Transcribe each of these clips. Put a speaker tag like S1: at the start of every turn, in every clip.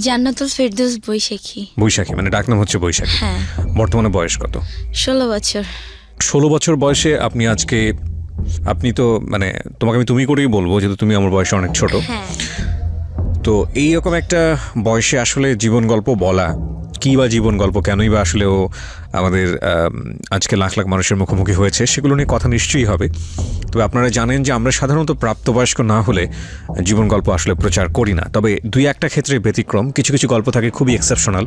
S1: জান্নাতুল ফেরদৌস বৈশাখী।
S2: বৈশাখী মানে ডাকনাম হচ্ছে বৈশাখী।
S1: হ্যাঁ।
S2: বর্তমানে বয়স কত?
S1: 16 বছর।
S2: 16 বছর বয়সে আপনি আজকে, আপনি তো মানে তোমাকে আমি তুমি করেই বলবো যেহেতু তুমি আমার বয়সে অনেক ছোট।
S1: হ্যাঁ।
S2: তো এইরকম একটা বয়সে আসলে জীবন গল্প বলা, কী বা জীবন গল্প, কেনই বা আসলে ও আমাদের আজকে লাখ লাখ মানুষের মুখোমুখি হয়েছে, সেগুলো নিয়ে কথা নিশ্চয়ই হবে। তবে আপনারা জানেন যে আমরা সাধারণত প্রাপ্তবয়স্ক না হলে জীবন গল্প আসলে প্রচার করি না, তবে দুই একটা ক্ষেত্রে ব্যতিক্রম, কিছু কিছু গল্প থাকে খুবই এক্সেপশনাল,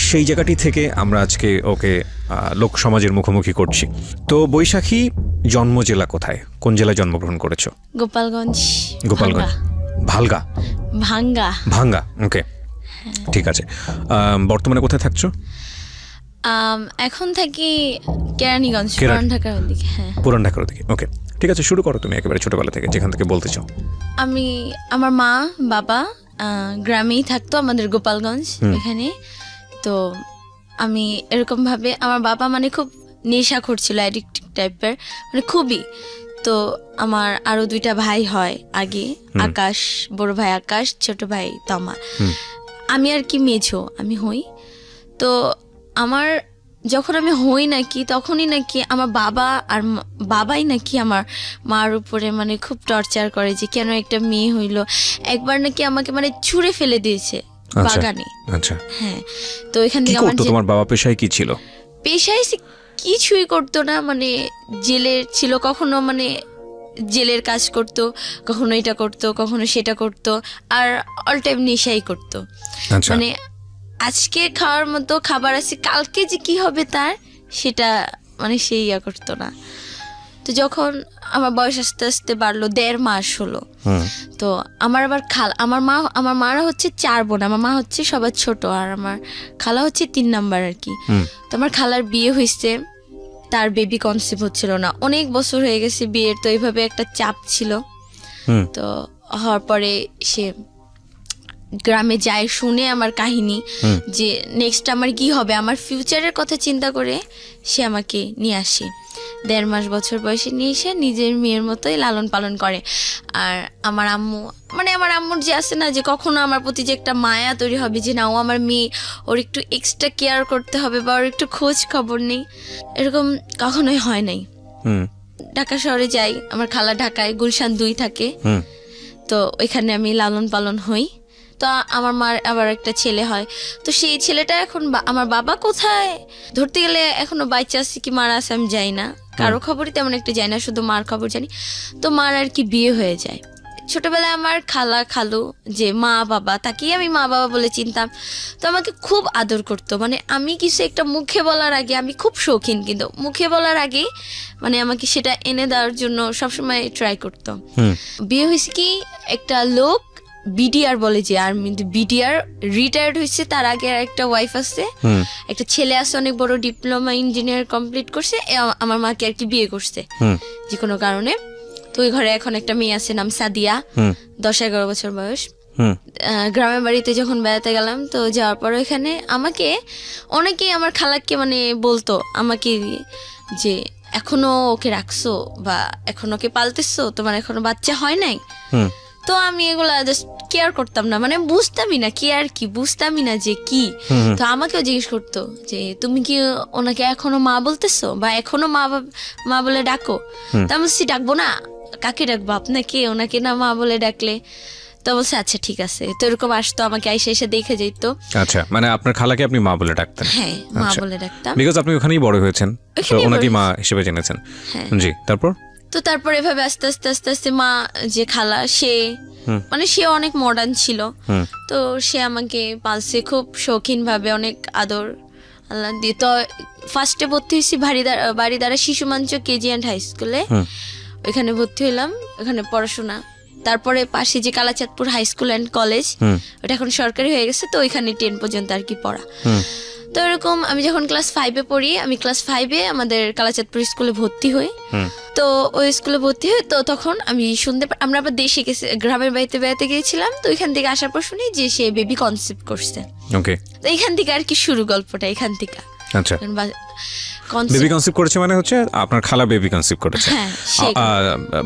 S2: সেই জায়গাটি থেকে আমরা আজকে ওকে লোক সমাজের মুখোমুখি করছি। তো বৈশাখী জন্ম জেলা কোথায়, কোন জেলায় জন্মগ্রহণ করেছো?
S1: গোপালগঞ্জ।
S2: গোপালগঞ্জ। ভালগা?
S1: ভাঙ্গা।
S2: ভাঙ্গা, ওকে, ঠিক আছে। বর্তমানে কোথায় থাকছো?
S1: এখন থাকি কেরানীগঞ্জ, পুরান ঢাকার ওদিকে। হ্যাঁ,
S2: পুরান ঢাকার ওদিকে, ওকে, ঠিক আছে। শুরু করো তুমি একেবারে ছোটবেলা থেকে, যেখান থেকে বলতে চাও।
S1: আমার মা বাবা গ্রামেই থাকতো, আমাদের গোপালগঞ্জ এখানে। তো আমি এরকম ভাবে, আমার বাবা মানে খুব নেশাখোর ছিল, অ্যাডিক্টিভ টাইপের, মানে খুবই। তো আমার আরো 2টা ভাই হয় আগে, আকাশ, বড় ভাই আকাশ, ছোট ভাই তমা। আমি আর কি মেঝো, আমি হই। তো আমার যখন আমি হই নাকি, তখনই নাকি আমার বাবাই নাকি আমার মার উপরে মানে খুব টর্চার করে যে কেন একটা মেয়ে হইলো। একবার নাকি আমাকে মানে ছুঁড়ে ফেলে দিয়েছে বাগানে।
S2: আচ্ছা,
S1: হ্যাঁ। তো এখান থেকে
S2: তোমার বাবা পেশায় কি ছিল?
S1: পেশায় কিছুই করতো না, মানে জেলের ছিল, কখনো মানে জেলের কাজ করতো, কখনো এটা করতো, কখনো সেটা করতো, আর অল টাইম নেশাই করতো। মানে আজকে খাওয়ার মতো খাবার আছে, কালকে যে কি হবে তার সেটা মানে সে ইয়া করতো না। তো যখন আমার বয়স আস্তে আস্তে বাড়লো, 1.5 মাস হলো, তো আমার আবার আমার মারা হচ্ছে 4 বোন, আমার মা হচ্ছে সবার ছোট, আর আমার খালা হচ্ছে 3 নাম্বার আর কি। তো আমার খালার বিয়ে হয়েছে, তার বেবি কনসিভ হচ্ছিল না, অনেক বছর হয়ে গেছে বিয়ের, তো এইভাবে একটা চাপ ছিল। তো হওয়ার পরে সে গ্রামে যায়, শুনে আমার কাহিনী যে নেক্সট আমার কি হবে, আমার ফিউচারের কথা চিন্তা করে সে আমাকে নিয়ে আসে। 1.5 মাস বছর বয়সে নিয়ে এসে নিজের মেয়ের মতোই লালন পালন করে। আর আমার আম্মু, মানে আমার আম্মুর যে আছে না, যে কখনো আমার প্রতি যে একটা মায়া তৈরি হবে যে না ও আমার মেয়ে, ওর একটু এক্সট্রা কেয়ার করতে হবে বা ওর একটু খোঁজ খবর নেই, এরকম কখনোই হয় নাই। ঢাকা শহরে যাই, আমার খালা ঢাকায় গুলশান 2 থাকে, তো ওইখানে আমি লালন পালন হই। তো আমার মার আবার একটা ছেলে হয়, তো সেই ছেলেটা এখন আমার বাবা কোথায় ধরতে গেলে এখনো বাচ্চা আছে কি মারা আছে আমি যাই না, কারো খবরই তেমন একটা যাই না, শুধু মার খবর জানি। তো মার আর কি বিয়ে হয়ে যায়। ছোটবেলায় আমার খালা খালু যে মা বাবা, তাকেই আমি মা বাবা বলে চিনতাম, তো আমাকে খুব আদর করতো। মানে আমি কিছু একটা মুখে বলার আগে, আমি খুব শৌখিন, কিন্তু মুখে বলার আগে মানে আমাকে সেটা এনে দেওয়ার জন্য সবসময় ট্রাই করতো। বিয়ে হয়েছে কি একটা লোক বিডিআর বলে, যে আর্মি বিডিআর রিটায়ার্ড হয়েছে, তার আগে একটা ওয়াইফ আছে, একটা ছেলে আছে অনেক বড় ডিপ্লোমা ইঞ্জিনিয়ার কমপ্লিট করছে, আমার মাকে আর কি বিয়ে করছে যে কোনো কারণে। তো ওই ঘরে এখন একটা মেয়ে আছে, নাম সাদিয়া, 10-11 বছর বয়স। গ্রামের বাড়িতে যখন বেড়াতে গেলাম, তো যাওয়ার পর ওইখানে আমাকে অনেকেই আমার খালাকে মানে বলতো আমাকে যে এখনো ওকে রাখছো বা এখনো ওকে পালতেছো, তোমার এখনো বাচ্চা হয় নাই। তো আমি এগুলা জাস্ট কেয়ার করতাম না, মানে বুঝতামই না কেয়ার কি, বুঝতামই না যে কি। তো আমাকেও জিজ্ঞেস করতো যে তুমি কি ওনাকে এখনো মা বলতেছো বা এখনো মা বলে ডাকো? তো আমি বলছি ডাকবো না, কাকে ডাকবো, আপনাকে, ওনাকে না মা বলে ডাকলে। তো বলছে আচ্ছা ঠিক আছে। তো এরকম আসতো, আমাকে এসে দেখে যেত।
S2: আচ্ছা, মানে আপনার খালাকে আপনি মা বলে ডাকতেন?
S1: হ্যাঁ, মা বলে ডাকতাম,
S2: বিকজ আপনি ওখানেই বড় হয়েছেন, তো ওনাকে মা হিসেবে জেনেছেন। জি, তারপর
S1: এভাবে আস্তে আস্তে আস্তে আস্তে মা যে খালা, সে মানে সে অনেক মডার্ন ছিল, তো সে আমাকে পালছে খুব শৌখিন ভাবে, অনেক আদর আল্লাহ দিয়ে। তো ফার্স্টে ভর্তি হয়েছি বাড়িদারা শিশু মঞ্চ কেজি অ্যান্ড হাই স্কুলে, ওইখানে ভর্তি হইলাম, ওখানে পড়াশোনা। তারপরে পাশে যে Kalachandpur high school and college, ওটা এখন সরকারি হয়ে গেছে, তো ওইখানে 10 পর্যন্ত আর কি পড়া। তো এরকম আমি যখন ক্লাস 5-এ পড়ি, আমি ক্লাস 5-এ আমাদের কালাচাঁদপুর স্কুলে ভর্তি হই। তো ওই স্কুলে ভর্তি হই, তো তখন আমি আমরা আবার দেশে গেছি, গ্রামের বাড়িতে বেড়াতে গিয়েছিলাম, তো ওইখান থেকে আসার পর শুনি যে সে বেবি কনসেপ্ট করছে। তো এইখান থেকে আর কি শুরু গল্পটা, এখান থেকে।
S2: বেবি কনসিভ করেছে মানে হচ্ছে আপনার খালা বেবি কনসিভ করেছে।
S1: হ্যাঁ, সে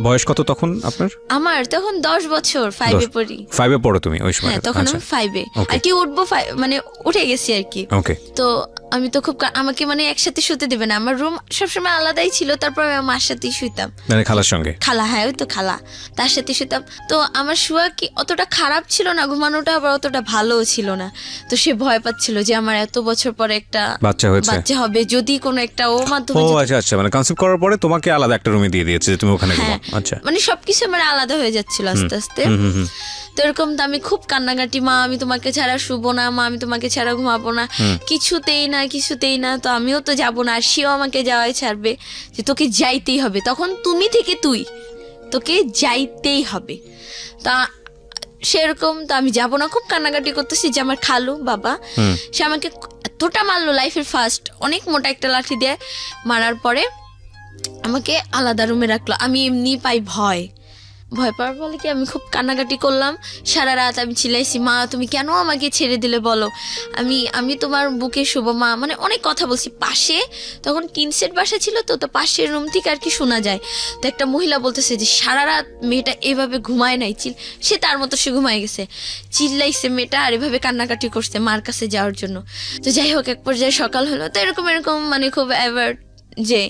S2: বয়স কত তখন আপনার?
S1: আমার তখন 10 বছর, 5-এ পড়ি।
S2: 5-এ পড়ো তুমি ওই সময়?
S1: হ্যাঁ, তখন আমি 5-এ আর কি উঠবো, মানে উঠে গেছি আর কি।
S2: ওকে।
S1: তো আমি তো খুব আমাকে মানে একসাথে শুতে দেবে না, আমার রুম সবসময় আলাদাই ছিল, তারপর আমি মার সাথেই শুইতাম,
S2: মানে খালার সঙ্গে।
S1: খালা, হ্যাঁ ওই তো খালা, তার সাথে শুইতাম। তো আমার শুয়া কি অতটা খারাপ ছিল না, ঘুমানোটা আবার অতটা ভালোও ছিল না। তো সে ভয় পাচ্ছিল যে আমার এত বছর পরে একটা বাচ্চা হবে, যদি কোনো একটা ও মাধ্যমে।
S2: ও আচ্ছা আচ্ছা, মানে কনসিভ করার পরে তোমাকে আলাদা একটা রুমে দিয়ে দিয়েছে যে তুমি ওখানে ঘুমাও। আচ্ছা,
S1: মানে সবকিছু আমার আলাদা হয়ে যাচ্ছিল আস্তে আস্তে। তো এরকম তো আমি খুব কান্নাকাটি, মা আমি তোমাকে ছাড়া শুবো না, মা আমি তোমাকে ছাড়া ঘুমাবো না, কিছুতেই না। তো আমিও তো যাবো না, আর সেও আমাকে যাওয়াই ছাড়বে, যে তোকে যাইতেই হবে, তখন তুমি থেকে তোকে যাইতেই হবে। তা সেরকম তো আমি যাবো না, খুব কান্নাকাটি করতেছি যে আমার খালু বাবা, সে আমাকে এতটা মারলো, লাইফের ফার্স্ট অনেক মোটা একটা লাঠি দিয়ে মারার পরে আমাকে আলাদা রুমে রাখলো। আমি এমনি পাই ভয় পাওয়ার ফলে কি আমি খুব কান্নাকাটি করলাম, সারা রাত আমি চিল্লাইছি, মা তুমি কেন আমাকে ছেড়ে দিলে বলো, আমি তোমার বুকে শুভ মা, মানে অনেক কথা বলছি। পাশে তখন টিন সেট বাসা ছিল, তো পাশের রুম থেকে আর কি শোনা যায়। তো একটা মহিলা বলতেছে যে সারা রাত মেয়েটা এভাবে ঘুমায় নাই, সে তার মতো সে ঘুমায় গেছে, চিল্লাইছে মেয়েটা আর এভাবে কান্নাকাটি করছে মার কাছে যাওয়ার জন্য। তো যাই হোক, এক পর্যায়ে সকাল হলো, তো এরকম মানে খুব অ্যাভার্ড যে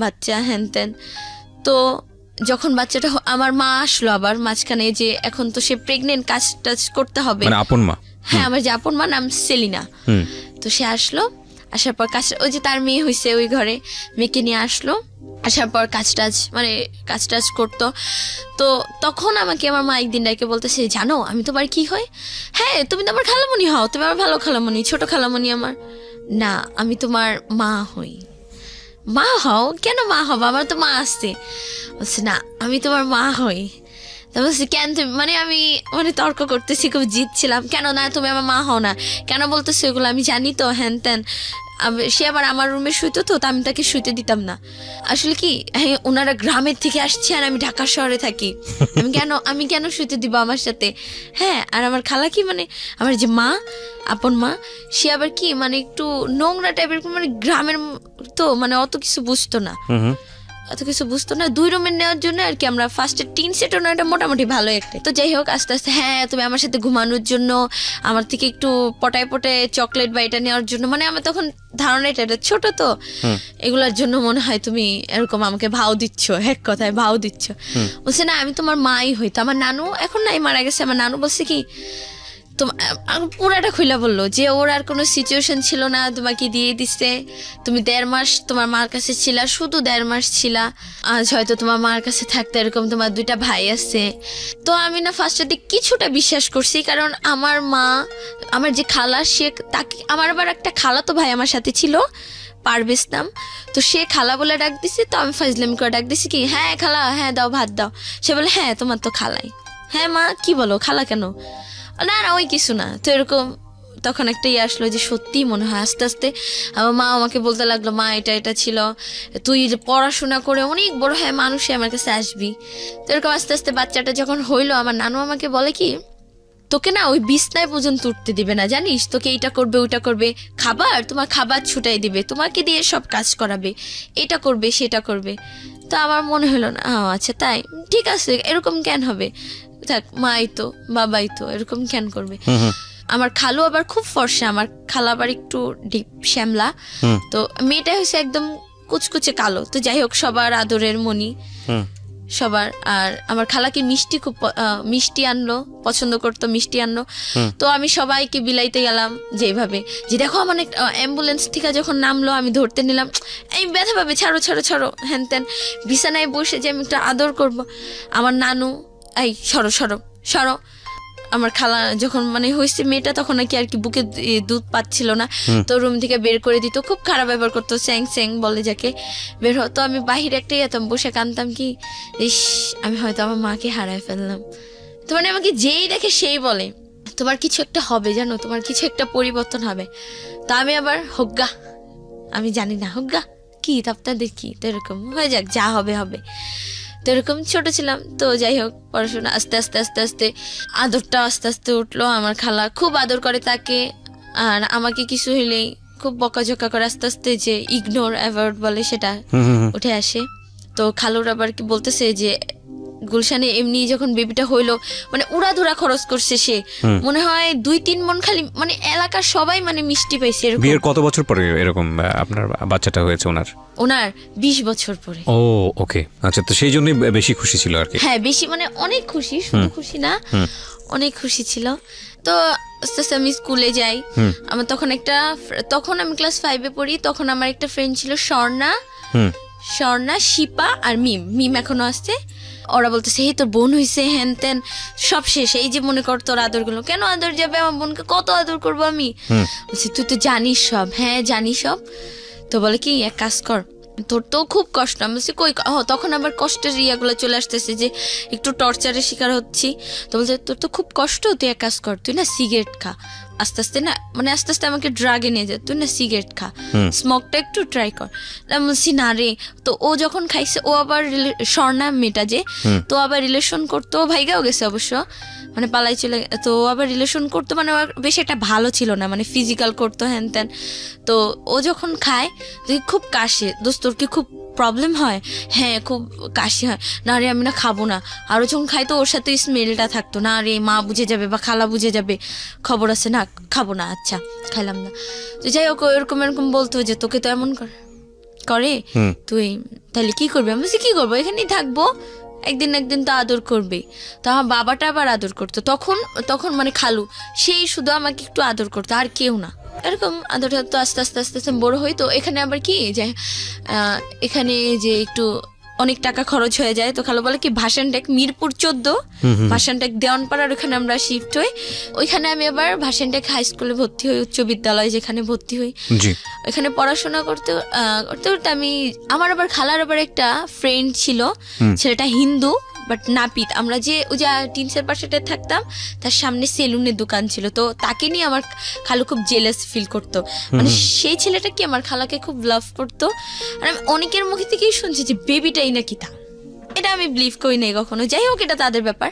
S1: বাচ্চা হ্যান ত্যান। তো যখন বাচ্চাটা আমার মা আসলো আবার মাঝখানে, যে এখন তো সে প্রেগনেন্ট, কাজ টাজ করতে হবে, মানে
S2: আপন মা।
S1: হ্যাঁ, আমার যে আপন মা, নাম সেলিনা। তো সে আসলো, আসার পর ওই যে তার মেয়ে হয়েছে ওই ঘরে, মেয়েকে নিয়ে আসলো, আসার পর কাজ টাজ করতো। তো তখন আমাকে আমার মা একদিন ডাকে বলতেছে, জানো আমি তোমার কি হয়? হ্যাঁ, তুমি তো আমার খালামণি হও, তুমি আমার ভালো খালামণি, ছোট খালামণি আমার। না, আমি তোমার মা হই। মা হও? কেন মা হবো, আমার তো মা আসছে। বলছে না, আমি তোমার মা হই। তা বলছি কেন তুমি, মানে আমি তর্ক করতেছি, খুব জিতছিলাম, কেন না তুমি আমার মা হও না, কেন বলতেছো এগুলো, আমি জানি তো হ্যান ত্যান। সে আবার আমার রুমে শুইতো, তো আমি তাকে শুইতে দিতাম না। আসলে কি, হ্যাঁ ওনারা গ্রামের থেকে আসছে আর আমি ঢাকা শহরে থাকি, আমি কেন শুইতে দিব আমার সাথে? হ্যাঁ, আর আমার খালা কি, মানে আমার যে মা, আপন মা, সে আবার কি মানে একটু নোংরা টাইপের, মানে গ্রামের তো, মানে অত কিছু বুঝতো না। 2 রুমের নেওয়ার জন্য আর কি আমরা ফার্স্টে টিন সেট, এটা মোটামুটি ভালো একটা। তো যাই হোক, আস্তে আস্তে হ্যাঁ তুমি আমার সাথে ঘুমানোর জন্য আমার থেকে একটু পটায় চকলেট বা এটা নেওয়ার জন্য, মানে আমার তখন ধারণা এটা ছোট তো, এগুলোর জন্য মনে হয় তুমি এরকম আমাকে ভাও দিচ্ছ, এক কথায় ভাও দিচ্ছ। বলছে না, আমি তোমার মাই হইতো। আমার নানু এখন নাই, মারা গেছে। আমার নানু বলছে কি, পুরাটা খুইলা বললো যে ওর আর কোনো সিচুয়েশন ছিল না, তোমাকে দিয়ে দিচ্ছে, তুমি 1.5 মাস তোমার মার কাছে ছিলা, শুধু 1.5 মাস ছিলা, আজ হয়তো তোমার মার কাছে থাকতে, এরকম তোমার 2টা ভাই আছে। তো আমি না ফার্স্টে কিছুটা বিশ্বাস করছি, কারণ আমার মা, আমার যে খালা, সে তাকে, আমার আবার একটা খালা তো ভাই আমার সাথে ছিল, পারভেজ নাম। তো সে খালা বলে ডাক দিছে, তো আমি ফাজলামি করে ডাক দিছি কি, হ্যাঁ খালা, হ্যাঁ দাও ভাত দাও। সে বলে হ্যাঁ তোমার তো খালাই। হ্যাঁ মা কি বলো, খালা কেন? না ওই কিছু না। তো এরকম তখন একটা আসলো যে সত্যিই মনে হয়। আস্তে আস্তে আমার মা আমাকে বলতে লাগলো, মা এটা ছিল, তুই পড়াশোনা করে অনেক বড় হ্যাঁ মানুষে আমার কাছে আসবি। তো এরকম আস্তে আস্তে বাচ্চাটা যখন হইলো, আমার নানু আমাকে বলে কি, তোকে না ওই বিছনায় পর্যন্ত উঠতে দিবে না, জানিস, তোকে এইটা করবে ওইটা করবে, তোমার খাবার ছুটাই দিবে, তোমাকে দিয়ে সব কাজ করাবে, এটা করবে সেটা করবে। তো আমার মনে হলো না, আচ্ছা তাই, ঠিক আছে, এরকম কেন হবে, থাক, মাই তো বাবাই তো, এরকম কেন করবে। আমার খালু আবার খুব ফর্সা, আমার খালা আবার একটু ডিপ শ্যামলা, তো মেয়েটা হচ্ছে একদম কুচকুচে কালো। তো যাই হোক, সবার আদরের মনি সবার। আর আমার খালাকে খুব মিষ্টি আনলো, পছন্দ করতো, মিষ্টি আনলো। তো আমি সবাইকে বিলাইতে গেলাম যেভাবে, যে দেখো আমার অ্যাম্বুলেন্স থেকে যখন নামলো, আমি ধরতে নিলাম, এই ব্যথা পাবে, ছাড়ো ছাড়ো ছাড়ো, হ্যান ত্যান, বিছানায় বসে যে আমি একটু আদর করব। আমার নানু, এই সরো সরো সরো। আমার খালা যখন মানে হয়েছে মেয়েটা, তখন নাকি আর কি বুকে দুধ পাচ্ছিল না, তো রুম থেকে বের করে দিত, খুব খারাপ ব্যবহার করতো, স্যাং স্যাং বলে যাকে, বের হতো। আমি বাহিরে একটাই যেতাম, বসে কানতাম কি, ইস আমি হয়তো আমার মাকে হারায় ফেললাম। তো মানে আমাকে যেই দেখে সেই বলে, তোমার কিছু একটা হবে, জানো, তোমার কিছু একটা পরিবর্তন হবে। তো আমি আবার হোগা, আমি জানি না হোগা কি, তাপটা দেখি, তো এরকম হয়ে যাক, যা হবে হবে। তো এরকম ছোট ছিলাম। তো যাই হোক, পড়াশোনা আস্তে আস্তে আস্তে আস্তে আদরটা আস্তে আস্তে উঠলো। আমার খালা খুব আদর করে তাকে, আর আমাকে কিছু হইলেই খুব বকাঝকা করে আস্তে আস্তে যে ইগনোর অ্যাভয়েড বলে সেটা উঠে আসে। তো খালুর আবার কি বলতেছে যে গুলশানে এমনি যখন বেবিটা হইলো মানে উড়াধুরা খরচ করছে সে, মনে হয় 2-3 মন খালি, মানে এলাকার সবাই মানে মিষ্টি পাইছে এরকম।
S2: বিয়ের কত বছর পরে এরকম আপনার বাচ্চাটা হয়েছে
S1: ওনার 20 বছর পরে।
S2: ও ওকে, আচ্ছা, তো সেই জন্যই বেশি খুশি ছিল আর কি।
S1: হ্যাঁ বেশি মানে অনেক খুশি, শুধু খুশি না অনেক খুশি ছিল। তো আস্তে আস্তে আমি স্কুলে যাই। আমার তখন আমি ক্লাস 5-এ পড়ি। তখন আমার একটা ফ্রেন্ড ছিল স্বর্ণা, শিপা আর মিম এখনো আসছে। ওরা বলতেছে এই তোর বোন হয়েছে, হ্যান ত্যান, সব শেষ। এই যে মনে কর তোর আদর গুলো, কেন আদর যাবে, আমার বোনকে কত আদর করবো আমি। বলছি তুই তো জানিস সব। হ্যাঁ জানি সব। তো বলে কি এক কাজ কর, তোর তো খুব কষ্ট। আমি বলছি কই, তখন আবার কষ্টের ইয়াগুলো চলে আসতেছে যে একটু টর্চারের শিকার হচ্ছি। তো বলছে তোর তো খুব কষ্ট, তুই এক কাজ কর, তুই না সিগারেট খা। আস্তে আস্তে আমাকে ড্রাগে নিয়ে যায়, তুই না সিগারেট খা, স্মোকটা একটু ট্রাই কর। আমি বলছি না রে। তো ও যখন খাইছে, ও আবার স্বর্ণা মেয়েটা যে, তো আবার রিলেশন করতো, ভাইগাও গেছে অবশ্য, মানে পালাই চলে। তো ও আবার রিলেশন করতো, মানে বেশ একটা ভালো ছিল না, মানে ফিজিক্যাল করতো হ্যান ত্যান। তো ও যখন খায় খুব কাশে, দোস্ত তোর কি খুব প্রবলেম হয়? হ্যাঁ খুব কাশি হয়। না রে আমি না খাবো না। আরও যখন খাই তো ওর সাথে স্মেলটা থাকতো, না রে মা বুঝে যাবে বা খালা বুঝে যাবে, খবর আছে, না খাবো না, আচ্ছা খাইলাম না। তো যাই হোক এরকম বলতো যে তোকে তো এমন করে, তুই তাহলে কি করবি? আমি বলছি কি করবো, এখানেই থাকবো, একদিন তো আদর করবে। তো আমার বাবাটা আবার আদর করতো তখন মানে খালু, সেই শুধু আমাকে একটু আদর করতো, আর কেউ না। এরকম আদর তো আস্তে আস্তে বড় হই। তো এখানে আবার কি যে এখানে যে একটু অনেক টাকা খরচ হয়ে যায়। তো খালু বলে কি ভাসানটেক মিরপুর 14, ভাসানটেক দেওয়ানপাড়ার ওখানে আমরা শিফট হই। ওইখানে আমি আবার ভাসানটেক হাই স্কুলে ভর্তি হই, উচ্চ বিদ্যালয় যেখানে ভর্তি হই। ওইখানে পড়াশোনা করতে আমি, আমার আবার খালার আবার একটা ফ্রেন্ড ছিল, ছেলেটা হিন্দু বাট নাপিত। আমরা যে ওই যে টিনসের পাশেটা থাকতাম, তার সামনে সেলুনের দোকান ছিল। তো তাকে নিয়ে আমার খালু খুব জেলাস ফিল করতো, মানে সেই ছেলেটা কি আমার খালাকে খুব লাভ করতো। আর আমি অনেকের মুখে থেকেই শুনছি যে বেবিটাই নাকি তা, এটা আমি বিলিভ করি নাই কখনো। যাই হোক এটা তাদের ব্যাপার।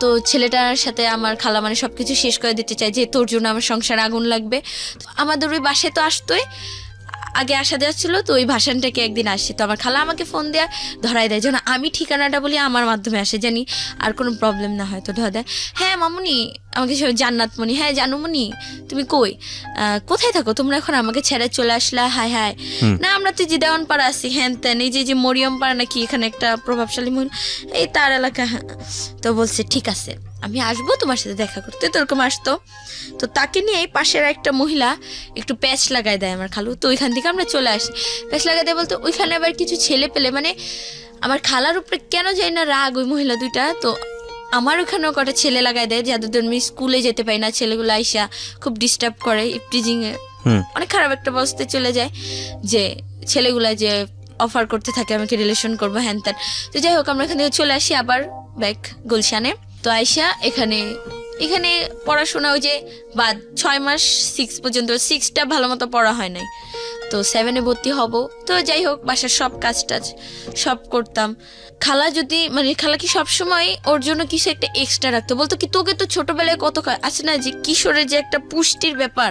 S1: তো ছেলেটার সাথে আমার খালা মানে সবকিছু শেষ করে দিতে চাই যে তোর জন্য আমার সংসার আগুন লাগবে। আমাদের ওই বাসায় তো আসতোই, আগে আসা দেওয়া ছিল। তো ওই ভাসানটাকে একদিন আসছে, তো আমার খালা আমাকে ফোন দেয়া ধরাই দেয়, যেন আমি ঠিকানাটা বলি আমার মাধ্যমে আসে, জানি আর কোনো প্রবলেম না হয়। তো ধরা দেয়, হ্যাঁ মামুনি, আমাকে জান্নাতমণি, হ্যাঁ জানুমণি তুমি কোথায় থাকো তোমরা এখন, আমাকে ছেড়ে চলে আসলা? হায় হায়, না আমরা তো যে দেওয়ানপাড়া আছি, হ্যান ত্যান, এই যে মরিয়ম পাড়া নাকি, এখানে একটা প্রভাবশালী মহিলা, এই তার এলাকা। তো বলছে ঠিক আছে আমি আসবো তোমার সাথে দেখা করতে। তো এরকম আসতো। তো তাকে নিয়ে এই পাশের একটা মহিলা একটু প্যাচ লাগাই দেয় আমার খালু। তো ওইখান থেকে আমরা চলে আসি। প্যাচ লাগাই দেয় বলতো ওইখানে আবার কিছু ছেলে পেলে, মানে আমার খালার উপরে কেন যায় না রাগ ওই মহিলা দুইটা। তো আমার ওখানেও কটা ছেলে লাগাই দেয়, যাদের আমি স্কুলে যেতে পারি না, ছেলেগুলো আইসা খুব ডিস্টার্ব করে, ইফটিজিং এ অনেক খারাপ একটা অবস্থায় চলে যায়, যে ছেলেগুলা যে অফার করতে থাকে আমাকে রিলেশন করবো হ্যান ত্যান। তো যাই হোক আমরা এখান থেকে চলে আসি আবার ব্যাক গুলশানে। তো আইসা এখানে পড়াশোনা ওই যে বাদ 6 মাস 6 পর্যন্ত, 6টা ভালো মতো পড়া হয় নাই। তো 7-এ ভর্তি হব। তো যাই হোক বাসার সব কাজ টাজ সব করতাম। খালা কি সবসময় ওর জন্য কিছু একটা এক্সট্রা রাখতো, বলতো কি তোকে তো ছোটবেলায় কত আছে না যে কিশোরের যে একটা পুষ্টির ব্যাপার,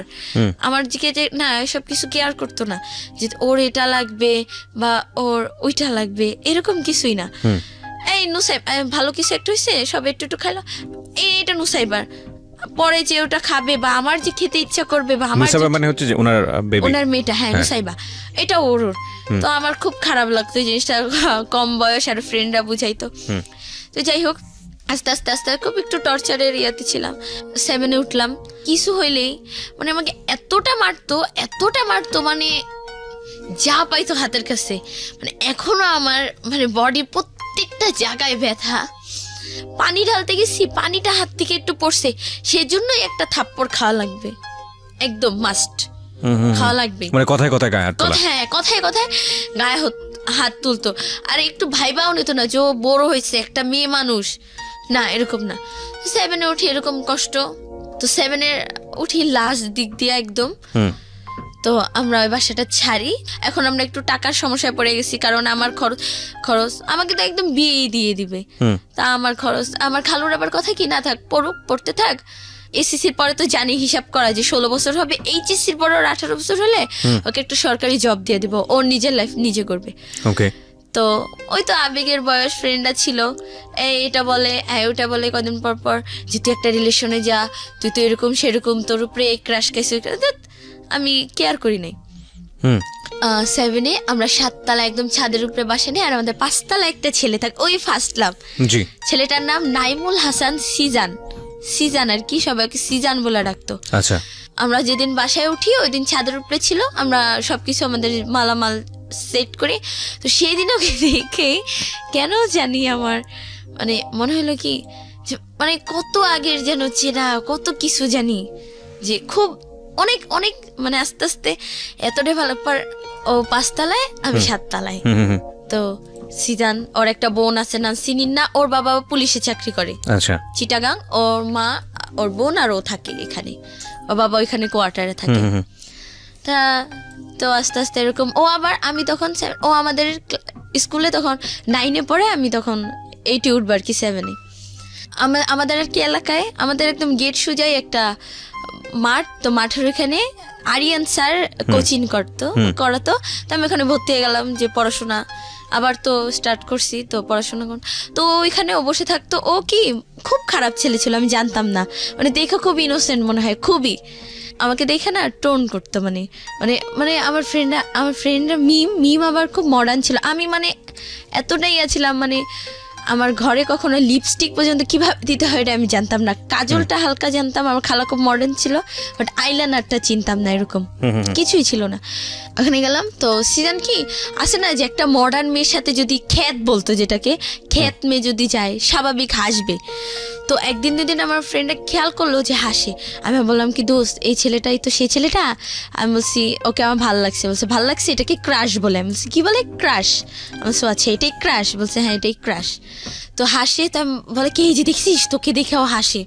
S1: আমার দিকে যে না এসব কিছু কেয়ার করতো না, যে ওর এটা লাগবে বা ওর ওইটা লাগবে, এরকম কিছুই না। এই নুসাইব ভালো কিছু একটা হয়েছে, সব একটু খাইলো, এইটা নুসাইবার পরে যে ওটা খাবে বা আমার যে খেতে ইচ্ছা করবে, বা আমার
S2: মানে হচ্ছে যে ওনার
S1: মেয়েটা, হ্যাঁ নুসাইবা, এটা ওর। তো আমার খুব খারাপ লাগতো জিনিসটা, কম বয়স আর ফ্রেন্ডরা বুঝাইতো। তো যাই হোক আস্তে আস্তে খুব একটু টর্চারের ইয়াতে ছিলাম। 7-এ উঠলাম, কিছু হইলেই মানে আমাকে এতটা মারতো, মানে যা পাইতো হাতের কাছে। মানে এখনো আমার মানে বডির প্রত্যেকটা জায়গায় ব্যথা। পানি ঢালতে গেছি, পানিটা হাত থেকে একটু পড়ছে, সেজন্যই একটা থাপ্পড় খাওয়া লাগবে, একদম মাস্ট খাওয়া লাগবে।
S2: মানে কথায় গায়ে হাত তোলা,
S1: হ্যাঁ কথায় গায়ে হাত তুলতো। আর একটু ভাইবাও নিত না যে ও বড় হয়েছে, একটা মেয়ে মানুষ, না এরকম না। 7-এ উঠি এরকম কষ্ট। তো 7-এ উঠি লাস্ট দিক দিয়ে একদম। তো আমরা ওই বাসাটা ছাড়ি। এখন আমরা একটু টাকার সমস্যায় পড়ে গেছি, কারণ আমার খরচ আমাকে তো একদম বিয়ে দিয়ে দিবে। তা আমার খরচ, আমার খালুর আবার কথা কি না থাক পড়তে থাক, এসএসসির পরে তো জানি হিসাব করা যে 16 বছর হবে, এইচএসসির পরে ওর 18 বছর হলে ওকে একটা সরকারি জব দিয়ে দিব, ওর নিজের লাইফ নিজে করবে।
S2: ওকে।
S1: তো ওই তো আবেগের বয়স, ফ্রেন্ডরা ছিল, এটা বলে ওটা বলে কদিন পর পর যে তুই একটা রিলেশনে যা, তুই তো এরকম সেরকম, তোর উপরে ক্রাশ খাইছে। আমি কেয়ার করি নাই। 7-এ আমরা 7 তলা একদম ছাদের উপরে বাসা নেই, আর আমাদের 5 তলা একটা ছেলে থাকে, ওই ফার্স্ট লাভ।
S2: জি।
S1: ছেলেটার নাম নাইমুল হাসান সিজান আর কি, সবাইকে সিজান বলে ডাকতো।
S2: আচ্ছা।
S1: আমরা যেদিন বাসায় উঠি ওই দিন ছাদের উপরে ছিল, আমরা সবকিছু আমাদের মালামাল সেট করি। তো সেই দিন ওকে দেখে কেন জানি আমার মানে মনে হলো কি মানে কত আগের যেন চেনা, কত কিছু জানি, যে খুব অনেক অনেক মানে আস্তে আস্তে এত ডেভেলপার। ও 5 তলায়, আমি 7 তলায়। তো সিজান, ওর একটা বোন আছে নাম সিনিন্না, ওর বাবা পুলিশে চাকরি করে।
S2: আচ্ছা।
S1: চিটাগাং। ওর মা, ওর বোন আর ও থাকে এখানে, ওর বাবা ওইখানে কোয়ার্টারে থাকে। তা তো আস্তে আস্তে এরকম ও আবার, আমি তখন ও আমাদের স্কুলে তখন 9-এ পড়ে, আমি তখন 8-এ উঠবো আর কি, 7-এ। আমাদের আর কি এলাকায় আমাদের একদম গেট সোজাই একটা মাঠ, তো মাঠের ওখানে আরিয়ান স্যার কোচিং করাতো। তো আমি ওখানে ভর্তি হয়ে গেলাম, যে পড়াশোনা আবার তো স্টার্ট করছি, তো পড়াশোনা তো ওইখানে ও বসে থাকতো। ও কি খুব খারাপ ছেলে ছিল, আমি জানতাম না, মানে দেখে খুব ইনোসেন্ট মনে হয়, খুবই আমাকে দেখে না টোন করতো, মানে মানে মানে আমার ফ্রেন্ডরা মিম আবার খুব মডার্ন ছিল। আমি মানে এতটাই ছিলাম, মানে আমার ঘরে কখনো লিপস্টিক পর্যন্ত কিভাবে দিতে হয় এটা আমি জানতাম না, কাজলটা হালকা জানতাম, আমার খালা খুব মডার্ন ছিল, বাট আইলাইনারটা চিনতাম না, এরকম কিছুই ছিল না। ওখানে গেলাম, তো সিজন কি আসে না যে একটা মডার্ন মেয়ের সাথে যদি খ্যাত বলতো, যেটাকে খ্যাত মেয়ে যদি যায় স্বাভাবিক হাসবে। তো একদিন দুদিন আমার ফ্রেন্ডরা খেয়াল করলো যে হাসে। আমি বললাম কি দোস্ত, এই ছেলেটাই তো সেই ছেলেটা। আমি বলছি ওকে আমার ভালো লাগছে। বলছে ভালো লাগছে, এটাকে ক্রাশ বলে। আমি বলছি কি বলে? ক্রাশ। আমি বলছি আচ্ছা এটাই ক্রাশ? বলছে হ্যাঁ এটাই ক্রাশ। তো হাসে, তো আমি বলে কি এই যে দেখছিস, তোকে দেখে ও হাসে,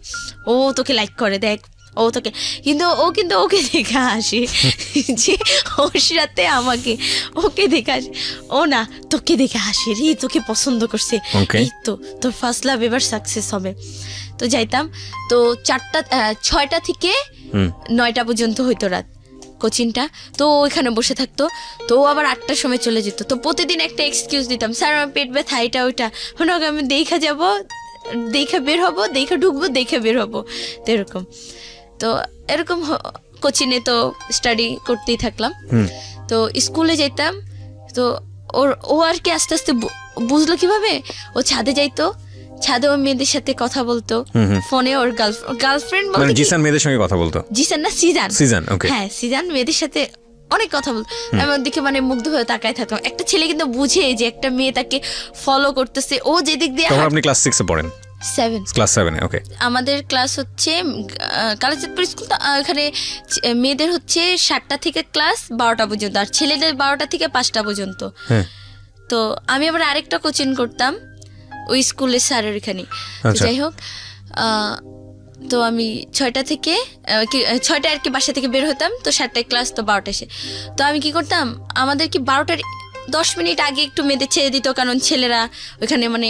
S1: ও তোকে লাইক করে, দেখ ও তোকে, কিন্তু ওকে দেখে হাসে যে ওর সাথে আমাকে ওকে দেখে হাসে, ও না তোকে দেখে হাসে রে, তোকে পছন্দ করছে, এই তো তোর ফার্স্ট লাভ এবার সাকসেস হবে। তো যাইতাম, তো 6টা থেকে 9টা পর্যন্ত হইতো রাত কোচিংটা। তো ওইখানে বসে থাকতো, তো আবার 8টার সময় চলে যেত। তো প্রতিদিন একটা এক্সকিউজ দিতাম, স্যার আমার পেট ব্যথা, এটা ওইটা, মানে আমি দেখা যাবো, দেখা বের হবো, দেখা ঢুকবো, দেখা বের হবো, তো এরকম। তো এরকম কোচিংয়ে তো স্টাডি করতেই থাকলাম। তো স্কুলে যেতাম, তো ও আর কি আস্তে আস্তে বুঝলো কিভাবে, ও ছাদে যাইতো, ছাদে ও মেয়েদের সাথে কথা বলতো ফোনে, ওর গার্লফ্রেন্ড বলতে
S2: জিসান মেয়েদের সঙ্গে কথা বলতো।
S1: জিসান না সিজান, ওকে হ্যাঁ সিজান মেয়েদের সাথে অনেক কথা বলতো। আমার দিকে মানে মুগ্ধ হয়ে তাকায় থাকতাম। একটা ছেলে কিন্তু বুঝে যে একটা মেয়ে তাকে ফলো করতেছে, ও যেদিক দিয়ে।
S2: আপনি ক্লাস 6-এ পড়েন?
S1: 7
S2: ক্লাস 7-এ, ওকে।
S1: আমাদের ক্লাস হচ্ছে কালীচাঁদপুর স্কুল, এখানে মেয়েদের হচ্ছে 7টা থেকে ক্লাস 12টা পর্যন্ত, আর ছেলেদের 12টা থেকে 5টা পর্যন্ত। তো আমি আবার আরেকটা কোচিং করতাম ওই স্কুলের স্যারের এখানে। যাই হোক, তো আমি 6টা থেকে 6টায় আর কি বাসা থেকে বের হতাম, তো 7টায় ক্লাস, তো 12টা এসে। তো আমি কি করতাম, আমাদের কি 12টার 10 মিনিট আগে একটু মেয়েদের ছেড়ে দিত, কারণ ছেলেরা ওইখানে মানে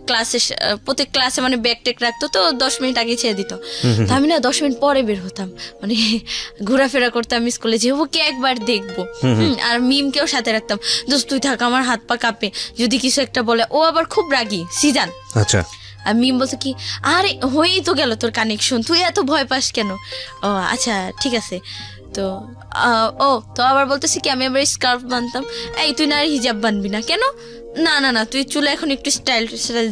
S1: ক্লাসে প্রত্যেক ক্লাসে মানে ব্যাগ টেক রাখতো, তো 10 মিনিট আগে ছেড়ে দিত। তো আমি না 10 মিনিট পরে বের হতাম, মানে ঘোরাফেরা করতাম স্কুলে, যে ওকে একবার দেখবো। আর মিমকেও সাথে রাখতাম, দোস্ত তুই থাক, আমার হাত পা কাঁপে যদি কিছু একটা বলে। ও আবার খুব রাগী সিজান। আচ্ছা। আর মিম বলছে কি, আরে হয়েই তো গেল তোর কানেকশন, তুই এত ভয় পাস কেন? ও আচ্ছা ঠিক আছে। তো তো আবার বলতেছি কি, আমি আবার স্কার্ফ বানতাম, এই তুই না আর হিজাব বানবি না কেন? না তুই চুলে এখন একটু স্টাইল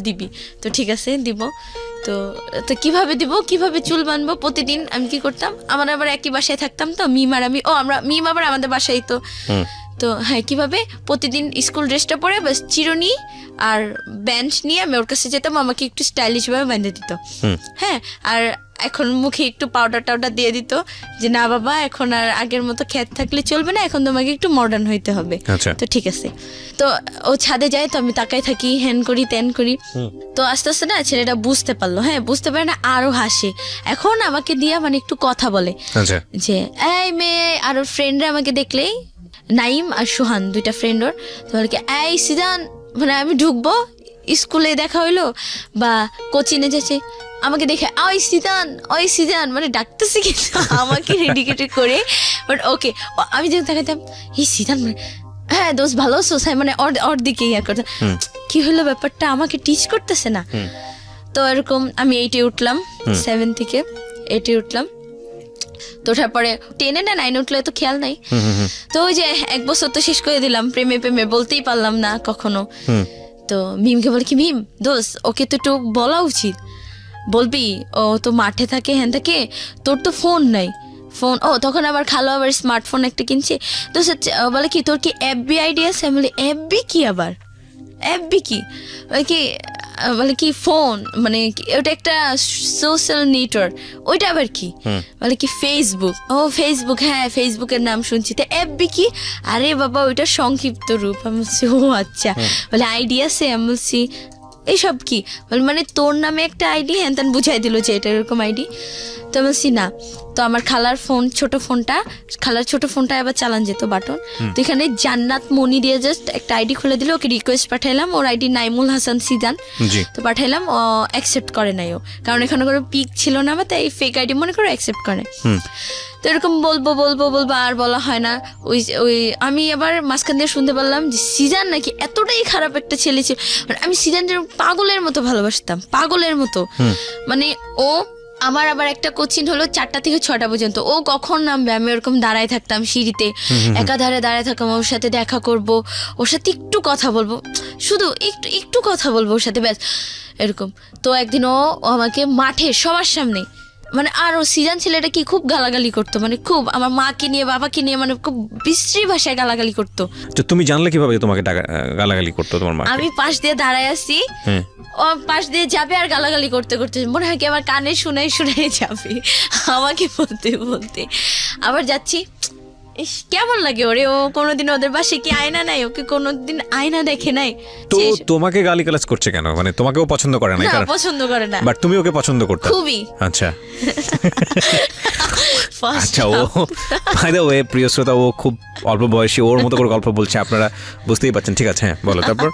S1: দিবি। তো ঠিক আছে দিব। তো কিভাবে চুল বানবো? প্রতিদিন আমি কি করতাম, আমার আবার একই বাসায় থাকতাম, তো মিম আর আমি, মিম আবার আমাদের বাসায়। তো হ্যাঁ, কিভাবে প্রতিদিন স্কুল ড্রেসটা পরে বাস চিরুনি আর বেঞ্চ নিয়ে আমি ওর কাছে যেতাম, আমাকে একটু স্টাইলিশ ভাবে বানিয়ে দিত। হ্যাঁ, আর এখন মুখে একটু পাউডার দিয়ে দিত, যে না বাবা এখন আর আগের মতো খ্যাত থাকলে চলবে না, এখন তোমাকে একটু মডার্ন হইতে হবে। তো ঠিক আছে। তো ও ছাদে যায়, তো আমি তাকাই থাকি, হ্যান করি ত্যান করি। তো আস্তে আস্তে না ছেলেটা বুঝতে পারলো, বুঝতে পারে না, আরো হাসে। এখন আমাকে দিয়া মানে একটু কথা বলে, যে এই মেয়ে, আর ওর ফ্রেন্ডরা আমাকে দেখলেই, নাইম আর সুহান, 2টা ফ্রেন্ড ওর, তো এই সিজান, মানে আমি ঢুকবো, স্কুলে দেখা হইলো বা কোচিংয়ে যাচ্ছে, আমাকে দেখে ওই সিজান মানে ডাকতেছে কিন্তু আমাকে ডেডিকেটেড করে, বাট ওকে আমি যখন দেখাতাম এই সিজান মানে হ্যাঁ দোস্ত ভালো আছো, মানে ওর দিকে ইয়া করতে, কি হলো ব্যাপারটা আমাকে টিচ করতেছে না। তো এরকম আমি 8-এ উঠলাম, 7 থেকে 8-এ উঠলাম। তো ওঠার পরে 10-এ না 9-এ উঠলে তো খেয়াল নাই। তো ওই যে 1 বছর তো শেষ করে দিলাম, প্রেমে বলতেই পারলাম না কখনো। তো মিমকে বলে কি মিম দোস্ত ওকে তো একটু বলা উচিত, বলবি ও তো মাঠে থাকে হ্যান থাকে, তোর তো ফোন নাই। ফোন তখন আবার খালো আবার স্মার্টফোন একটা কিনছে। তো বলে কি তোর কি এফবি আইডি আছে? আমি বলি এফবি কি আবার, এফবি কি? বলে কি ফোন মানে ওটা একটা সোশ্যাল নেটওয়ার্ক, ওইটা আবার কি? বলে কি ফেসবুক। ফেসবুক, হ্যাঁ ফেসবুকের নাম শুনছি। তো এফবি কি? আরে বাবা ওইটা সংক্ষিপ্ত রূপ। আমি বলছি ও আচ্ছা। বলে আইডি আছে? আমি বলছি এইসব কি? বলে মানে তোর নামে একটা আইডি, হ্যান ত্যান বুঝাই দিল যে এটা এরকম আইডি। তো বলছি না। তো আমার খালার ছোট ফোনটা আবার চালান যেত বাটন। তো এখানে জান্নাত মনি দিয়ে জাস্ট একটা আইডি খুলে দিল, ওকে রিকোয়েস্ট পাঠাইলাম, ওর আইডি নাইমুল হাসান সিজান। তো পাঠাইলাম, ও অ্যাকসেপ্ট করে নাই, ও কারণ এখানে কোনো পিক ছিল না আমার, তাই ফেক আইডি মনে করে অ্যাকসেপ্ট করে। তো এরকম বলবো আর বলা হয় না। ওই আমি আবার মাঝখান দিয়ে শুনতে পারলাম যে সিজান নাকি এতটাই খারাপ একটা ছেলে ছিল, আমি সিজানকে পাগলের মতো ভালোবাসতাম, পাগলের মতো। মানে ও আমার আবার একটা কোচিং হলো 4টা থেকে 6টা পর্যন্ত, ও কখন নামবে আমি ওরকম দাঁড়ায় থাকতাম সিঁড়িতে, একাধারে দাঁড়ায় থাকতাম, ওর সাথে দেখা করব, ওর সাথে একটু কথা বলবো, শুধু একটু কথা বলবো ওর সাথে, ব্যাস এরকম। তো একদিন ও আমাকে মাঠে সবার সামনে মানে, আর ও সিজান ছেলেটা কি খুব গালাগালি করতো, মানে খুব আমার মাকে নিয়ে বাবাকে নিয়ে মানে খুব বিশ্রী ভাষায় গালাগালি করতো।
S2: তো তুমি জানলে কিভাবে তোমাকে গালাগালি করতো তোমার মা?
S1: আমি পাশ দিয়ে দাঁড়ায় আছি, ও পাশ দিয়ে যাবে আর গালাগালি করতে মনে হয় কি আমার কানে শুনে যাবে আমাকে বলতে আবার যাচ্ছি। কেমন লাগে ওরে, ও কোনোদিন ওদের বাসে কি আয়না নাই, ওকে কোনোদিন আয়না দেখে নাই।
S2: তো তোমাকে গালিগালাজ করছে কেন? মানে তোমাকেও পছন্দ করে না?
S1: পছন্দ করে না,
S2: বাট তুমি ওকে পছন্দ করতে
S1: খুবই।
S2: আচ্ছা আচ্ছা। ও বাই দ্য ওয়ে প্রিয় শ্রোতা, ও খুব অল্প বয়সী, ওর মতো করে গল্প বলছে, আপনারা বুঝতেই পারছেন। ঠিক আছে, হ্যাঁ বলো তারপর।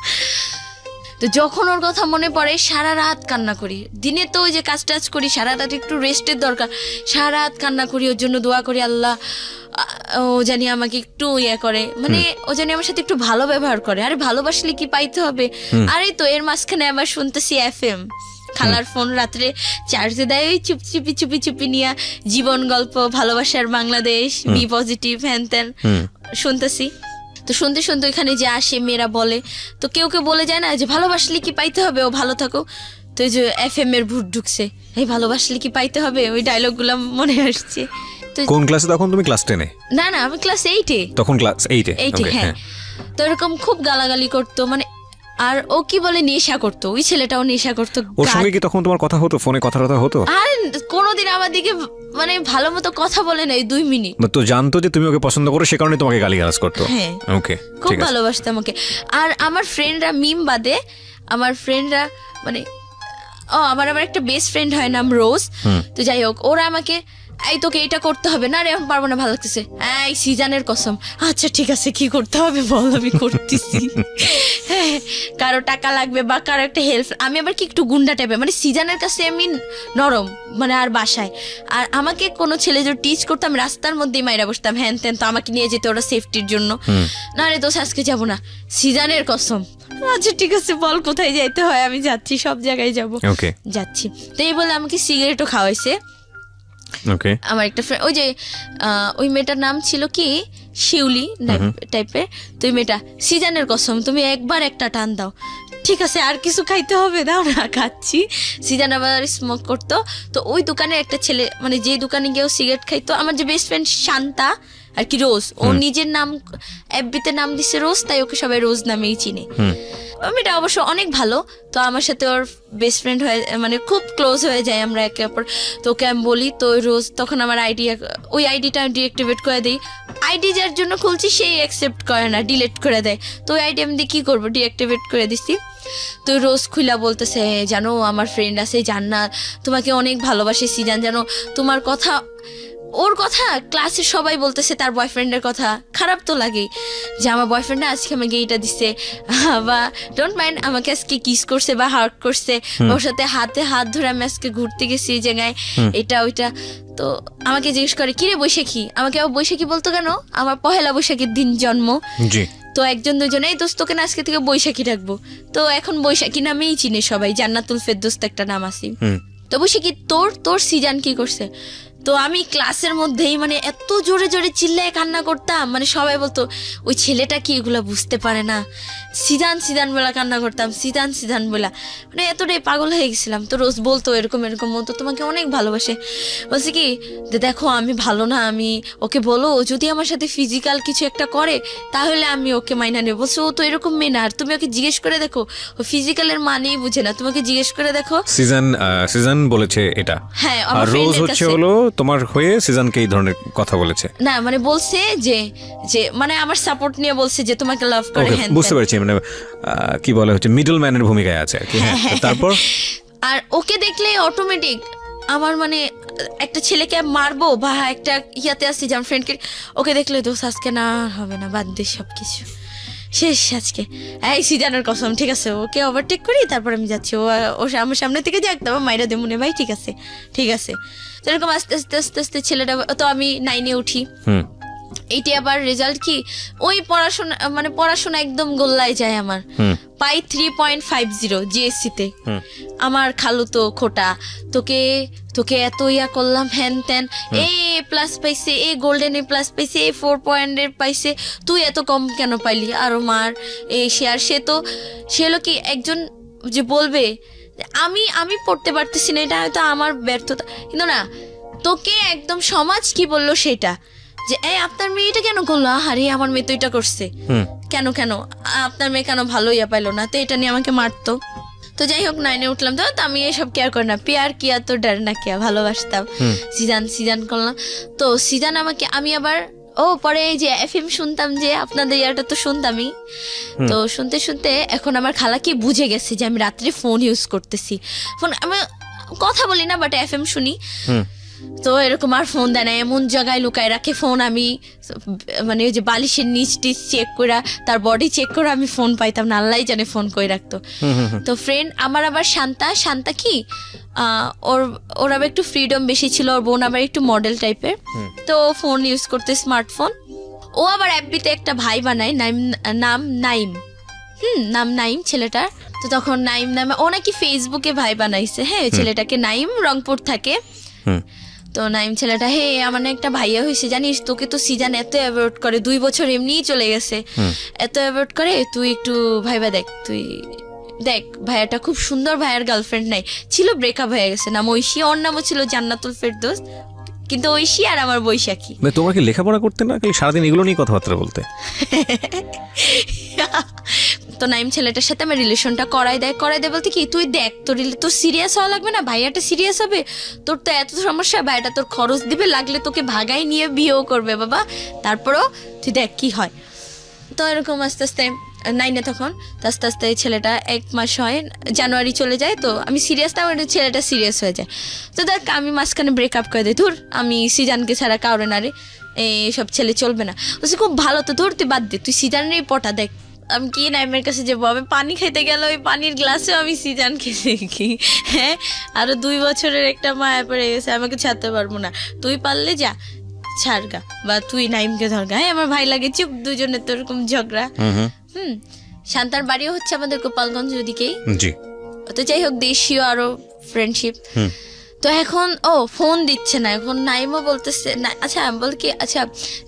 S1: তো যখন ওর কথা মনে পড়ে সারা রাত কান্না করি। দিনে তো ওই যে কাজ টাজ করি, সারা রাত একটু রেস্টের দরকার, সারা রাত কান্না করি, ওর জন্য দোয়া করি আল্লাহ ও জানি আমাকে একটু করে, মানে ও জানি আমার সাথে একটু ভালো ব্যবহার করে। আরে ভালোবাসলে কি পাইতে হবে? আরে তো এর মাঝখানে আবার শুনতেছি FM, খালার ফোন রাত্রে চার্জে দেয়, ওই চুপি নিয়ে জীবন গল্প, ভালোবাসার বাংলাদেশ, বি পজিটিভ, হ্যান ত্যান শুনতেছি। তো শুনতে এখানে যে আসে মেয়েরা বলে, তো কেউ বলে যায় না যে ভালোবাসলে কি পাইতে হবে, ও ভালো থাকো। তো এই যে FM এর ভূত ঢুকছে, এই ভালোবাসলে কি পাইতে হবে, ওই ডায়লগ গুলা মনে আসছে।
S2: কোন ক্লাসে তখন তুমি? ক্লাস 10-এ?
S1: না আমি ক্লাস 8-এ।
S2: তখন ক্লাস 8-এ?
S1: হ্যাঁ। তো এরকম খুব গালাগালি করতো, মানে আর ও কি বলে নেশা করতো, ওই ছেলেটাও নেশা করতো।
S2: ওর সঙ্গে কি তখন তোমার কথা হতো, ফোনে কথা হতো? আর
S1: কোনোদিন আমার দিকে মানে ভালো মতো কথা বলে নাই 2 মিনিট।
S2: তো জানতো যে তুমি ওকে পছন্দ করো, সে কারণে তোমাকে গালিগালাজ করতো?
S1: হ্যাঁ,
S2: ওকে,
S1: খুব ভালোবাসতাম ওকে। আর আমার ফ্রেন্ডরা, মিম বাদে আমার ফ্রেন্ডরা মানে আমার আবার একটা বেস্ট ফ্রেন্ড হয় নাম রোজ। তো যাই হোক, ওরা আমাকে এই তোকে এটা করতে হবে না রে, এখন পারবো না, ভালো লাগতেছে, এই সিজানের কসম, আচ্ছা ঠিক আছে কি করতে হবে বল, আমি করতেছি। হ্যাঁ, কারো টাকা লাগবে বা কারো একটা হেল্প, আমি আবার কি একটু গুন্ডা টাইপের, মানে সিজানের কাছে আমি নরম, মানে আর বাসায় আর আমাকে কোনো ছেলে যদি টিচ করতাম রাস্তার মধ্যেই মাইরা বসতাম, হ্যান ত্যান, তো আমাকে নিয়ে যেতে ওরা সেফটির জন্য। না রে দোষ আজকে যাবো না, সিজানের কসম, আচ্ছা ঠিক আছে বল কোথায় যাইতে হয়, আমি যাচ্ছি, সব জায়গায় যাবো, যাচ্ছি। তো এই বলে আমাকে সিগারেটও খাওয়াইছে। আমার একটা ফ্রেন্ড, ওই যে ওই মেয়েটার নাম ছিল কি শিউলি টাইপের, তো ওই মেয়েটা, সিজানের কসম তুমি একবার একটা টান দাও, ঠিক আছে আর কিছু খাইতে হবে, দাও না, খাচ্ছি। সিজান আবার স্মোক করতো, তো ওই দোকানে একটা ছেলে, মানে যে দোকানে গিয়েও সিগারেট খাইতো, আমার যে বেস্ট ফ্রেন্ড শান্তা আর কি রোজ, ও নিজের নাম এফবিতে নাম দিছে রোজ, তাই ওকে সবাই রোজ নামেই চিনে। মেয়েটা অবশ্য অনেক ভালো, তো আমার সাথে ওর বেস্ট ফ্রেন্ড হয়ে মানে খুব ক্লোজ হয়ে যায় আমরা একে অপর। তো ওকে আমি বলি, তো রোজ তখন আমার ওই আইডিটা আমি ডিএক্টিভেট করে দিই, আইডি যার জন্য খুলছি সেই অ্যাকসেপ্ট করে না, ডিলিট করে দেয়। তো ওই আইডি আমি দিয়ে কী করবো, ডিঅ্যাক্টিভেট করে দিচ্ছি। তো রোজ খুলা বলতেছে, জানো আমার ফ্রেন্ড আছে জান্নাত, তোমাকে অনেক ভালোবাসে সিজান, জানো তোমার কথা ওর কথা ক্লাসে সবাই বলতেছে, তার বয়ফ্রেন্ডের কথা, খারাপ তো লাগেই যে আমার বয়ফ্রেন্ড আজকে আমাকে এইটা দিচ্ছে, বা ডোন্ট মাইন্ড আমাকে আজকে কিস করছে বা হার্ট করছে, ওর সাথে হাতে হাত ধরে আমি আজকে ঘুরতে গেছি এই জায়গায়, এটা ওইটা। তো আমাকে জিজ্ঞেস করে কিরে বৈশাখী, আমাকে আবার বৈশাখী বলতো কেন, আমার পহেলা বৈশাখীর দিন জন্ম। তো একজন দুজনেই দোস্তকে না আজকে থেকে বৈশাখী ডাকবো। তো এখন বৈশাখী নামেই চিনে সবাই, জান্নাতুল ফেরদৌস একটা নাম আছে। তো বৈশাখী তোর সিজান কি করছে? তো আমি ক্লাসের মধ্যেই মানে এত জোরে জোরে চিল্লায় কান্না করতাম, মানে সবাই বলতো ওই ছেলেটা কি এগুলা বুঝতে পারে না, সিজান সিজান বলা কান্না করতাম, সিজান সিজান বলা, মানে এতটাই পাগল হয়ে গেছিলাম। তো রোজ বলতো এরকম এরকম, বলতো তোমাকে অনেক ভালোবাসে। বলছে কি দেখো আমি ভালো না, আমি ওকে বলো ও যদি আমার সাথে ফিজিক্যাল কিছু একটা করে তাহলে আমি ওকে মাইনা নেবো। বলছে ও তো এরকম মেয়ে না, আর তুমি ওকে জিজ্ঞেস করে দেখো, ও ফিজিক্যালের মানেই বুঝে না, তোমাকে জিজ্ঞেস করে দেখো।
S2: সিজন বলেছে এটা?
S1: হ্যাঁ,
S2: আর রোজ হচ্ছে হলো তোমার হয়ে সিজনকে এই ধরনের কথা বলেছে? না,
S1: মানে বলছে যে যে মানে আমার সাপোর্ট নিয়ে বলছে যে তোমাকে লাভ করে। হ্যাঁ,
S2: বুঝতে পারছি, মানে কি বলে হচ্ছে মিডল ম্যানের ভূমিকায় আছে আর কি। তারপর
S1: আর ওকে দেখলে অটোমেটিক আমার মানে একটা ছেলেকে মারবো বা একটা ইয়াতে আসছি যেমন ফ্রেন্ডকে, ওকে দেখলে দোষ আজকে না হবে না, বাদ দিয়ে সবকিছু শেষ আজকে, এই সিজানের কসম, ঠিক আছে ওকে ওভারটেক করি তারপর আমি যাচ্ছি, ও আমার সামনে থেকে যাক, তারপর মাইরা দে মনে, ভাই ঠিক আছে ঠিক আছে। তো এরকম আস্তে আস্তে আস্তে আস্তে ছেলেটা, তো আমি 9-এ উঠি, এইটি আবার রেজাল্ট কি ওই পড়াশোনা মানে পড়াশোনা একদম গোল্লায় যায় আমার, পাই 3.50 জিএসসি তে। আমার খালু তো খোটা, তোকে তোকে এত ইয়া করলাম হ্যান ত্যান, এ প্লাস পাইছে, এ গোল্ডেন এ প্লাস পাইছে, এ 4 পাইছে, তুই এত কম কেন পাইলি, আরো মার এ সে। আর সে হলো কি একজন যে বলবে আমি পড়তে পারতেছি না, এটা হয়তো আমার ব্যর্থতা, কিন্তু না তোকে একদম সমাজ কি বললো সেটা, যে এই আপনার মেয়ে এটা কেন করলো, আরে আমার মেয়ে তো এটা করছে, কেন আপনার মেয়ে কেন ভালো ইয়া পাইলো না, তো এটা নিয়ে আমাকে মারতো। তো যাই হোক 9-এ উঠলাম, তো আমি এসব কেয়ার করি না, পেয়ার কিয়া তো ডার না কিয়া, ভালোবাসতাম। সিজান করলাম, তো সিজান আমাকে, আমি আবার পরে এই যে এফএম শুনতাম, যে আপনাদের ইয়ারটা তো শুনতামই, তো শুনতে শুনতে এখন আমার খালা কি বুঝে গেছে যে আমি রাত্রে ফোন ইউজ করতেছি, ফোন আমি কথা বলি না বাট এফএম শুনি। তো এরকম আর ফোন দেয় না, এমন জায়গায় লুকায় রাখে ফোন, আমি মানে ওই যে বালিশের নিচ টিচ চেক করে, তার বডি চেক করে আমি ফোন পাইতাম না, আল্লাহ জানে ফোন করে রাখতো। তো ফ্রেন্ড আমার আবার শান্তা কি ওর আবার একটু ফ্রিডম বেশি ছিল, ওর বোন আবার একটু মডেল টাইপের, তো ফোন ইউজ করতে স্মার্টফোন। ও আবার এফবিতে একটা ভাই বানায়, নাম নাইম ছেলেটার। তো তখন নাইম নামে ও নাকি ফেসবুকে ভাই বানাইছে, হ্যাঁ ছেলেটাকে, নাইম রংপুর থাকে। তো নাইম ছেলেটা, হে আমার একটা ভাইয়া হয়েছে জানিস, তোকে তো সিজান এত অ্যাভয়েড করে, 2 বছর এমনিই চলে গেছে, এত অ্যাভয়েড করে, তুই একটু ভাইবা দেখ, তুই দেখ ভাইয়াটা খুব সুন্দর, ভাইয়ার গার্লফ্রেন্ড নাই, ছিল ব্রেকআপ হয়ে গেছে, নাম ঐশী, ওর নামও ছিল জান্নাতুল ফেরদৌস, কিন্তু ঐশী আর আমার বৈশাখী।
S2: তোমরা কি লেখাপড়া করতে না, সারাদিন এগুলো নিয়ে কথাবার্তা বলতে?
S1: তো নাইম ছেলেটার সাথে আমার রিলেশনটা করাই দেয় বলতে কি, তুই দেখ তোর সিরিয়াস হওয়া লাগবে না, ভাইয়াটা সিরিয়াস হবে, তোর তো এত সমস্যা, ভাইয়াটা তোর খরচ দিবে, লাগলে তোকে ভাগাই নিয়ে বিয়েও করবে বাবা, তারপরও তুই দেখ কি হয়। তো এরকম আস্তে আস্তে 9-এ তখন আস্তে আস্তে ছেলেটা 1 মাস হয়, জানুয়ারি চলে যায়, তো আমি সিরিয়াস না, ছেলেটা সিরিয়াস হয়ে যায়। তো দেখ আমি মাঝখানে ব্রেকআপ করে দিই, ধুর আমি সিজানকে ছাড়া কাউরে না রে, এইসব ছেলে চলবে না, বলছি খুব ভালো, তো ধর তুই বাদ দে, তুই সিজানেরই পটা দেখ। আমি কি নাইমের কাছে যাবো, আমি পানি খাইতে গেলে ওই পানির গ্লাসে আমি সিজানকে দেখি, হ্যাঁ আরো 2 বছরের একটা মায়া পড়ে গেছে, আমাকে ছাড়তে পারবো না, তুই পারলে যা ছাড়গা, বা তুই নাইমকে ধরগা, হ্যাঁ আমার ভাই লাগে চুপ, দুজনের তো এরকম ঝগড়া। শান্তার বাড়িও হচ্ছে আমাদের গোপালগঞ্জ ওদিকেই। তো যাই হোক দেশীয় আরো ফ্রেন্ডশিপ। তো এখন ফোন দিচ্ছে না, এখন নাইমও বলতেছে না, আচ্ছা বল কি,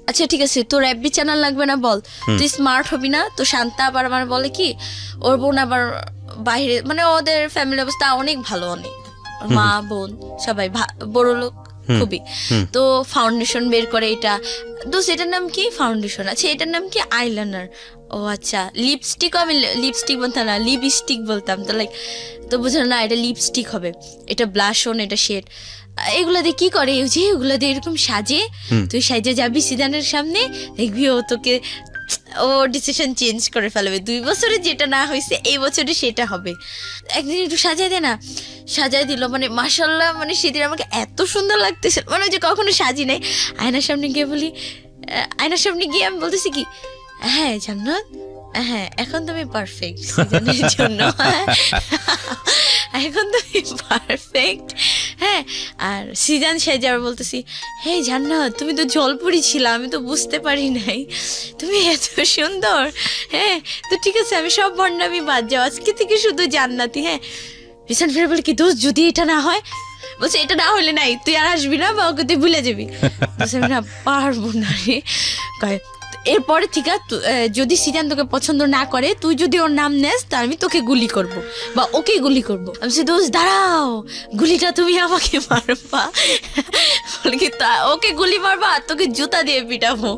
S1: আচ্ছা ঠিক আছে তোর এফবি চ্যানেল লাগবে না, বল তুই স্মার্ট হবি না। তো শান্তা আবার আমার বলে কি, ওর বোন আবার বাইরে, মানে ওদের ফ্যামিলি অবস্থা অনেক ভালো, অনেক মা বোন সবাই বড় লোক খুবই। তো ফাউন্ডেশন বের করে, এটা তো সেটার নাম কি ফাউন্ডেশন, আচ্ছা এটার নাম কি আইলাইনার, ও আচ্ছা লিপস্টিক, আমি লিপস্টিক বলতাম না, লিপস্টিক বলতাম, তো লাইক তো বুঝলো না এটা লিপস্টিক হবে, এটা ব্লাশন, এটা শেড, এগুলো দিয়ে কি করে, যে ওগুলো দিয়ে এরকম সাজে, তুই সাজে যাবি সিজানের সামনে, দেখবি ও তোকে ও ডিসিশন চেঞ্জ করে ফেলবে, 2 বছরে যেটা না হয়েছে এই বছরে সেটা হবে। একদিন একটু সাজাই দে না, সাজাই দিল, মানে মাশাল্লাহ, মানে সেদিন আমাকে এত সুন্দর লাগতেছে, মানে ওই যে কখনো সাজি নাই। আয়নার সামনে গিয়ে বলি, আয়নার সামনে গিয়ে আমি বলতেছি কি, হ্যাঁ জান্নাত, হ্যাঁ এখন তুমি পারফেক্ট সিজনের জন্য, এখন তুমি পারফেক্ট। হ্যাঁ, আর সিজান সেজে আবার বলতেছি, হ্যাঁ জান্নাত তুমি তো জলপরি ছিলা, আমি তো বুঝতে পারি নাই তুমি এত সুন্দর। হ্যাঁ তো ঠিক আছে, আমি সব ভণ্ডামি বাদ যাও, আজকে থেকে শুধু জান্নাতি। হ্যাঁ, পিছন ফিরে বলে কি দোষ, যদি এটা না হয়, বলছে এটা না হলে নাই, তুই আর আসবি না বা ওকে তুই ভুলে যাবি। আমি না পারবো না রে। এরপরে ঠিক আছে, যদি সিজান তোকে পছন্দ না করে, তুই যদি ওর নাম নেস তা আমি তোকে গুলি করব বা ওকে গুলি করব। আমি বলছি দোষ দাঁড়াও, গুলিটা তুমি আমাকে মারবা, বলে কি ওকে গুলি মারবা আর তোকে জুতা দিয়ে পিটাবো।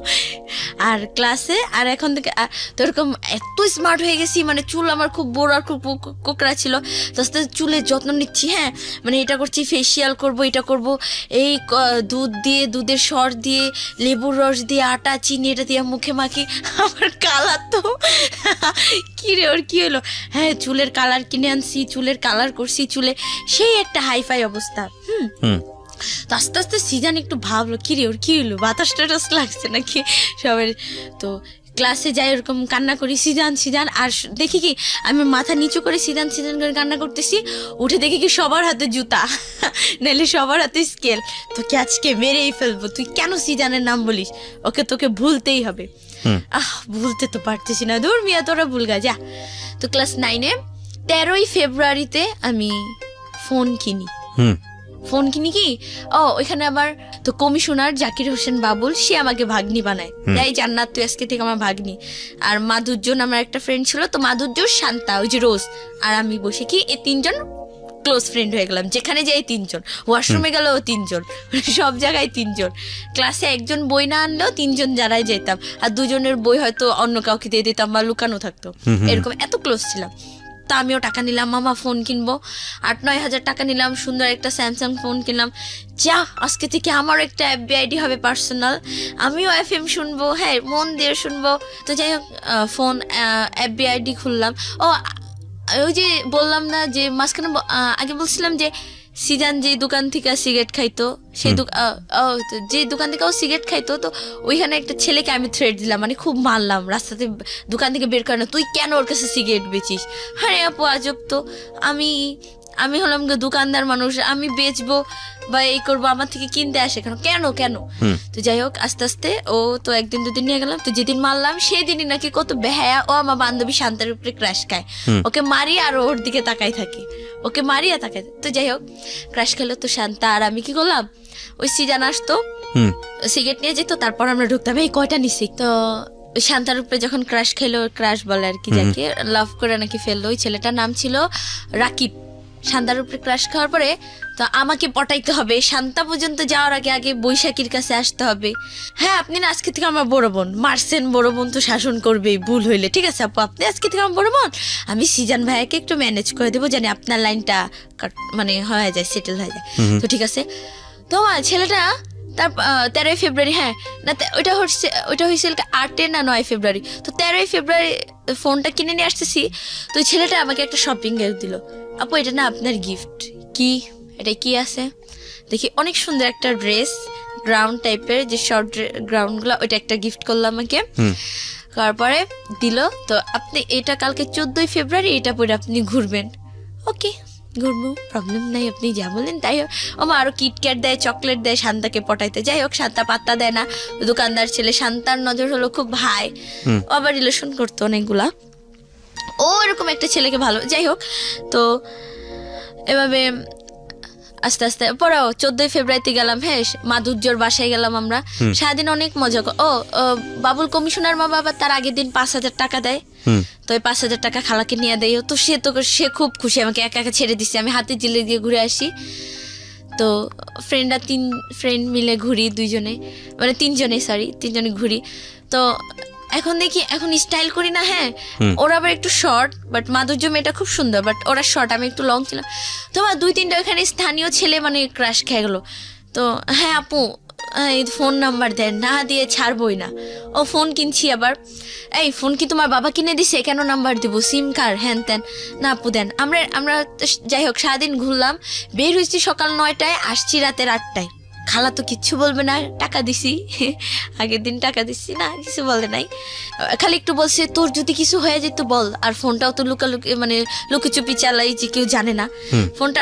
S1: আর ক্লাসে আর এখন থেকে তো এরকম এত স্মার্ট হয়ে গেছি, মানে চুল আমার খুব বড় আর খুব কোকড়া ছিল, তো আস্তে আস্তে চুলের যত্ন নিচ্ছি। হ্যাঁ, মানে এটা করছি, ফেসিয়াল করব, এটা করব, এই দুধ দিয়ে, দুধের সর দিয়ে, লেবুর রস দিয়ে, আটা চিনি এটা দিয়ে মুখে মাখি। আমার কালার তো কি রে, ওর কি হলো? হ্যাঁ, চুলের কালার কিনে আনছি, চুলের কালার করছি, চুলে সেই একটা হাইফাই অবস্থা। তো আস্তে আস্তে সিজান একটু ভাবলো, কি রে ওর কি হলো, বাতাস টাতাস লাগছে নাকি সবাই। তো ক্লাসে যাই, ওরকম কান্না করি, সিজান সিজান, আর দেখি কি আমি মাথা নিচু করে সিজান সিজান করে কান্না করতেছি, উঠে দেখি কি সবার হাতে জুতা, নাহলে সবার হাতে স্কেল। তোকে আজকে মেরেই ফেলবো, তুই কেন সিজানের নাম বলিস, ওকে তোকে ভুলতেই হবে। ভুলতে তো পারতেছি না, দূর মিয়া তোরা ভুলগা যা। তো ক্লাস 9-এ 13ই ফেব্রুয়ারিতে আমি ফোন কিনি। ফোন কিনি কি, ওইখানে আবার তো কমিশনার জাকির হোসেন বাবুল, সে আমাকে ভাগ্নি বানায়, এই জান্নাত তুই আজকে থেকে আমার ভাগ্নি। আর মাধুর্যন আমার একটা ফ্রেন্ড ছিল, তো মাধুর্য, শান্তা, ওই যে রোজ, আর আমি বসে কি এই 3 জন ক্লোজ ফ্রেন্ড হয়ে গেলাম। যেখানে যাই 3 জন, ওয়াশরুমে গেলেও 3 জন, সব জায়গায় 3 জন। ক্লাসে একজন বই না আনলেও 3 জন যারাই যেতাম, আর 2 জনের বই হয়তো অন্য কাউকে দিয়ে দিতাম বা লুকানো থাকতো, এরকম এত ক্লোজ ছিলাম। তা আমিও টাকা নিলাম, মামা ফোন কিনবো, 8-9 হাজার টাকা নিলাম, সুন্দর একটা স্যামসাং ফোন কিনলাম। যা, আজকে থেকে আমারও একটা এফবি আইডি হবে পার্সোনাল, আমিও FM শুনবো, হ্যাঁ মন দিয়ে শুনবো। তো যাই হোক, ফোন এফবি আইডি খুললাম। ওই যে বললাম না যে মাঝখানে আগে বলছিলাম যে সিজান যে দোকান থেকে সিগারেট খাইতো, সেই যে দোকান থেকে ও সিগারেট খাইতো, তো ওইখানে একটা ছেলেকে আমি থ্রেট দিলাম, মানে খুব মারলাম, রাস্তাতে দোকান থেকে বের করে না, তুই কেন ওর কাছে সিগারেট বেচিস। আরে আপু আজব তো, আমি হলাম দোকানদার মানুষ, আমি বেচবো বা এই করবো, আমার থেকে কিনতে আসে কেন কেন। তো যাই হোক, আস্তে আস্তে ও তো 1-2 দিন নিয়ে গেলাম। তো যেদিন মারলাম সেই দিনই নাকি কত বেহায়া ও আমার বান্ধবী শান্তার উপরে ক্রাশ খায়, ওকে মারি আর ওর দিকে তাকাই থাকি, ওকে মারি আর তাকাই। তো যাই হোক, ক্রাশ খেলো, তো শান্তা আর আমি কি করলাম, ওই সিজান আসতো, সিগারেট নিয়ে যেত, তারপর আমরা ঢুকতাম, এই কয়টা নিছি। তো ওই শান্তার উপরে যখন ক্রাশ খেলো, ক্রাশ বলে আর কি, যাকে লাভ করে নাকি ফেললো, ওই ছেলেটার নাম ছিল রাকিব। শান্তার উপরে ক্রাশ খাওয়ার পরে তো আমাকে পটাইতে হবে, শান্তা পর্যন্ত যাওয়ার আগে আগে বৈশাখীর কাছে আসতে হবে। হ্যাঁ, আপনি না আজকে থেকে আমার বড় বোন, মারছেন, বড় বোন তো শাসন করবেই ভুল হইলে, ঠিক আছে আপু আপনি আজকে থেকে আমার বড় বোন, আমি সিজান ভাইয়াকে একটু ম্যানেজ করে দেবো, জানি আপনার লাইনটা মানে হয়ে যায়, সেটেল হয়ে যায়। তো ঠিক আছে, তো ছেলেটা তার 13ই ফেব্রুয়ারি, হ্যাঁ না ওইটা হয়েছিল 8 না 9 ফেব্রুয়ারি। তো 13ই ফেব্রুয়ারি ফোনটা কিনে নিয়ে আসতেছি, তো ওই ছেলেটা আমাকে একটা শপিং গিফট দিল। আপু এটা না আপনার গিফট। কি এটা কি আছে দেখি, অনেক সুন্দর একটা ড্রেস, গ্রাউন্ড টাইপের যে শর্ট গ্রাউন্ডগুলো, ওইটা একটা গিফট করলো আমাকে। তারপরে দিল, তো আপনি এটা কালকে 14ই ফেব্রুয়ারি এটা পরে আপনি ঘুরবেন। ওকে ঘুরবো, প্রবলেম নাই, আপনি যা বলেন তাই। আমার আরো কিটক্যাট দেয়, চকলেট দেয় শান্তাকে পটাইতে। যাই হোক, শান্তা পাত্তা দেয় না, দোকানদার ছেলে, শান্তার নজর হলো খুব ভাই, আবার রিলেশন করতো অনেকগুলা, ও এরকম একটা ছেলেকে ভালো। যাই হোক, তো এভাবে আস্তে আস্তে পরেও 14ই ফেব্রুয়ারিতে গেলাম, হ্যাঁ মাধুর্যর বাসায় গেলাম আমরা, সারাদিন অনেক মজা। বাবুল কমিশনার মা বাবা তার আগের দিন 5,000 টাকা দেয়, তো ওই 5,000 টাকা খালাকে নিয়ে দেয়, তো সে খুব খুশি, আমাকে একা একা ছেড়ে দিচ্ছে, আমি হাতে জিলে দিয়ে ঘুরে আসি। তো ফ্রেন্ডরা 3 ফ্রেন্ড মিলে ঘুরি, 2 জনে মানে 3 জনে, সরি 3 জনে ঘুরি। তো এখন দেখি, এখন স্টাইল করি না, হ্যাঁ ওরা আবার একটু শর্ট, বাট মাধুর্য মেয়েটা খুব সুন্দর, বাট ওরা শর্ট, আমি একটু লং ছিলাম। তোমার 2-3টা ওখানে স্থানীয় ছেলে মানে ক্রাশ খেয়ে গেলো। তো হ্যাঁ আপু এই ফোন নাম্বার দেন, না দিয়ে ছাড়বই না। ও ফোন কিনছি আবার, এই ফোন কি তোমার বাবা কিনে দিছে, কেন নাম্বার দিব, সিম কার্ড হ্যান ত্যান। না আপু দেন। আমরা যাই হোক সারাদিন ঘুরলাম, বের হয়েছি সকাল 9টায়, আসছি রাতের 8টায়। খালা তো কিচ্ছু বলবে না, টাকা দিছি আগের দিন টাকা দিচ্ছি না, কিছু বলে নাই, খালি একটু বলছে তোর যদি কিছু হয়ে যেত বল। আর ফোনটাও তো লুকালুকি মানে লুকিচুপি চালাই, যে কেউ জানে না। ফোনটা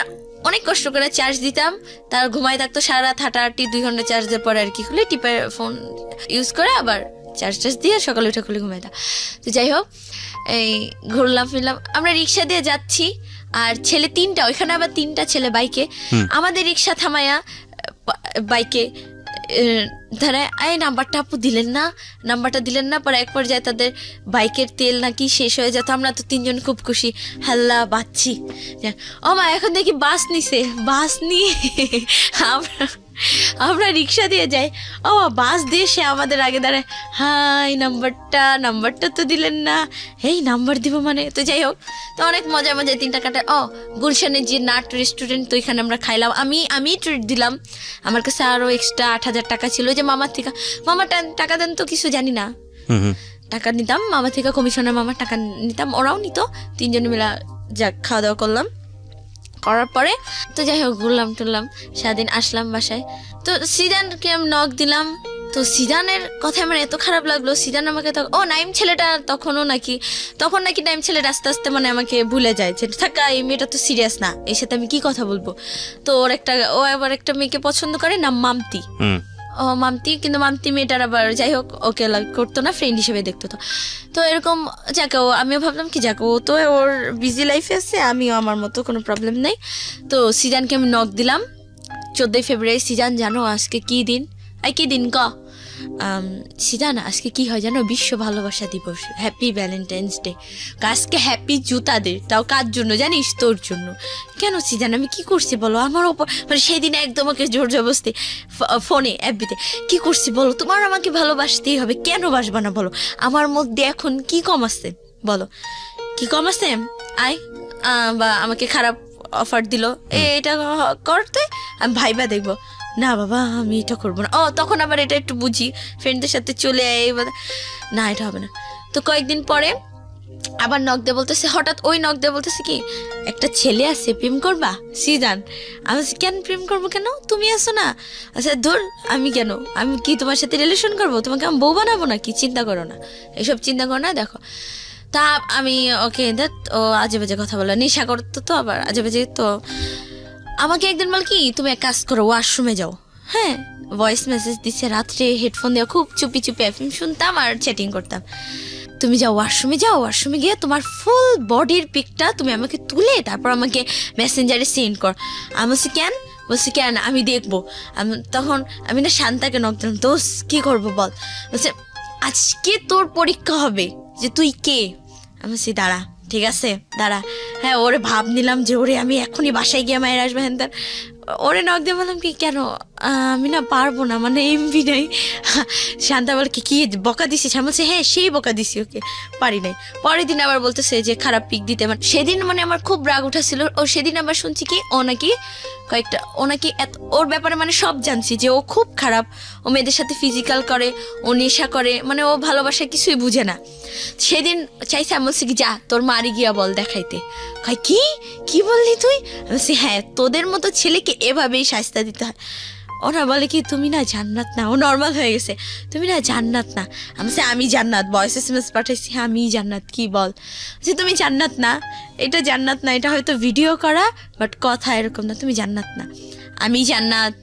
S1: অনেক কষ্ট করে চার্জ দিতাম, তার ঘুমাই থাকতো সারা রাত, হাঁটাহাঁটি 2 ঘন্টা চার্জ দেওয়ার পরে আর কি খুলে টিপে ফোন ইউজ করে আবার চার্জ দিয়ে সকালে উঠে খুলে ঘুমাইতাম। তো যাই হোক এই ঘুরলাম ফিরলাম, আমরা রিক্সা দিয়ে যাচ্ছি, আর ছেলে 3টা, ওইখানে আবার 3টা ছেলে বাইকে, আমাদের রিক্সা থামায়া বাইকে ধরে এই নাম্বারটা আপু দিলেন না, নাম্বারটা দিলেন না। পরে এক পর্যায়ে তাদের বাইকের তেল নাকি শেষ হয়ে যেত, আমরা তো 3জন খুব খুশি, হাল্লা বাচ্ছি। ও মা এখন দেখি বাস নিছে, বাস নিয়ে আমরা রিক্সা দিয়ে যাই, ও বাস দিয়ে সে আমাদের আগে দাঁড়ায়, হাই নাম্বারটা তো দিলেন না, এই নাম্বার দিব মানে। তো যাই হোক, তো অনেক মজা 3টা কাটা। গুলশানের যে নাট রেস্টুরেন্ট, তো এখানে আমরা খাইলাম, আমি ট্রিট দিলাম, আমার কাছে আরো এক্সট্রা 8,000 টাকা ছিল, যে মামার থেকে, মামা টাকা দেন তো কিছু জানি না, টাকা নিতাম মামা থেকে, কমিশনের মামার টাকা নিতাম, ওরাও নিত, 3জনে মিলা যাক খাওয়া দাওয়া করলাম। করার পরে তো যাই হোক ঘুরলাম টুরলাম, সারাদিন আসলাম বাসায়। তো সিদানকে আমি নক দিলাম, তো সিদানের কথা আমার এত খারাপ লাগলো। সিদান আমাকে নাইম ছেলেটা তখন নাকি নাইম ছেলেটা আস্তে আস্তে মানে আমাকে ভুলে যায়, যে থাকা এই মেয়েটা তো সিরিয়াস না, এর সাথে আমি কি কথা বলবো। তো ও আবার একটা মেয়েকে পছন্দ করে, নাম মামতি। মামতি, কিন্তু মামতি মেয়েটার আবার যাই হোক ওকে করতো না, ফ্রেন্ড হিসেবে দেখতো। তো এরকম যাকে আমিও ভাবলাম কি যাকে ও তো ওর বিজি লাইফে আছে, আমিও আমার মতো কোনো প্রবলেম নেই। তো সিজানকে আমি নক দিলাম 14 ফেব্রুয়ারি। সিজান জানো আজকে কি দিন? কি দিন ক? সিজান আজকে কি হয় জানো? বিশ্ব ভালোবাসা দিবস, হ্যাপি ভ্যালেন্টাইন্স ডে। আজকে হ্যাপি জুতা দে, তাও কার জন্য জানিস? তোর জন্য। কেন সিজান আমি কি করছি বলো? আমার ওপর মানে সেদিন একদম আমাকে জোর জবরদস্তি ফোনে অ্যাপবিতে কি করছি বলো? তোমার আমাকে ভালোবাসতেই হবে, কেন বাসবা না বলো? আমার মধ্যে এখন কি কম আছে বলো? কি কম আছে? বা আমাকে খারাপ অফার দিল, এটা করতে আমি ভাইবা দেখবো না বাবা, আমি এটা করবো না। তখন আবার এটা একটু বুঝি, ফ্রেন্ডদের সাথে চলে না এটা হবে না। তো কয়েকদিন পরে আবার নক দিয়ে বলতেছে, হঠাৎ ওই নক দিয়ে বলতেছে কি একটা ছেলে আছে, প্রেম করবা? সিজান আমি কেন প্রেম করবো? কেন তুমি আসো না? আচ্ছা ধর আমি কেন, আমি কি তোমার সাথে রিলেশন করবো? তোমাকে আমি বউ বানাবো না কি? চিন্তা করো না, এসব চিন্তা করো না। দেখো তা আমি ওকে ও আজে বাজে কথা বলো, নেশা করতো তো আবার আজে বাজে। তো আমাকে একদিন বল কি তুমি এক কাজ করো, ওয়াশরুমে যাও। হ্যাঁ, ভয়েস মেসেজ দিচ্ছে রাত্রে, হেডফোন দিয়ে খুব চুপি চুপি এফএম শুনতাম আর চ্যাটিং করতাম। তুমি যাও ওয়াশরুমে, ওয়াশরুমে গিয়ে তোমার ফুল বডির পিকটা তুমি আমাকে তুলে তারপর আমাকে মেসেঞ্জারে সেন্ড কর। আমি বলছি কেন? বলছি কেন আমি দেখবো। তখন আমি না শান্তাকে নক দিলাম, দোষ কি করবো বল? বলছে আজকে তোর পরীক্ষা হবে যে তুই কে। আমি বলছি দাঁড়া, ঠিক আছে দাঁড়া। হ্যাঁ, ওরে ভাব নিলাম যে ওরে আমি এখনই বাসায় গিয়ে মায়ের আসবে। হ্যান তার ওরে নক দিয়ে বললাম কি কেন আমি না পারবো না, মানে এমবি নাই। শান্তা বল কি বকা দিছিস? আমি বলছি হ্যাঁ সেই বকা দিছি, ওকে পারি নাই। পরের দিন আবার বলতেছে যে খারাপ পিক দিতে। মানে সেদিন মানে আমার খুব রাগ উঠেছিল। ও সেদিন আবার শুনছি কি ও নাকি ওর ব্যাপারে মানে সব জানছি যে ও খুব খারাপ, ও মেয়েদের সাথে ফিজিক্যাল করে, ও নেশা করে, মানে ও ভালোবাসা কিছুই বুঝে না। সেদিন চাইছে আমি বলছি কি যা তোর মারি গিয়া বল দেখাইতে। কি বললি তুই? বলছি হ্যাঁ তোদের মতো ছেলেকে এভাবেই শাস্তি দিতে হয়। ওরা বলে কি তুমি না জান্নাত না, ও নর্মাল হয়ে গেছে, তুমি না জান্নাত না। আমি জান্নাত, ভয়েস এসএমএস পাঠাইছি আমি জান্নাত, কি বল যে তুমি জান্নাত না, এটা জান্নাত না, এটা হয়তো ভিডিও করা বাট কথা এরকম না, তুমি জান্নাত না, আমি জান্নাত।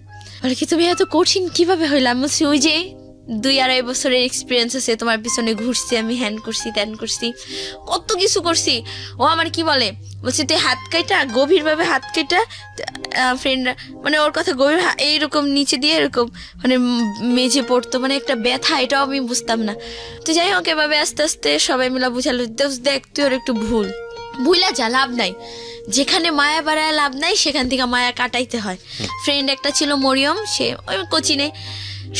S1: বলে কি তুমি এত কঠিন কিভাবে হইলাম? বলছি ওই যে 2-2.5 বছরের এক্সপিরিয়েন্স আছে, তোমার পিছনে ঘুরছি আমি, হ্যান করছি ত্যান করছি, কত কিছু করছি। ও আমার কি বলে, বলছে তুই হাত কাইটা গভীরভাবে হাত কাইটা ফ্রেন্ডরা মানে ওর কথা গভীর এইরকম নিচে দিয়ে এরকম মানে মেঝে পড়তো, মানে একটা ব্যথা, এটাও আমি বুঝতাম না। তো যাই হোক এভাবে আস্তে আস্তে সবাই মিলা বুঝালো, দেখ তুই ওর একটু ভুলা যা, লাভ নাই, যেখানে মায়া বাড়ায় লাভ নাই সেখান থেকে মায়া কাটাইতে হয়। ফ্রেন্ড একটা ছিল মরিয়ম, সে ওই কোচিনে,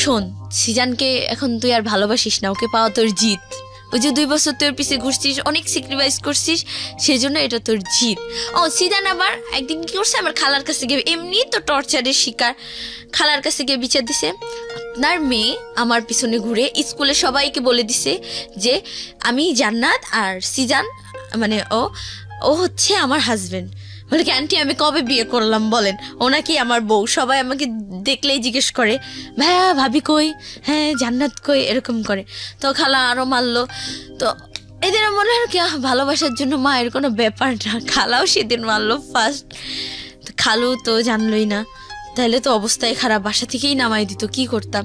S1: শোন সিজানকে এখন তুই আর ভালোবাসিস না, ওকে পাওয়া তোর জিত। ওই যে 2 বছর তোর পিছিয়ে ঘুরছিস, অনেক স্যাক্রিফাইস করছিস, সেই জন্য এটা তোর জিত। সিজান আবার একদিন কি করছে, আমার খালার কাছে গিয়ে, এমনি তো টর্চারের শিকার, খালার কাছে গিয়ে বিচার দিছে, আপনার মেয়ে আমার পিছনে ঘুরে স্কুলে সবাইকে বলে দিছে যে আমি জান্নাত আর সিজান মানে ও হচ্ছে আমার হাজবেন্ড। বলে কি আন্টি আমি কবে বিয়ে করলাম বলেন, ও নাকি আমার বউ। সবাই আমাকে দেখলেই জিজ্ঞেস করে ভাইয়া ভাবি কই, হ্যাঁ জান্নাত কই, এরকম করে। তো খালা আরো মারলো। তো এদের মনে হয় কি ভালোবাসার জন্য মায়ের কোনো ব্যাপার না, খালাও সেদিন মারলো ফার্স্ট। খালু তো জানলই না, তাহলে তো অবস্থায় খারাপ, বাসা থেকেই নামাই দিত, কি করতাম।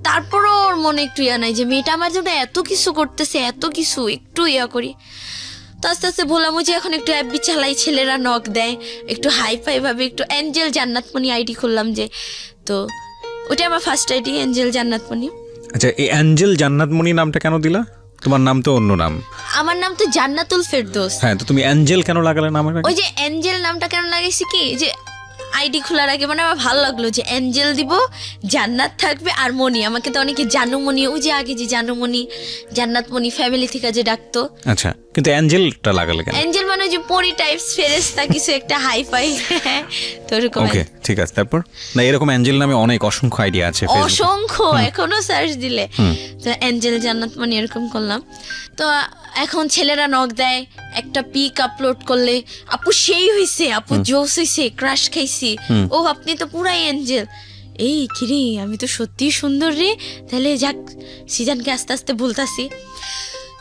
S1: তারপরও ওর মনে একটু ইয়া নাই যে মেয়েটা আমার জন্য এত কিছু করতেছে, এত কিছু, একটু ইয়া করি। তো আস্তে আস্তে বললাম যে এখন একটু অ্যাপবি চালাই, ছেলেরা নক দেয়, একটু হাই ফাই ভাবে একটু অ্যাঞ্জেল জান্নাতমণি আইডি খুললাম যে। তো ওটা আমার ফার্স্ট আইডি, অ্যাঞ্জেল জান্নাতমণি।
S2: আচ্ছা, এই অ্যাঞ্জেল জান্নাতমণি নামটা কেন দিলা? তোমার নাম তো অন্য নাম।
S1: আমার নাম তো জান্নাতুল ফেরদৌস।
S2: হ্যাঁ, তো তুমি অ্যাঞ্জেল কেন লাগালে নামের আগে?
S1: ওই যে অ্যাঞ্জেল নামটা কেন লাগাইছি কি, যে আইডি খোলার আগে মানে আমার ভালো লাগলো যে অ্যাঞ্জেল দিব, জান্নাত থাকবে আর মনি। আমাকে তো অনেকে জানুমণি, ওই যে আগে যে জানুমণি জান্নাতমণি ফ্যামিলি থেকে যে ডাকতো।
S2: আচ্ছা, কিন্তু অ্যাঞ্জেলটা লাগালে কেন?
S1: অ্যাঞ্জেল মানে যে পরি টাইপস, ফেরেশতা কিছু একটা হাই ফাই তো এরকম।
S2: ওকে, ঠিক আছে। তারপর না, এরকম অ্যাঞ্জেল নামে অনেক অসংখ্য আইডিয়া আছে,
S1: অসংখ্য, এখনো সার্চ দিলে। তো অ্যাঞ্জেল জান্নাতমণি এরকম করলাম। তো এখন ছেলেরা নক দেয়, একটা পিক আপলোড করলে আপু সেই হইছে, আপু জোস হইছে, ক্রাশ খাইছি, ও আপনি তো পুরাই অ্যাঞ্জেল। এই কিরে আমি তো সত্যি সুন্দর রে, তাহলে যাক সিজানকে আস্তে আস্তে বলতাছি।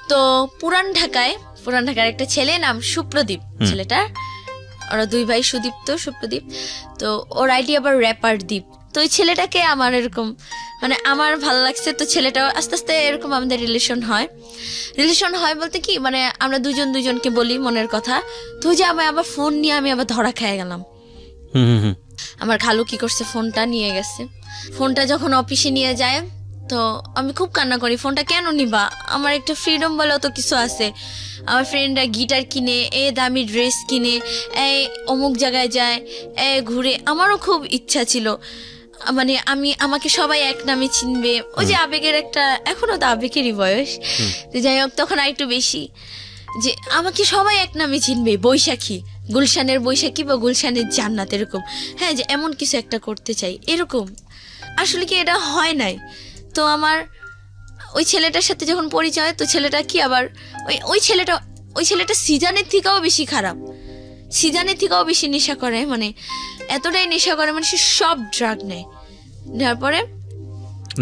S1: তো পুরান ঢাকার একটা ছেলে নাম সুপ্রদীপ, ছেলেটার ওরা দুই ভাই, সুদীপ্ত সুপ্রদীপ। তো ওর আইডি আবার র্যাপার দীপ। তো ওই ছেলেটাকে আমার এরকম মানে আমার ভালো লাগছে। তো ছেলেটাও আস্তে আস্তে এরকম আমাদের রিলেশন হয় বলতে কি মানে আমরা দুজনকে বলি মনের কথা। তো যে আমি আবার ফোন নিয়ে আমি আবার ধরা খেয়ে গেলাম। আমার খালু কি করছে, ফোনটা নিয়ে গেছে। ফোনটা যখন অফিসে নিয়ে যায় তো আমি খুব কান্না করি, ফোনটা কেন নিবা, আমার একটা ফ্রিডম বলে তো কিছু আছে। আমার ফ্রেন্ডরা গিটার কিনে, দামি ড্রেস কিনে, অমুক জায়গায় যায়, ঘুরে। আমারও খুব ইচ্ছা ছিল মানে আমাকে সবাই এক নামে চিনবে, ওই যে আবেগের একটা, এখনো তো আবেগেরই বয়স। যাই হোক তখন আর একটু বেশি, যে আমাকে সবাই এক নামে চিনবে, বৈশাখী, গুলশানের বৈশাখী বা গুলশানের জান্নাত, এরকম। হ্যাঁ, যে এমন কিছু একটা করতে চাই, এরকম। আসলে কি এটা হয় নাই। তো আমার ওই ছেলেটার সাথে যখন পরিচয়, তো ছেলেটা কি আবার ওই ছেলেটা সিজানের থেকেও বেশি খারাপ, সিজানের থেকেও বেশি নেশা করে, মানে এতটাই নেশা করে, মানে সে সব ড্রাগ নেয়। নেওয়ার পরে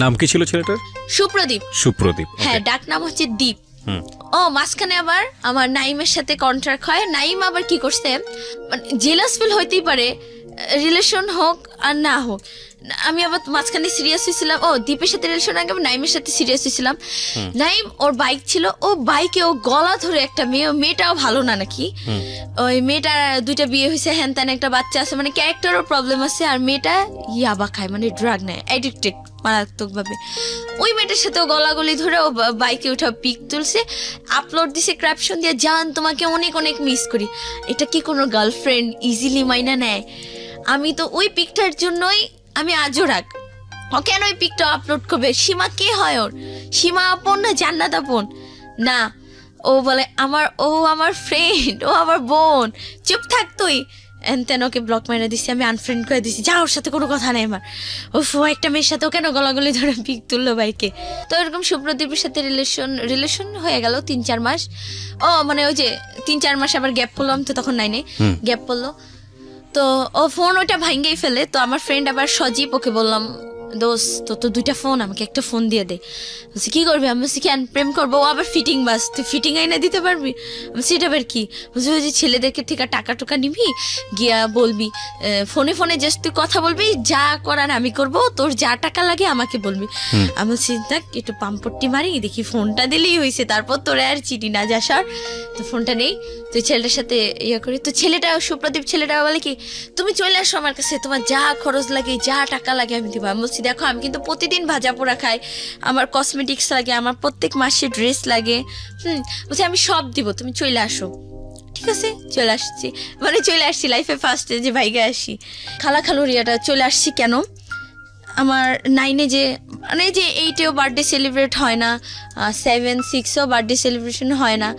S2: নাম কি ছিল ছেলেটার? সুপ্রদীপ।
S1: হ্যাঁ, ডাক নাম হচ্ছে দীপ। মাঝখানে আবার আমার নাইমের সাথে কন্ট্রাক্ট হয়। নাইম আবার কি করছে, মানে জেলাস ফিল হইতেই পারে, রিলেশন হোক আর না হোক। আমি আবার মাঝখানে সিরিয়াস হয়েছিলাম, দীপের সাথে রিলেশন আগে নাইমের সাথে সিরিয়াস হয়েছিলাম। নাইম ওর বাইক ছিল, ও বাইকে ও গলা ধরে একটা মেয়েটাও ভালো না নাকি, ওই মেয়েটার 2টা বিয়ে হয়েছে, হ্যান ত্যান একটা বাচ্চা আছে, মানে ক্যারেক্টারও প্রবলেম আছে। আর মেয়েটা ইয়াবা খায়, মানে ড্রাগ নেয়, অ্যাডিক্টেড মারাত্মক ভাবে। ওই মেয়েটার সাথে ও গলাগলি ধরে ও বাইকে উঠা পিক তুলছে, আপলোড দিছে ক্যাপশন দিয়ে, জান তোমাকে অনেক অনেক মিস করি। এটা কি কোনো গার্লফ্রেন্ড ইজিলি মাইনা নেয়? আমি তো ওই পিকটার জন্যই আমি আজও রাখ, ও কেন ওই পিকটা আপলোড করবে? সীমা কে হয় ওর? সীমা আপন না জান্নাত আপন? না, ও বলে আমার ফ্রেন্ড, ও আমার বোন। চুপ থাক তুই। তেন ওকে ব্লক মেরে দিচ্ছি, আমি আনফ্রেন্ড করে দিচ্ছি, যা ওর সাথে কোনো কথা নেই আমার। একটা মেয়ের সাথে ও কেন গলাগলি ধরে পিক তুললো বাইকে? তো এরকম সুপ্রদীপের সাথে রিলেশন হয়ে গেল 3-4 মাস। মানে ওই যে 3-4 মাস আবার গ্যাপ পড়লাম, তো তখন নাইনে গ্যাপ পড়লো। তো ও ফোন ওটা ভাঙ্গেই ফেলে। তো আমার ফ্রেন্ড আবার সজীব, ওকে বললাম দোস্ত তো 2টা ফোন, আমাকে একটা ফোন দিয়ে দে। বলছি কি করবি? আমি বলছি কেন প্রেম করবো? ও আবার ফিটিং বাস, তুই ফিটিং আইনা দিতে পারবি? বলছি এটা আবার কি? বলছি ওই যে ছেলেদেরকে থেকে টাকা টুকা নিবি, গিয়া বলবি ফোনে জাস্ট তুই কথা বলবি, যা করার আমি করবো, তোর যা টাকা লাগে আমাকে বলবি। আমি বলছি দেখ একটু পাম্পট্টি মারি, দেখি ফোনটা দিলেই হয়েছে, তারপর তোরা আর চিঠি না যাস। আর তো ফোনটা নেই, তুই ছেলেটার সাথে ইয়ে করি। তো ছেলেটা, সুপ্রদীপ ছেলেটা বলে কি, তুমি চলে আসো আমার কাছে, তোমার যা খরচ লাগে, যা টাকা লাগে আমি দিব। আমি বলছি দেখো আমি কিন্তু প্রতিদিন ভাজা পোড়া খাই, আমার কসমেটিক্স লাগে, আমার প্রত্যেক মাসে ড্রেস লাগে, বলছি আমি সব দিব, তুমি চলে আসো। ঠিক আছে, চলে আসছি, মানে চলে আসছি লাইফে ফার্স্টে যে ভাইগে আসি। খালুরিয়াটা চলে আসছি কেন, আমার 9-এ যে মানে যে 8-এও বার্থডে সেলিব্রেট হয় না, 7-6-ও বার্থডে সেলিব্রেশন হয় না,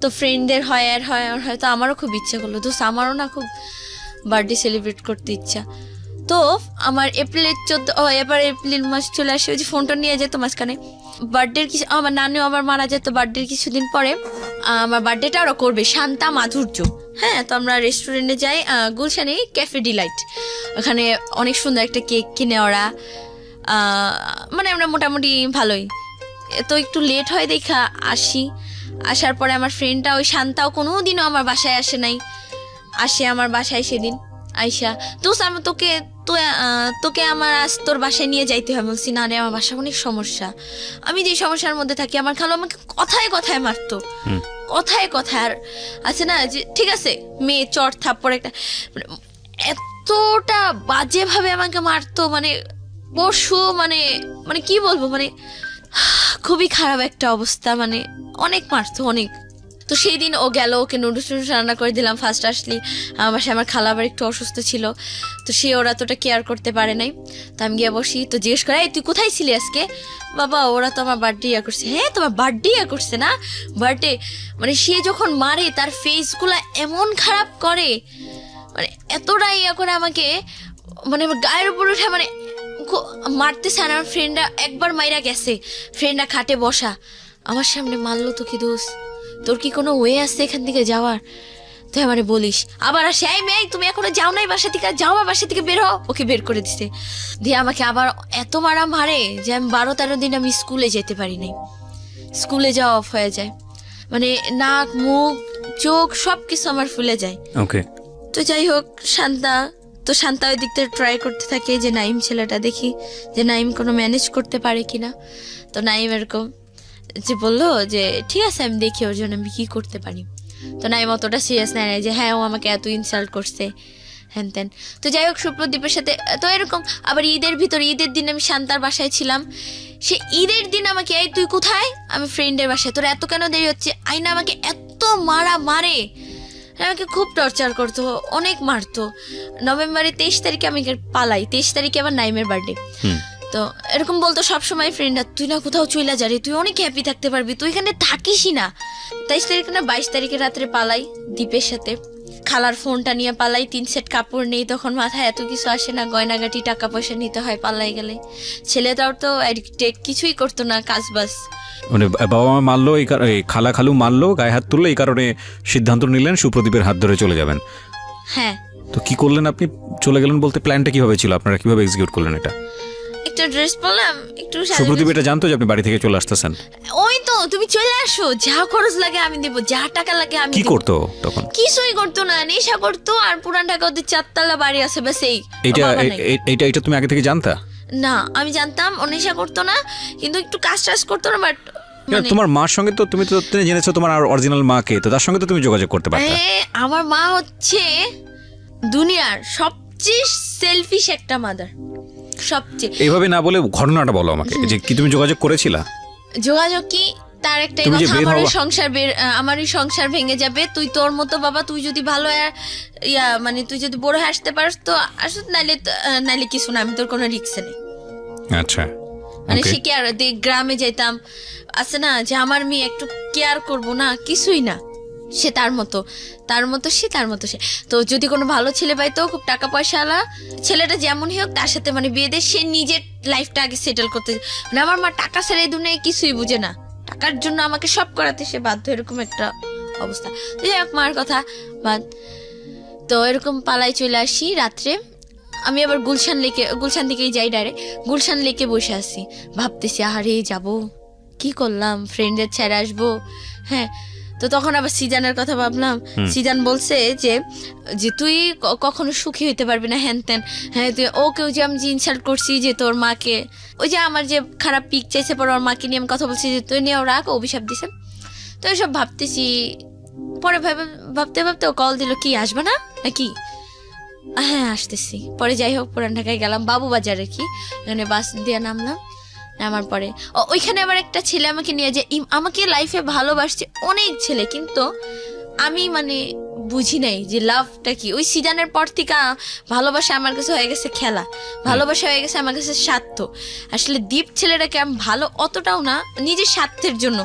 S1: তো ফ্রেন্ডদের হয় আর হয়তো আমারও খুব ইচ্ছা করলো, তো আমারও না খুব বার্থডে সেলিব্রেট করতে ইচ্ছা। তো আমার এপ্রিলের 14 এবার এপ্রিল মাস চলে আসে, ওই যে ফোনটা নিয়ে যেত মাঝখানে বার্থডের কিছু, আমার নানিও আবার মারা যেত বার্থডের কিছুদিন পরে। আমার বার্থডেটা ওরা করবে, শান্তা মাধুর্য। হ্যাঁ, তো আমরা রেস্টুরেন্টে যাই, গুলশানে ক্যাফে ডিলাইট, ওখানে অনেক সুন্দর একটা কেক কিনে ওরা, মানে আমরা মোটামুটি ভালোই। তো একটু লেট হয় দেখা আসি, আসার পরে আমার ফ্রেন্ডটা ওই শান্তাও কোনোদিনও আমার বাসায় আসে নাই, আসে আমার বাসায় সেদিন আইসা, তো আমি তোকে আমার আজ তোর বাসায় নিয়ে যাইতে হবে। বলছি না রে, আমার বাসায় অনেক সমস্যা, আমি যে সমস্যার মধ্যে থাকি, আমার খালো আমাকে কথায় কথায় মারতো, কথায় কথায়। আর আছে না যে ঠিক আছে মেয়ে চট থাপ্পড় একটা, এতটা বাজে ভাবে আমাকে মারতো, মানে পশু, মানে মানে কি বলবো, মানে খুবই খারাপ একটা অবস্থা, মানে অনেক মারতো অনেক। তো সেই দিন ও গেল, ওকে নুডলস রান্না করে দিলাম ফার্স্ট আসলি। আমার বাসায় আমার খালা আবার একটু অসুস্থ ছিল, তো সে ওরা তোটা কেয়ার করতে পারে নাই। তো আমি গিয়ে বসি, তো জিজ্ঞেস করে তুই কোথায় ছিলি আজকে? বাবা ওরা তো আমার বার্থডে ইয়া করছে। হ্যাঁ, তোমার বার্থডে ইয়া করছে না? বার্থডে মানে সে যখন মারে তার ফেসগুলা এমন খারাপ করে, মানে এতটা ইয়া করে আমাকে, মানে গায়ের উপর উঠে মানে মারতেছে। আর আমার ফ্রেন্ডরা একবার মাইরা গেছে, ফ্রেন্ডরা খাটে বসা, আমার সামনে মারলো। তো কি দোষ, তোর কি কোনো ওয়ে আছে এখান থেকে যাওয়ার? তুই আমারে বলিস আবার আসে, এই মেয়ে তুমি এখনো যাও নাই বাসা থেকে, যাও আমার বাসা থেকে বের হও। ওকে বের করে দিছে, দিয়ে আমাকে আবার এত মারে যে আমি 12-13 দিন আমি স্কুলে যেতে পারি নাই, স্কুলে যাওয়া অফ হয়ে যায়, মানে নাক মুখ চোখ সব কিছু আমার ফুলে যায়।
S2: ওকে,
S1: তো যাই হোক, শান্তা ওই দিক থেকে ট্রাই করতে থাকে যে নাইম ছেলেটা, দেখি যে নাইম কোনো ম্যানেজ করতে পারে কিনা। তো নাইম এরকম যে বললো যে ঠিক আছে আমি দেখি ওর জন্য আমি কি করতে পারি। তো নাইম অতটা সিরিয়াস নেয় না যে হ্যাঁ ও আমাকে এত ইনসাল্ট করছে হ্যান ত্যান। তো যাই হোক, সুপ্রদীপের সাথে তো এরকম। আবার ঈদের দিন আমি শান্তার বাসায় ছিলাম, সে ঈদের দিন আমাকে এই তুই কোথায়? আমি ফ্রেন্ডের বাসায়। তোর এত কেন দেরি হচ্ছে? আইনা আমাকে এত মারে, আমাকে খুব টর্চার করতো, অনেক মারতো। নভেম্বরের 23 তারিখে আমি পালাই, 23 তারিখে আবার নাইমের বার্থডে। তো এরকম বলতো সবসময় ফ্রেন্ডরা, তুই না কোথাও চইলা যা রে, তুই অনেক হ্যাপি থাকতে পারবি, তুই এখানে থাকিসই না। 23 তারিখে না 22 তারিখে রাত্রে পালাই দীপের সাথে, খালার ফোনটা নিয়ে পালাই, 3 সেট কাপড় নেই, তখন মাথায় এত কিছু আসে না, গয়নাগাটি টাকা পয়সা নিতে হয় পালাই গেলে। ছেলেটাও তো কিছুই করতো না, কাজ বাস।
S2: মানে বাবা মা মারলো, এই খালু মারলো, গায়ে হাত তুললো, এই কারণে সিদ্ধান্ত নিলেন সুপ্রদীপের হাত ধরে চলে যাবেন।
S1: হ্যাঁ।
S2: তো কি করলেন আপনি? চলে গেলেন বলতে প্ল্যানটা কিভাবে ছিল, আপনারা কিভাবে এক্সিকিউট করলেন এটা?
S1: একটা ড্রেস পরলাম, একটু
S2: সুপ্রদীপ এটা জানতো যে আপনি বাড়ি থেকে চলে আসতেছেন?
S1: ওই তো তুমি চলে আসো, যা খরচ লাগে আমি দেবো, যা টাকা লাগে আমি।
S2: কি করতো তখন?
S1: কিছুই করতো না, নেশা করতো। আর পুরান ঢাকা ওদের 4 তলা বাড়ি আছে, ব্যাস এই।
S2: এটা তুমি আগে থেকে জানতা?
S1: না, আমি জানতাম ও নেশা করতো না, কিন্তু একটু কাজ টাজ করতো না। বাট
S2: তোমার মার সঙ্গে তো তুমি তো জেনেছো তোমার অরিজিনাল মা কে, তো তার সঙ্গে তো তুমি যোগাযোগ করতে পারতে।
S1: আমার মা হচ্ছে দুনিয়ার সবচেয়ে সেলফিশ একটা মাদার, সবচেয়ে।
S2: এইভাবে না বলে ঘটনাটা বলো আমাকে, যে কি তুমি যোগাযোগ করেছিলা?
S1: যোগাযোগ কি, তার একটাই কথা, আমারই সংসার ভেঙে যাবে, তুই তোর মতো বাবা, তুই যদি ভালো মানে তুই যদি বড় হয়ে আসতে পারস তো আসো, নাইলে কিছু না, আমি তোর কোনো রিস্ক নেই।
S2: আচ্ছা,
S1: মানে সে কেয়ার, গ্রামে যাইতাম, আছে না যে আমার মেয়ে একটু কেয়ার করবো না, কিছুই না, সে তার মতো সে। তো যদি কোনো ভালো ছেলে পাইতো, খুব টাকা পয়সা আলা ছেলেটা যেমনই হোক, তার সাথে মানে বিয়ে দিয়ে সে নিজের লাইফটা আগে সেটেল করতে। মানে আমার মা টাকা ছাড়া এই দুনিয়ায় কিছুই বুঝে না, টাকার জন্য আমাকে সব করাতে সে বাধ্য, এরকম একটা অবস্থা। তো যাই হোক, মার কথা বাদ। তো এরকম পালাই চলে আসি রাত্রে। আমি আবার গুলশান থেকেই যাই ডাইরেক্ট, গুলশান লেকে বসে আছি, ভাবতেছি আরে যাবো, কি করলাম, ফ্রেন্ডের ছেড়ে আসবো। হ্যাঁ, তো তখন আবার সিজানের কথা ভাবলাম। সিজান বলছে যে তুই কখনো সুখী হইতে পারবি না, হ্যান ত্যান। হ্যাঁ, তুই ওকেও যে আমি ইনসাল্ট করছি, যে তোর মাকে, ওই যে আমার যে খারাপ পিক চাইছে পরে ওর মাকে নিয়ে আমি কথা বলছি, যে তুই নিয়ে রাখ, অভিশাপ দিছে। তো এইসব ভাবতেছি, পরে ভাবতে ও কল দিল, কি আসবে না নাকি? হ্যাঁ আসতেছি। পরে যাই হোক, পুরান ঢাকায় গেলাম, বাবু বাজারে, কি এখানে বাস দিয়ে নামলাম। নামার পরে ওইখানে আবার একটা ছেলে আমাকে নিয়ে, যে আমাকে লাইফে ভালোবাসছে অনেক ছেলে, কিন্তু আমি মানে বুঝি নাই যে লাভটা কি। ওই সিজনের পর থেকে ভালোবাসা আমার কাছে হয়ে গেছে খেলা, ভালোবাসা হয়ে গেছে আমার কাছে স্বার্থ। আসলে দীপ ছেলেটাকে আমি ভালো অতটাও না, নিজের স্বার্থের জন্য।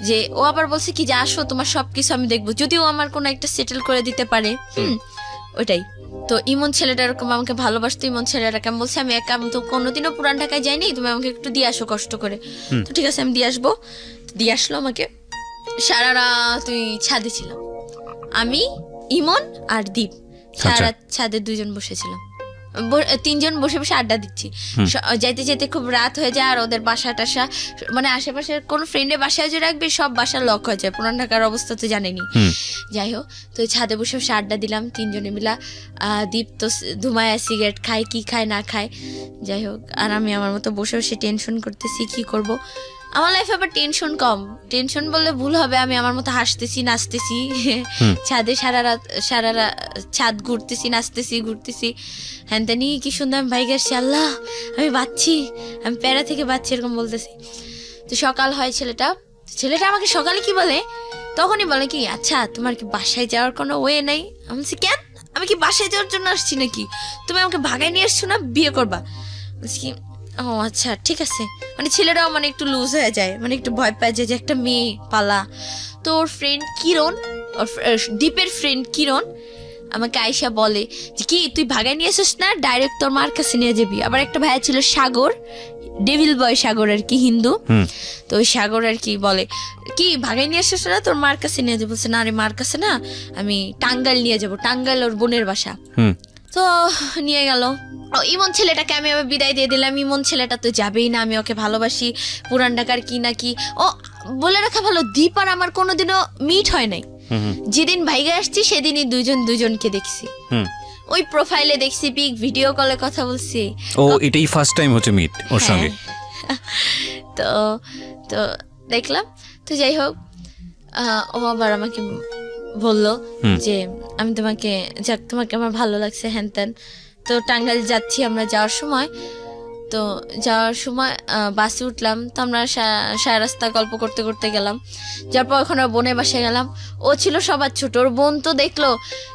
S1: যে ও আবার বলছে কি যে আসো, তোমার সবকিছু আমি দেখবো, যদিও আমার কোনো একটা সেটেল করে দিতে পারে, ওইটাই। তো ইমন ছেলেটা এরকম আমাকে ভালোবাসতো, ইমন ছেলেটাকে আমি বলছি আমি আমি তো কোনোদিনও পুরান ঢাকায় যাইনি, তুমি আমাকে একটু দিয়ে আসো কষ্ট করে। তো ঠিক আছে আমি দিয়ে আসবো। দিয়ে আসলো আমাকে। সারা রাত তুই ছাদে ছিলাম আমি, ইমন আর দীপ, সারা রাত ছাদে 2 জন বসেছিলাম, 3 জন বসে বসে আড্ডা দিচ্ছি। যাইতে যেতে খুব রাত হয়ে যায়, আর ওদের বাসা টাসা মানে আশেপাশের কোন ফ্রেন্ডের বাসায় যে রাখবে সব বাসা লক হয়ে যায়, পুরান ঢাকার অবস্থা তো জানেনি। যাই হোক, তো ছাদে বসে বসে আড্ডা দিলাম 3 জনে মিলা। দীপ তো ধুমায় সিগারেট খায়, কি খায় না খায়, যাই হোক। আর আমি আমার মতো বসে বসে টেনশন করতেছি কি করব। আমার লাইফে আবার টেনশন কম, টেনশন বললে ভুল হবে, আমি আমার মতো হাসতেছি নাচতেছি ছাদে সারা রাত ছাদ ঘুরতেছি নাচতেছি হ্যান তেনি কি সুন্দর আমি ভাই গেছি, আল্লাহ আমি বাঁচছি, আমি প্যারা থেকে বাঁচছি এরকম বলতেছি। তো সকাল হয়, ছেলেটা আমাকে সকালে কি বলে, তখনই বলে কি আচ্ছা তোমার কি বাসায় যাওয়ার কোনো ওয়ে নাই? আমি বলছি কেন, আমি কি বাসায় যাওয়ার জন্য আসছি নাকি? তুমি আমাকে ভাগায় নিয়ে আসছো না, বিয়ে করবা? বলছি কি ও আচ্ছা ঠিক আছে। মানে ছেলেরাও মানে একটু লুজ হয়ে যায়, মানে একটু ভয় পায় যে একটা মেয়ে পালা। তো ওর ফ্রেন্ড কিরণ, ওর দীপের ফ্রেন্ড কিরণ আমাকে আয়শা বলে যে কি তুই ভাগায় নিয়ে আসিস না, ডাইরেক্ট তোর মার কাছে নিয়ে যাবি। আবার একটা ভাইয়া ছিল সাগর, ডেভিল বয় সাগর আর কি, হিন্দু। তো ওই সাগর আর কি বলে কি ভাগায় নিয়ে আসিস না, তোর মার কাছে নিয়ে যাবো। বলছে না রে মার কাছে না, আমি টাঙ্গাইল নিয়ে যাবো, টাঙ্গাইল ওর বোনের বাসা। তো নিয়ে গেল। ইমন ছেলেটাকে আমি আবার বিদায় দিয়ে দিলাম। ইমন ছেলেটা তো যাবেই না, আমি ওকে ভালোবাসি, পুরান ঢাকার কি না কি। ও বলে রাখা ভালো, দীপ আর আমার কোনোদিনও মিট হয় নাই। যেদিন ভাইগে আসছি সেদিনই দুজনকে দেখছি, ওই প্রোফাইলে দেখছি, পিক ভিডিও কলে কথা বলছি।
S2: ও এটাই ফার্স্ট টাইম হচ্ছে মিট ওর সঙ্গে।
S1: তো তো দেখলাম। তো যাই হোক, ও আবার আমাকে বললো যে আমি তোমাকে আমার ভালো লাগছে হ্যান ত্যান। তো টাঙ্গাইল যাচ্ছি আমরা। যাওয়ার সময় বাসে উঠলাম, তো আমরা সারা রাস্তা গল্প করতে করতে গেলাম। যার পর ওখানে বোনের বাসায় গেলাম। ও ছিল সবার ছোট, ওর বোন তো দেখলো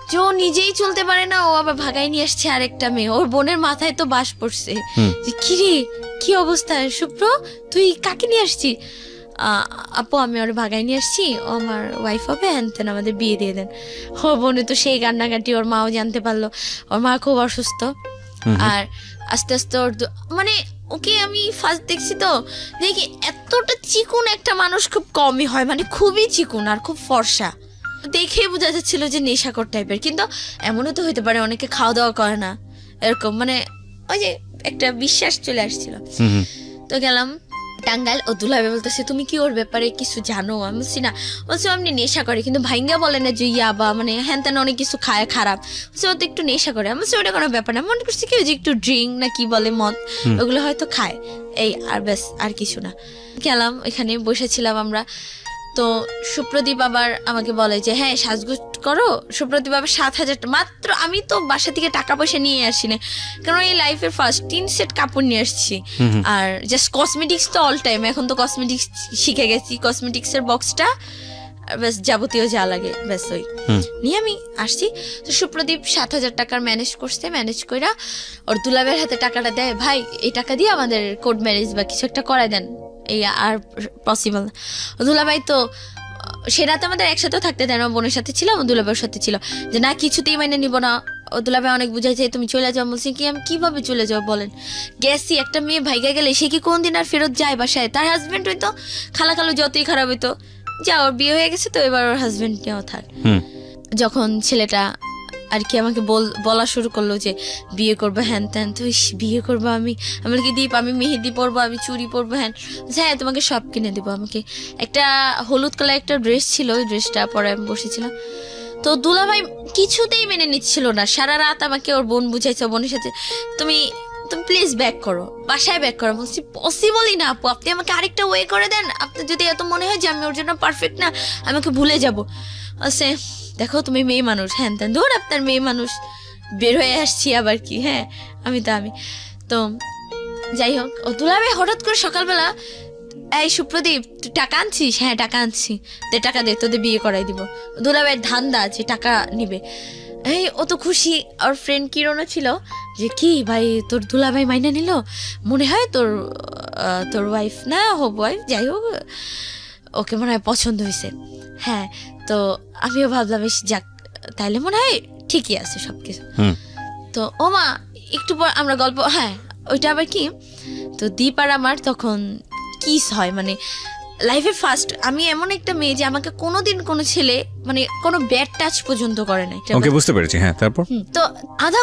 S1: যে ও নিজেই চলতে পারে না, ও আবার ভাগায় নিয়ে আসছে আরেকটা মেয়ে। ওর বোনের মাথায় তো বাস পড়ছে যে কিরে কি অবস্থা শুভ্র, তুই কাকে নিয়ে আসছিস? আপু আমি ওর ভাগায় নিয়ে আসছি, ও আমার ওয়াইফ হবে, হ্যান আমাদের বিয়ে দিয়ে দেন। ও বোনে তো সেই কান্নাকাটি, ওর মাও জানতে পারলো, ওর মা খুব অসুস্থ। আর আস্তে আস্তে ওর মানে ওকে আমি ফার্স্ট দেখছি তো দেখি এতটা চিকুন একটা মানুষ খুব কমই হয়, মানে খুবই চিকুন আর খুব ফর্সা, দেখে বোঝা যাচ্ছিল যে নেশাকর টাইপের। কিন্তু এমনও তো হতে পারে অনেকে খাওয়া দাওয়া করে না, এরকম মানে ওই যে একটা বিশ্বাস চলে আসছিল। তো গেলাম টাঙ্গাইল। ও দুলাভাই বলতেছে তুমি কি ওর ব্যাপারে কিছু জানো? আমি বলছি না। বলছি আপনি নেশা করে, কিন্তু ভাইঙ্গা বলে না যে ইয়াবা মানে হ্যান ত্যান অনেক কিছু খায় খারাপ। বলছি ও তো একটু নেশা করে। আমি বলছি ওটা কোনো ব্যাপার না, মনে করছি কি যে একটু ড্রিঙ্ক না কি বলে মদ, ওগুলো হয়তো খায়, এই আর ব্যাস, আর কিছু না। গেলাম, এখানে বসেছিলাম আমরা। তো সুপ্রদীপ আবার আমাকে বলে যে হ্যাঁ সাজগোজ করো। সুপ্রদীপ আবার 7,000 মাত্র। আমি তো বাসা থেকে টাকা পয়সা নিয়ে আসি না, কারণ এই লাইফের ফার্স্ট 3 সেট কাপড় নিয়ে আসছি। আর জাস্ট কসমেটিক্স তো অল টাইম, এখন তো কসমেটিক্স শিখে গেছি, কসমেটিক্সের বক্সটা ব্যাস যাবতীয় যা লাগে ব্যাস ওই নিয়ে আমি আসছি। তো সুপ্রদীপ 7,000 টাকার ম্যানেজ করছে, ম্যানেজ কইরা ওর দুলাভাইয়ের হাতে টাকাটা দেয়, ভাই এই টাকা দিয়ে আমাদের কোর্ট ম্যারেজ বা কিছু একটা করায় দেন, এই আর পসিবল না। দুলাভাই তো সে রাতে আমাদের একসাথেও থাকতে দেয় না, বোনের সাথে ছিল, দুলাভাইয়ের সাথে ছিল, যে না কিছুতেই মানে নিব না। ও দুলাভাই অনেক বুঝাইছে তুমি চলে যাও। বলছি কি আমি কিভাবে চলে যাও বলেন, গেছি, একটা মেয়ে ভাইগা গেলে সে কি কোনদিন আর ফেরত যায় বাসায়? তার হাজবেন্ড হইতো খালাখালু যতই খারাপ হইতো, যা ওর বিয়ে হয়ে গেছে, তো এবার ওর হাজবেন্ড নিয়েও থাক। যখন ছেলেটা আর কি আমাকে বলা শুরু করলো যে বিয়ে করবো হ্যান ত্যান, তো বিয়ে করবো আমি কি দীপ আমি মেহেদি পরবো, আমি চুড়ি পরবো, হ্যাঁ তোমাকে সব কিনে দেবো। আমাকে একটা হলুদ কালার একটা ড্রেস ছিল, ওই ড্রেসটা পরে আমি বসেছিলাম। তো দুলাভাই কিছুতেই মেনে নিচ্ছিল না, সারা রাত আমাকে ওর বোন বুঝাইছে, বোনের সাথে তুমি প্লিজ ব্যাক করো, বাসায় ব্যাক করো। বলছি পসিবলই না আপু, আপনি আমাকে আরেকটা ওয়ে করে দেন, আপনার যদি এত মনে হয় যে আমি ওর জন্য পারফেক্ট না, আমাকে ভুলে যাবো। বলছে দেখো তুমি মেয়ে মানুষ, হ্যান ত্যান, ধর আপনার মেয়ে মানুষ, বের হয়ে আসছি আবার কি, হ্যাঁ আমি তো যাই হোক। ও দুলাভাই হঠাৎ করে সকালবেলা এই সুপ্রদীপ তুই টাকা আনছিস? হ্যাঁ টাকা আনছি, টাকা দে, তোদের বিয়ে করাই দিব। দুলাভাইয়ের ধান্দা আছে টাকা নিবে, এই ও তো খুশি। আর ফ্রেন্ড কিরণও ছিল যে কি ভাই তোর দুলাভাই মাইনা নিল, মনে হয় তোর ওয়াইফ না হোক ওয়াইফ, যাই হোক ওকে মনে হয় পছন্দ হয়েছে। হ্যাঁ তো আমিও ভাবলাম যাক তাইলে মনে হয় ঠিকই আছে সবকিছু। তো ও মা একটু পর আমরা গল্প, হ্যাঁ ওইটা আবার কি, তো দীপ আর আমার তখন কিস হয়, মানে লাইফে ফার্স্ট। আমি এমন একটা মেয়ে যে আমাকে কোনোদিন কোনো ছেলে মানে কোনো ব্যাড টাচ পর্যন্ত করে নাই।
S2: ওকে, বুঝতে পেরেছি। হ্যাঁ, তারপর
S1: তো আধা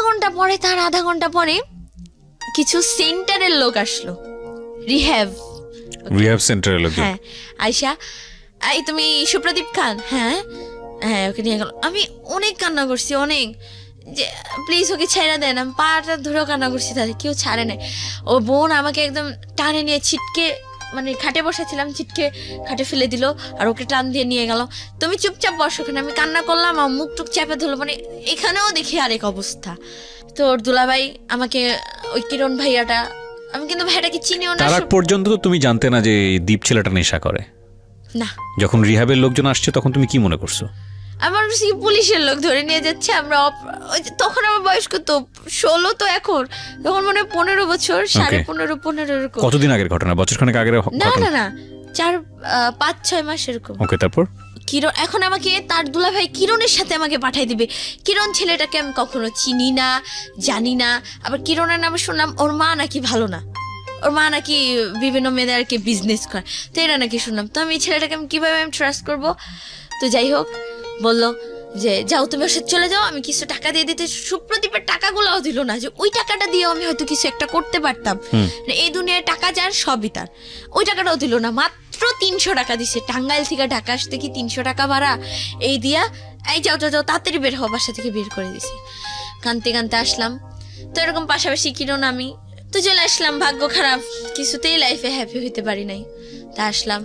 S1: ঘন্টা পরে কিছু সেন্টারের লোক আসলো, রিহ্যাব
S2: সেন্টারের লোক।
S1: হ্যাঁ, আয়শা এই তুমি সুপ্রদীপ খান? হ্যাঁ হ্যাঁ, ওকে নিয়ে গেল। আমি অনেক কান্না করছি, অনেক, যে প্লিজ ওকে ছেড়ে দেন। আমি পাটা ধরেও কান্না করছি, তাদের কেউ ছাড়ে নাই। ও বোন আমাকে একদম টানে নিয়ে ছিটকে, মানে খাটে বসেছিলাম, ছিটকে খাটে ফেলে দিল আর ওকে টান দিয়ে নিয়ে গেল। তুমি চুপচাপ বসো ওখানে। আমি কান্না করলাম, আমার মুখ টুক চেপে ধরলো, মানে এখানেও দেখি আরেক অবস্থা। তো ওর দুলাভাই আমাকে, ওই কিরণ ভাইয়াটা, আমি কিন্তু ভাইয়াটাকে চিনিও না।
S2: তার আগ পর্যন্ত তো তুমি জানতে না যে দীপ ছেলেটা নেশা করে?
S1: না।
S2: যখন রিহাবের লোকজন আসছে তখন তুমি কি মনে করছো?
S1: আমার পুলিশের লোক ধরে নিয়ে যাচ্ছে। আমরা তখন আমার বয়স কত, 16 তো এখন, তখন মনে হয় 15 বছর, 15.5 এরকম।
S2: কতদিন আগের ঘটনা? বছরখানেক আগের?
S1: না না না, 4-5-6 মাস এরকম।
S2: ওকে, তারপর
S1: কিরণ এখন আমাকে তার দুলাভাই কিরণের সাথে আমাকে পাঠিয়ে দিবে। কিরণ ছেলেটাকে আমি কখনো চিনি না, জানি না। আবার কিরণের নামে শুনলাম ওর মা নাকি ভালো না, ওর মা নাকি বিভিন্ন মেয়েদেরকে বিজনেস করে, তো এটা নাকি শুনলাম। তো আমি এই ছেলেটাকে আমি কিভাবে আমি ট্রাস্ট করবো? তো যাই হোক, বললো যে যাও তুমি ওর সাথে চলে যাও, আমি কিছু টাকা দিয়ে দিতে। সুপ্রদীপের টাকাগুলোও দিল না, যে ওই টাকাটা দিয়েও আমি হয়তো কিছু একটা করতে পারতাম। এই দুনিয়ায় টাকা যার সবই তার, ওই টাকাটাও দিল না। মাত্র 300 টাকা দিছে। টাঙ্গাইল থেকে ঢাকা আসতে কি 300 টাকা ভাড়া? এই দিয়া এই যাও যাও যাও তাড়াতাড়ি বের হও, বাসা থেকে বের করে দিছে। কানতে কানতে আসলাম। তো এরকম পাশাপাশি কিরণ আমি তো চলে আসলাম। ভাগ্য খারাপ, কিছুতেই লাইফে হ্যাপি হইতে পারি নাই। তা আসলাম।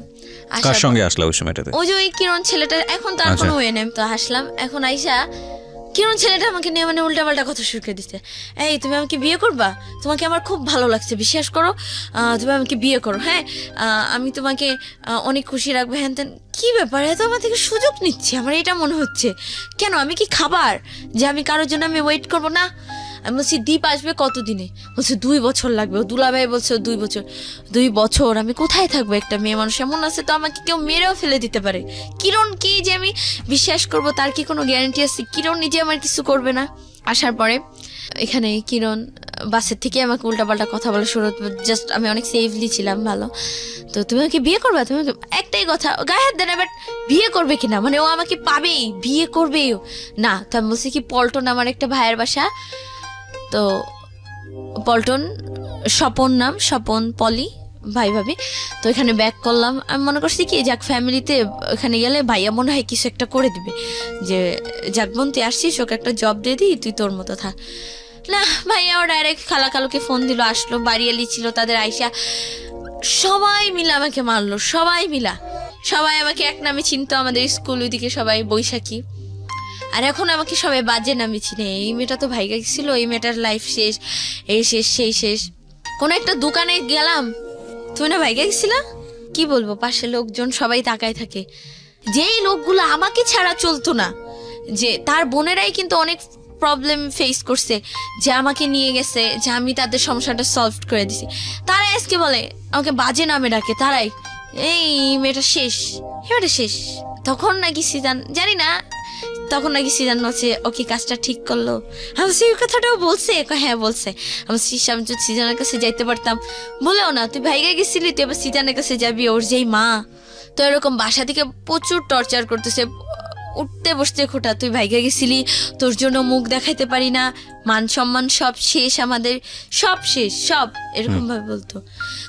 S2: কার সঙ্গে আসলা ওই সময়টাতে?
S1: ওই যে ওই কিরণ ছেলেটা, এখন তার কোনো হয়ে নেই। তো আসলাম, এখন আইসা কিরণ ছেলেটা আমাকে নিয়ে মানে উল্টাপাল্টা কথা শুরু করে দিচ্ছে। এই তুমি আমাকে বিয়ে করবা? তোমাকে আমার খুব ভালো লাগছে, বিশ্বাস করো, তুমি আমাকে বিয়ে করো। হ্যাঁ, আমি তোমাকে অনেক খুশি রাখবো। হ্যান তেন। কি ব্যাপার, এত আমার থেকে সুযোগ নিচ্ছে? আমার এটা মনে হচ্ছে, কেন আমি কি খাবার যে আমি কারোর জন্য আমি ওয়েট করবো না? আমি বলছি দীপ আসবে কতদিনে? বলছে 2 বছর লাগবে। ও দুলাভাই বলছে 2 বছর। 2 বছর আমি কোথায় থাকবো? একটা মেয়ে মানুষ এমন আছে তো আমাকে কেউ মেরেও ফেলে দিতে পারে। কিরণ কি যে আমি বিশ্বাস করব তার কি কোনো গ্যারান্টি আছে? কিরণ নিজে আমার কিছু করবে না। আসার পরে এখানে কিরণ বাসের থেকে আমাকে উল্টাপাল্টা কথা বলা শুরু, জাস্ট আমি অনেক সেফলি ছিলাম, ভালো। তো তুমি আমাকে বিয়ে করবে? তুমি একটাই কথা, গায়ে হাত দেয় না, বাট বিয়ে করবে কিনা, মানে ও আমাকে পাবেই, বিয়ে করবেই না। তো আমি বলছি কি পল্টন আমার একটা ভাইয়ের বাসা, তো পল্টন, স্বপন নাম, স্বপন পলি ভাই ভাবি। তো এখানে ব্যাক করলাম। আমি মনে করছি কি যাক ফ্যামিলিতে ওখানে গেলে ভাইয়া মনে হয় কিছু একটা করে দিবে, যে যাক বোন তুই আসছিস, ওকে একটা জব দিয়ে দিই, তুই তোর মতো থাক। না, ভাইয়া ও ডাইরেক্ট খালা খালুকে ফোন দিল, আসলো, বাড়িয়ালি ছিল তাদের, আইসা সবাই মিলে আমাকে মারলো। সবাই আমাকে এক নামে চিনতো, আমাদের স্কুল ওইদিকে সবাই বৈশাখী। আর এখন আমাকে সবাই বাজে নামে চিনে। এই মেয়েটা তো ভাইগা গেছিল, এই মেয়েটার লাইফ শেষ, এই শেষ সেই শেষ। কোনো একটা দোকানে গেলাম, তুমি না ভাইগা গেছিলা? কি বলবো, পাশে লোকজন সবাই তাকায় থাকে। যেই লোকগুলো আমাকে ছাড়া চলতো না, যে তার বোনেরাই কিন্তু অনেক প্রবলেম ফেস করছে, যে আমাকে নিয়ে গেছে, যে আমি তাদের সমস্যাটা সলভ করে দিছি, তারাই আজকে বলে আমাকে বাজে নামে ডাকে। তারাই এই মেয়েটা শেষ, মেয়েটা শেষ। তখন নাকি সিজান, জানি না, তখন নাকি সিজান বলছে ও কি কাজটা ঠিক করলো। আমি সেই কথাটাও বলছে, হ্যাঁ বলছে। আমি আমি যদি সিজানের কাছে যাইতে পারতাম, বলেও না তুই ভাইগা গেছিলি, তুই আবার সিজানের কাছে যাবি, ওর যেই মা। তো এরকম বাসা থেকে প্রচুর টর্চার করতেছে, উঠতে বসতে খোটা, তুই ভাইগা গেছিলি, তোর জন্য মুখ দেখাইতে পারি না, মান সম্মান সব শেষ, আমাদের সব শেষ, সব এরকম ভাবে বলতো।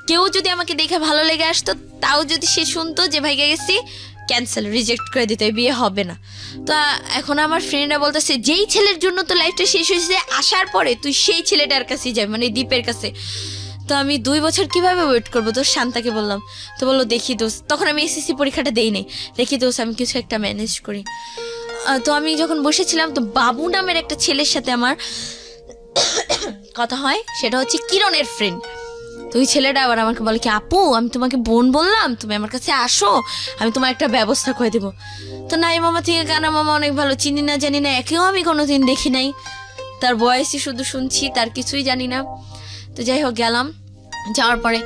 S1: কেউ যদি আমাকে দেখে ভালো লেগে আসতো, তাও যদি সে শুনতো যে ভাইগা গেছি, ক্যান্সেল, রিজেক্ট করে দিতে, বিয়ে হবে না। তো এখন আমার ফ্রেন্ডরা বলতেছে যেই ছেলের জন্য তো লাইফটা শেষ হয়েছে, আসার পরে তুই সেই ছেলেটার কাছে যাবি, মানে দীপের কাছে। তো আমি 2 বছর কিভাবে ওয়েট করবো? তো শান্তাকে বললাম, তো বললো দেখি দোষ, তখন আমি এসএসসি পরীক্ষাটা দেই নাই, দেখি দোষ আমি কিছু একটা ম্যানেজ করি। তো আমি যখন বসেছিলাম, তো বাবু নামের একটা ছেলের সাথে আমার কথা হয়, সেটা হচ্ছে কিরণের ফ্রেন্ড। তো ওই ছেলেটা আবার আমাকে বলে কি, আপু আমি তোমাকে বোন বললাম, তুমি আমার কাছে আসো, আমি তোমার একটা ব্যবস্থা করে দেবো। তো নাই মামা থেকে কানা মামা অনেক ভালো, চিনি না জানি না, একেও আমি কোনোদিন দেখি নাই, তার বয়সই শুধু শুনছি, তার কিছুই জানি না। তো যাই হোক গেলাম, যাওয়ার পরে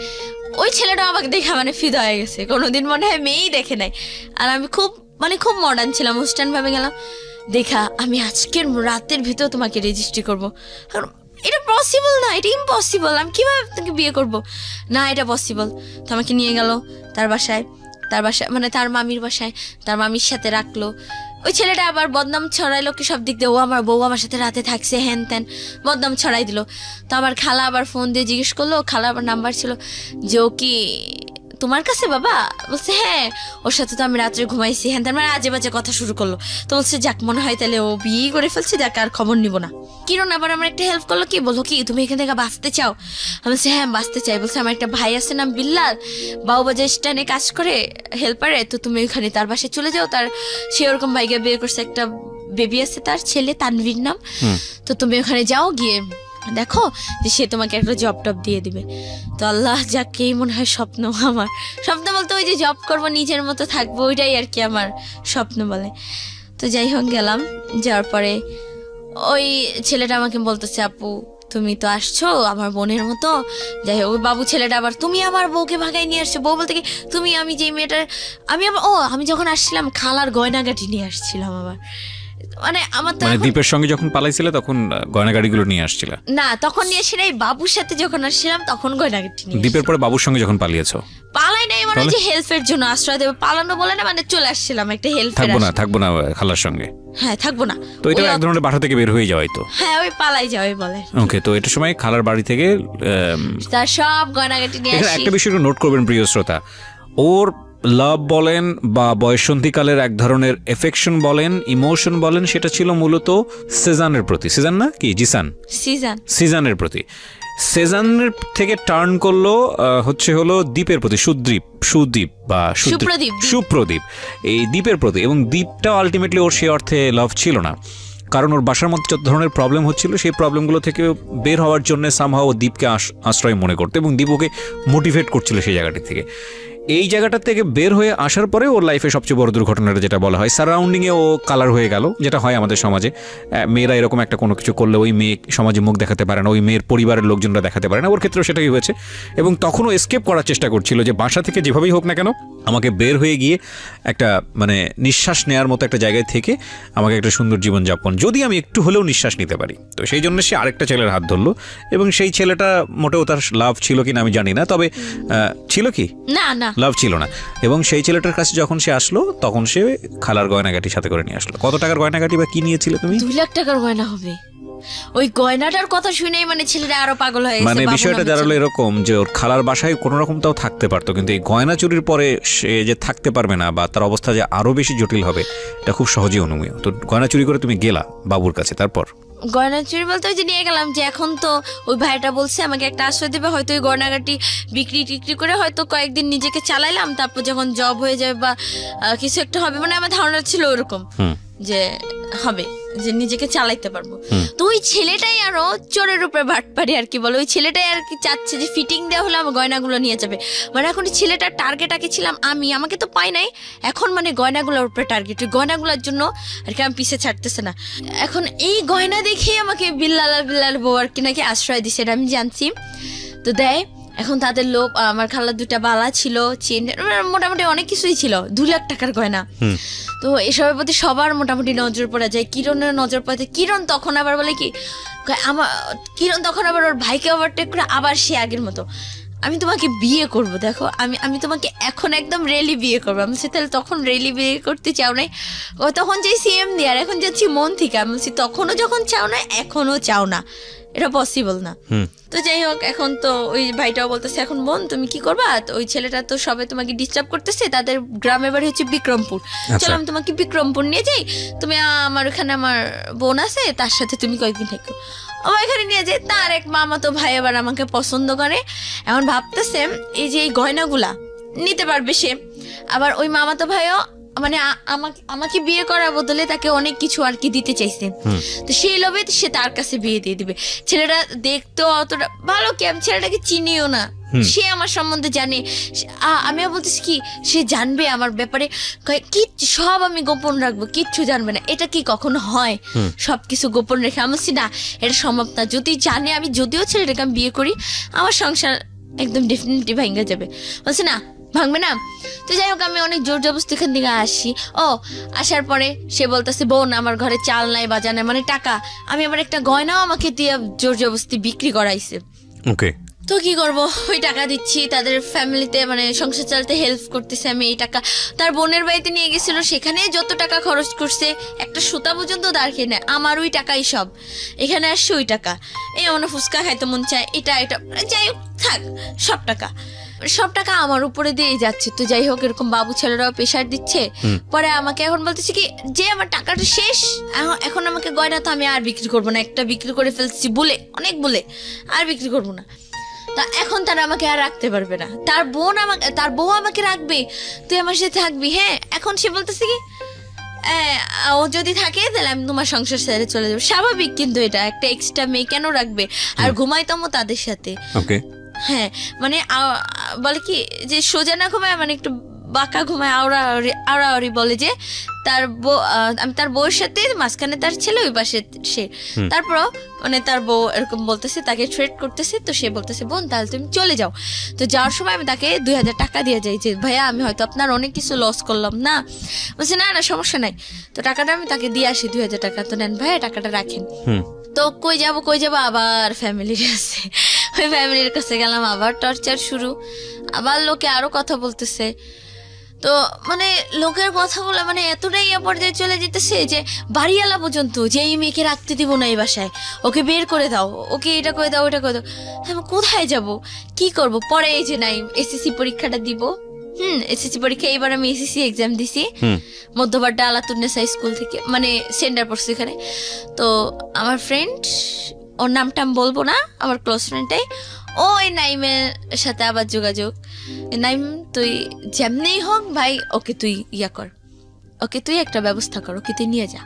S1: ওই ছেলেটা আমাকে দেখে মানে ফিদা হয়ে গেছে, কোনোদিন মনে হয় মেয়েই দেখে নাই। আর আমি খুব মডার্ন ছিলাম, ওয়েস্টার্ন ভাবে গেলাম, দেখা আমি আজকের রাতের ভিতর তোমাকে রেজিস্ট্রি করবো। এটা পসিবল না, এটা ইম্পসিবল, আমি কিভাবে তোকে বিয়ে করব? না এটা পসিবল। তো আমাকে নিয়ে গেল তার বাসায় মানে তার মামির বাসায়, তার মামির সাথে রাখলো। ওই ছেলেটা আবার বদনাম ছড়াইলো কি সব দিক দিয়ে, ও আমার বউ আমার সাথে রাতে থাকছে, হ্যান ত্যান বদনাম ছড়াই দিল। তো আমার খালা আবার ফোন দিয়ে জিজ্ঞেস করলো, খালা আবার নাম্বার ছিল যে ও কি তোমার কাছে বাবা? বলছে হ্যাঁ, ওর সাথে তো আমি রাত্রে ঘুমাইছি, হ্যাঁ মানে আজে বাজে কথা শুরু করলো। তো বলছে যাক মনে হয় তাহলে ও বিয়ে করে ফেলছে, যাক আর খবর নিব না। কিরণ আবার আমার একটা হেল্প করলো, কি বললো কি তুমি এখান থেকে বাঁচতে চাও? আমি বলছি হ্যাঁ বাঁচতে চাই। বলছে আমার একটা ভাই আছে নাম বিল্লাল, বাউবাজার স্ট্যান্ডে কাজ করে হেল্পারে, তো তুমি ওইখানে তার বাসায় চলে যাও, তার সে ওরকম ভাইকে বিয়ে করছে, একটা বেবি আছে তার ছেলে তানভীর নাম, তো তুমি ওখানে যাও, গিয়ে দেখো যে সে তোমাকে একটা জব টব দিয়ে দিবে। তো আল্লাহ যাকেই মনে হয় স্বপ্ন, আমার স্বপ্ন বলতে ওই যে জব করবো নিজের মতো থাকবো, ওইটাই আর কি আমার স্বপ্ন বলে। তো যাই হোক গেলাম, যাওয়ার পরে ওই ছেলেটা আমাকে বলতেছে আপু তুমি তো আসছো আমার বোনের মতো। যাই হোক ওই বাবু ছেলেটা আবার তুমি আমার বউকে ভাগাই নিয়ে আসছো। বউ বলতে কি তুমি, আমি যে মেয়েটার আমি আবার আমি যখন আসছিলাম খালার গয়নাগাটি নিয়ে আসছিলাম আবার, মানে আমার তো
S2: মানে দীপের সঙ্গে যখন পালাইছিলে তখন গয়নাগাড়িগুলো নিয়ে আসছিল
S1: না, তখন নিয়ে এসে নাই, বাবুর সাথে যখন আসছিলাম তখন গয়নাগাটি নিয়ে।
S2: দীপের পরে বাবুর সঙ্গে যখন পালিয়েছো?
S1: পালাই নাই, মানে যে হেল্পের জন্য আশ্রয় দেবে, পালানো বলে না, মানে চলে আসছিলাম একটা হেল্পের।
S2: থাকবো না খালার সঙ্গে?
S1: হ্যাঁ থাকবো না।
S2: তো এটা এক ধরনের বাসা থেকে বের হয়ে যাওয়াই তো?
S1: হ্যাঁ ওই পালাই যাওয়াই বলে।
S2: ওকে, তো এটার সময় খালার বাড়ি থেকে
S1: তার সব গয়নাগাটি নিয়ে আসি।
S2: একটা বিষয় নোট করবেন প্রিয় শ্রোতা, ওর লাভ বলেন বা বয়সন্ধিকালের এক ধরনের এফেকশন বলেন, ইমোশন বলেন, সেটা ছিল মূলত সেজানের প্রতি। সেজান না কি জিসান? সিজানের প্রতি। সেজানের থেকে টার্ন করলো হলো দ্বীপের প্রতি, সুদীপ বা সুপ্রদীপ, এই দ্বীপের প্রতি। এবং দ্বীপটা আলটিমেটলি ওর সে অর্থে লাভ ছিল না, কারণ ওর বাসার মধ্যে যত ধরনের প্রবলেম হচ্ছিল সেই প্রবলেমগুলো থেকে বের হওয়ার জন্য সামহাও দ্বীপকে আশ্রয় মনে করতো, এবং দ্বীপ ওকে মোটিভেট করছিল সেই জায়গাটি থেকে। এই জায়গাটা থেকে বের হয়ে আসার পরে ওর লাইফে সবচেয়ে বড় দুর্ঘটনাটা যেটা বলা হয়, সারাউন্ডিংয়ে ও কালার হয়ে গেল, যেটা হয় আমাদের সমাজে। মেয়েরা এরকম একটা কোনো কিছু করলে ওই মেয়ে সমাজে মুখ দেখাতে পারে না, ওই মেয়ের পরিবারের লোকজনরা দেখাতে পারে না, ওর ক্ষেত্রেও সেটাই হয়েছে। এবং তখনও এসকেপ করার চেষ্টা করছিল যে বাসা থেকে যেভাবেই হোক না কেন আমাকে বের হয়ে গিয়ে একটা মানে নিঃশ্বাস নেওয়ার মতো একটা জায়গায় থেকে আমাকে একটা সুন্দর জীবনযাপন, যদি আমি একটু হলেও নিঃশ্বাস নিতে পারি। তো সেই জন্য সে আরেকটা ছেলের হাত ধরলো, এবং সেই ছেলেটা মোটেও তার লাভ ছিল কিনা আমি জানি না, তবে ছিল কি না লাভ ছিল না। এবং সেই ছেলেটার কাছে যখন সে আসলো তখন সে খালার গয়নাগাটি সাথে করে নিয়ে আসলো। কত টাকার গয়নাগাটি বা কি নিয়েছিলে তুমি?
S1: 2 লাখ টাকার গয়না হবে। ওই গয়নাটার কথা শুনেই মানে ছেলেটা আরো পাগল হয়ে গেছে।
S2: মানে বিষয়টা দাঁড়ালো এরকম যে ওর খালার বাসায় কোনো রকম তাও থাকতে পারতো, কিন্তু এই গয়না চুরির পরে সে যে থাকতে পারবে না বা তার অবস্থা যে আরো বেশি জটিল হবে এটা খুব সহজেই অনুমেয়। তো গয়না চুরি করে তুমি গেলা বাবুর কাছে, তারপর
S1: গয়না চুরি বলতে ওই যে নিয়ে গেলাম, যে এখন তো ওই ভাইটা বলছে আমাকে একটা আশ্রয় দেবে, হয়তো ওই গয়নাগাটি বিক্রি করে হয়তো কয়েকদিন নিজেকে চালাইলাম, তারপর যখন জব হয়ে যাবে বা কিছু একটা হবে, মানে আমার ধারণা ছিল ওরকম যে হবে, যে নিজেকে চালাইতে পারবো। তো ওই ছেলেটাই আরো চোরের উপরে বাটপারি আর কি বলে, ওই ছেলেটাই আর কি চাচ্ছে যে ফিটিং দেওয়া হলে আমার গয়নাগুলো নিয়ে যাবে। মানে এখন ছেলেটার টার্গেট আগে ছিলাম আমি, আমাকে তো পাই নাই, এখন মানে গয়নাগুলোর উপরে টার্গেট, ওই গয়নাগুলোর জন্য আর কি আমি পিছে ছাড়তেছে না। এখন এই গয়না দেখেই আমাকে বিল্লাল বউ আর কি নাকি আশ্রয় দিছে, এটা আমি জানছি। তো দেয়, এখন তাদের লোক, আমার খালার 2টা বালা ছিল, চেন, মোটামুটি অনেক কিছুই ছিল, 2 লাখ টাকার গয়না। তো এসবের প্রতি সবার মোটামুটি নজর পড়ে যায়, কিরণের নজর পড়ে যায়। কিরণ তখন আবার বলে কি কিরণ তখন আবার ওর ভাইকে ওভারটেক করে আবার সে আগের মতো আমি তোমাকে বিয়ে করব, দেখো আমি তোমাকে এখন একদম রেলি বিয়ে করবো। আমি বলছি তাহলে তখন রেলি বিয়ে করতে চাও নাই? ও তখন যাই সিএম দিয়ে, আর এখন যাচ্ছি মন থেকে। আমি বলছি তখনও যখন চাও না এখনও চাও না, এটা পসিবল না। তো যাই হোক এখন তো ওই ভাইটাও বলতেছে এখন বোন তুমি কি করবা, তো ওই ছেলেটা তো সবে তোমাকে ডিস্টার্ব করতেছে, তাদের গ্রামের বাড়ি হচ্ছে বিক্রমপুর, চলো আমি তোমাকে বিক্রমপুর নিয়ে যাই, তুমি আমার ওখানে আমার বোন আছে তার সাথে তুমি কয়েকদিন থাকো। আমার এখানে নিয়ে যাই, তার এক মামাতো ভাই আবার আমাকে পছন্দ করে, এখন ভাবতেছে এই যে এই গয়নাগুলা নিতে পারবে সে, আবার ওই মামাতো ভাইও মানে আমাকে বিয়ে করার বদলে তাকে অনেক কিছু আর কি দিতে চাইছে। তো সেই লোভে সে তার কাছে বিয়ে দিয়ে দিবে। ছেলেটা দেখতেও অতটা ভালো কি, আমি ছেলেটাকে চিনিও না, সে আমার সম্বন্ধে জানে। আমিও বলতেছি কি সে জানবে আমার ব্যাপারে, কি সব আমি গোপন রাখবো, কিচ্ছু জানবে না। এটা কি কখনো হয় সবকিছু গোপন রেখে? আমি বলছি না এটা সম্ভব না, যদি জানে আমি যদিও ছেলেটাকে আমি বিয়ে করি আমার সংসার একদম ডেফিনেটলি ভাঙা যাবে। বলছে না ভাঙবে না। তো যাই হোক আমি অনেক জোর জবরদস্তি এখান থেকে আসি। আসার পরে সে বলতেছে বোন আমার ঘরে চাল নাই বাজার নাই, মানে টাকা। আমি আবার একটা গয়নাও আমাকে দিয়ে জোর জবরদস্তি বিক্রি করাইছে।
S2: ওকে,
S1: তো কি করব, ওই টাকা দিচ্ছি, তাদের ফ্যামিলিতে মানে সংসার চালাতে হেল্প করতেছে আমি। এই টাকা তার বোনের বাড়িতে নিয়ে গেছিল, সেখানে যত টাকা খরচ করছে একটা সুতা পর্যন্ত দাঁড় খেয়ে নেয়, আমার ওই টাকাই সব। এখানে আসছে ওই টাকা, এই আমার ফুচকা খাইতে মন চায়, এটা যাই হোক থাক, সব টাকা আমার উপরে দিয়েই যাচ্ছে। তো যাই হোক এরকম বাবু ছেলেরাও প্রেশার দিচ্ছে। পরে আমাকে এখন বলতেছে কি যে আমার টাকাটা শেষ, এখন আমাকে গয়না তো আমি আর বিক্রি করবো না, একটা বিক্রি করে ফেলছি অনেক বলে আর বিক্রি করবো না। তা এখন তারা আমাকে আর রাখতে পারবে না, তার বউ আমাকে রাখবে, তুই আমার সাথে থাকবি। হ্যাঁ, এখন সে বলতেছে কি ও যদি থাকে তাহলে আমি তোমার সংসার ছেড়ে চলে যাবো। স্বাভাবিক, কিন্তু এটা একটা এক্সট্রা মেয়ে কেন রাখবে, আর ঘুমাইতামও তাদের সাথে। হ্যাঁ, মানে বলে কি যে সোজা না ঘুমায়, মানে একটু বাঁকা ঘুমায়, আওড়াআওড়ি বলে যে তার বউ, আমি তার বউয়ের সাথে, মাঝখানে তার ছেলে, ওই পাশে সে। তারপরও মানে তার বউ এরকম বলতেছে, তাকে থ্রেট করতেছে। তো সে বলতেছে বোন তাহলে তুমি চলে যাও। তো যাওয়ার সময় আমি তাকে 2000 টাকা দিয়ে যাই যে ভাইয়া আমি হয়তো আপনার অনেক কিছু লস করলাম না। বলছে না সমস্যা নাই। তো টাকাটা আমি তাকে দিয়ে আসি 2000 টাকা। তো নেন ভাইয়া টাকাটা রাখেন। তো কই যাবো আবার ফ্যামিলির কাছে। ওই ফ্যামিলির কাছে গেলাম, আবার টর্চার শুরু, আবার লোকে আরো কথা বলতেছে। তো মানে লোকের কথাগুলো মানে এতটাই পর্যায়ে চলে যেতেছে যে বাড়িওয়ালা পর্যন্ত যে এই মেয়েকে রাখতে দিব না এই বাসায়, ওকে বের করে দাও, ওকে এটা করে দাও ওটা করে দাও। আমি কোথায় যাব, কি করব? পরে এই যে নাই এসএসসি পরীক্ষাটা দিব। এসএসসি পরীক্ষা এবার আমি এসএসসি এক্সাম দিছি মধ্যবাড্ডা আলাতুন্নেসা স্কুল থেকে, মানে সেন্টার পড়ছি এখানে। তো আমার ফ্রেন্ড, ওর নামটা আমি বলবো না, আমার ক্লোজ ফ্রেন্ডটাই, ওই নাইমের সাথে আবার যোগাযোগ। নাইম তুই যেমনিই হোক ভাই ওকে তুই কর, ওকে তুই একটা ব্যবস্থা কর, ওকে তুই নিয়ে যা।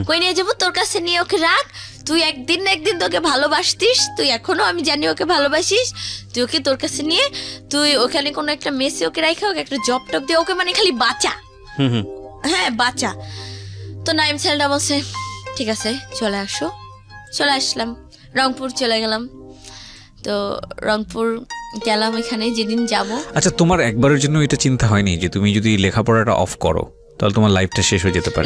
S1: কই নিয়ে যাবো? তোর কাছে নিয়ে ওকে রাখ, তুই একদিন না একদিন তোকে ভালোবাসতিস, তুই এখনো আমি জানি ওকে ভালোবাসিস, তুই ওকে তোর কাছে নিয়ে তুই ওখানে কোনো একটা মেসে ওকে রাখা, ওকে একটা জব টপ দিয়ে ওকে মানে খালি বাঁচা। হ্যাঁ বাঁচা। তো নাইম ছেলেটা বলছে ঠিক আছে চলে আসো। চলে আসলাম, রংপুর চলে গেলাম। তো রংপুর গেলাম, এখানে যেদিন যাব।
S2: আচ্ছা, তোমার একবারের জন্য এটা চিন্তা হয়নি যে তুমি যদি লেখাপড়াটা অফ করো তাহলে তোমার লাইফটা শেষ হয়ে যেতে পারে?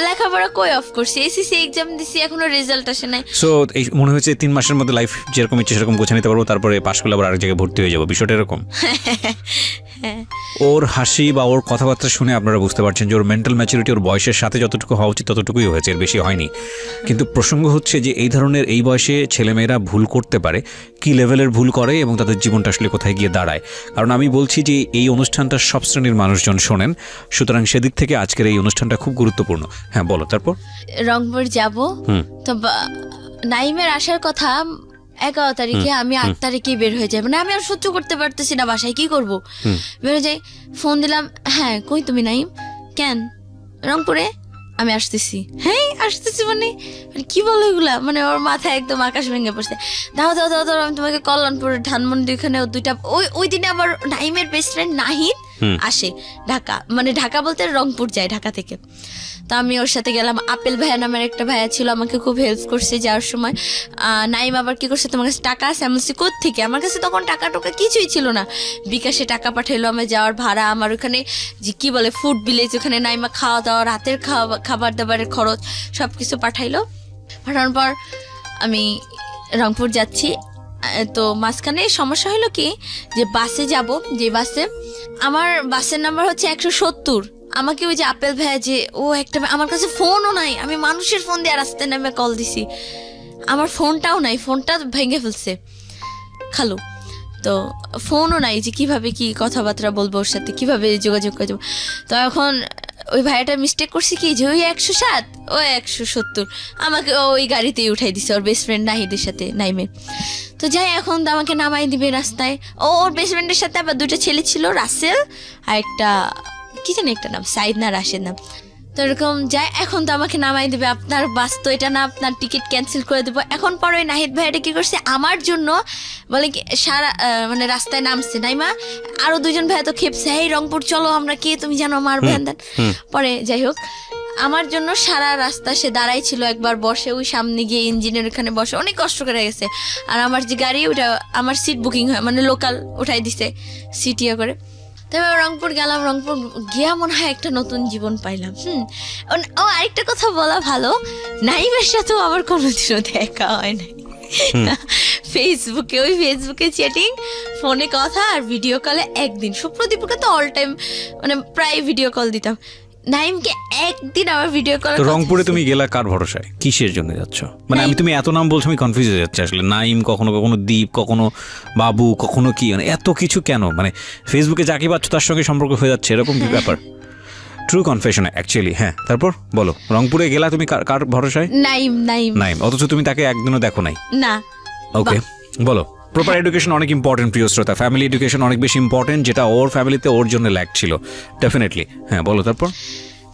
S1: লেখাপড়া কই অফ করছি, এসএসসি এক্সাম দিছি, এখনো রেজাল্ট আসে নাই।
S2: সো এই মনে হয়েছে 3 মাসের মধ্যে লাইফ যেরকম ইচ্ছে সেরকম গোছা নিতে পারবো, তারপরে পাশ করলে আবার আরেক জায়গায় ভর্তি হয়ে যাবো, বিষয়টা এরকম? ওর হাসি বা ওর কথাবার্তা শুনে আপনারা বুঝতে পারছেন যে ওর মেন্টাল ম্যাচুরিটি ওর বয়সের সাথে যতটুকু হওয়া উচিত ততটুকুই হয়েছে, এর বেশি হয়নি। কিন্তু প্রসঙ্গ হচ্ছে যে এই ধরনের এই বয়সে ছেলেমেয়েরা ভুল করতে পারে, কি লেভেলের ভুল করে এবং তাদের জীবনটা আসলে কোথায় গিয়ে দাঁড়ায়। কারণ আমি বলছি যে এই অনুষ্ঠানটা সব শ্রেণীর মানুষজন শোনেন, সুতরাং সেদিক থেকে আজকের এই অনুষ্ঠানটা খুব গুরুত্বপূর্ণ। হ্যাঁ বলো। তারপর
S1: রংপুর যাব, তো নাইমের আসার কথা 11 তারিখে, আমি 8 তারিখে বের হয়ে যাই। মানে আমি আর সহ্য করতে পারতেছি না, বাসায় কি করব, বের হয়ে যাই। ফোন দিলাম, হ্যাঁ কই তুমি নাইম? কেন? রংপুরে। আমি আসতেছি। হ্যাঁ আসতেছি মানে কি বলো এগুলা? মানে ওর মাথায় একদম আকাশ ভেঙে পড়ছে। দাও দাও দাও দাও, আমি তোমাকে কল্যাণপুরের ধানমন্ডি ওখানে দুইটা, ওই দিনে আবার নাইমের বেস্ট ফ্রেন্ড নাহিদ আসে ঢাকা, মানে ঢাকা বলতে রংপুর যায় ঢাকা থেকে। তো আমি ওর সাথে গেলাম। আপেল ভাইয়া নামের একটা ভাইয়া ছিল, আমাকে খুব হেল্প করছে যাওয়ার সময়। নাইম আবার কি করছে, তোমার কাছে টাকা আছে? আমি বলছি কোত্থেকে? আমার কাছে তখন টাকা টোকা কিছুই ছিল না। বিকাশে টাকা পাঠাইলো, আমার যাওয়ার ভাড়া, আমার ওখানে যে কি বলে ফুড ভিলেজ, ওখানে নাইমা খাওয়া দাওয়া, রাতের খাবার দাবারের খরচ সব কিছু পাঠানোর পর আমি রংপুর যাচ্ছি। তো মাঝখানে সমস্যা হলো কি, যে বাসে যাব, যে বাসে আমার বাসের নাম্বার হচ্ছে 170। আমাকে ওই যে আপেল ভাইয়া যে ও একটা, আমার কাছে ফোনও নাই, আমি মানুষের ফোন দিয়ে রাস্তায় নামে কল দিছি, আমার ফোনটাও নাই, ফোনটা ভেঙে ফেলছে খালু। তো ফোনও নাই, যে কিভাবে কি কথাবার্তা বলবো ওর সাথে, কিভাবে যোগাযোগ করে যাবো। তো এখন ওই ভাইয়াটা মিস্টেক করছে কি, যে ওই 107 ও 170 আমাকে ওই গাড়িতেই উঠাই দিছে ওর বেস্ট ফ্রেন্ড নাহিদের সাথে, নাইমে। তো যাই, এখন তো আমাকে নামাই দিবে রাস্তায়। ওর বেস্ট ফ্রেন্ডের সাথে আবার 2টা ছেলে ছিল, রাসেল আর একটা কি জানি একটা নাম, সাইদ না রাশেদ নাম। তো এরকম যায়, এখন তো আমাকে নামাই দিবে, আপনার বাস তো এটা না, আপনার টিকিট ক্যান্সেল করে দেবো। এখন পরে ওই নাহিদ ভাইয়াটা কি করছে, আমার জন্য বলে কি সারা মানে রাস্তায় নামছে নাইমা, আরো 2জন ভাইয়া তো খেপছে, এই রংপুর চলো, আমরা কে তুমি জানো আমার ভ্যান দেন। পরে যাই হোক আমার জন্য সারা রাস্তা সে দাঁড়াই ছিল, একবার বসে ওই সামনে গিয়ে ইঞ্জিনের ওখানে বসে অনেক কষ্ট করে গেছে। আর আমার যে গাড়ি, ওটা আমার সিট বুকিং হয়, মানে লোকাল উঠাই দিছে সিট ইয়ে করে। তবে রংপুর গেলাম, রংপুর গিয়া মনে হয় একটা নতুন জীবন পাইলাম। ও আরেকটা কথা বলা ভালো, নাইমের সাথেও আমার কোনোদিনও দেখা হয় নাই। ফেসবুকে চ্যাটিং, ফোনে কথা, আর ভিডিও কলে একদিন। সুপ্রদীপকে তো অল টাইম মানে প্রায় ভিডিও কল দিতাম, নাইমকে একদিন আমার ভিডিও কল।
S3: রংপুরে তুমি গেলা কার ভরসায়, কিসের জন্য যাচ্ছ? মানে তুমি এত নাম বলছো, আমি কনফিউজ হয়ে যাচ্ছি আসলে। নাইম, কখনো কখনো দীপ, কখনো বাবু, কখনো কি, মানে এত কিছু কেন? মানে ফেসবুকে যাকে পাচ্ছ তার সঙ্গে সম্পর্ক হয়ে যাচ্ছে, এরকম কি ব্যাপার? True confession actually. হ্যাঁ, তারপর বলো, রংপুরে গেলা তুমি কার ভরসায়?
S1: নাইম,
S3: অথচ তুমি তাকে একদিনও দেখো নাই?
S1: না।
S3: ওকে, বলো। প্রপার এডুকেশন অনেক ইম্পর্টেন্ট প্রিয় শ্রোতা, ফ্যামিলি এডুকেশন অনেক বেশি ইম্পর্টেন্ট, যেটা ওর ফ্যামিলিতে ওর জন্য ল্যাক ছিল ডেফিনেটলি। হ্যাঁ, বলো তারপর।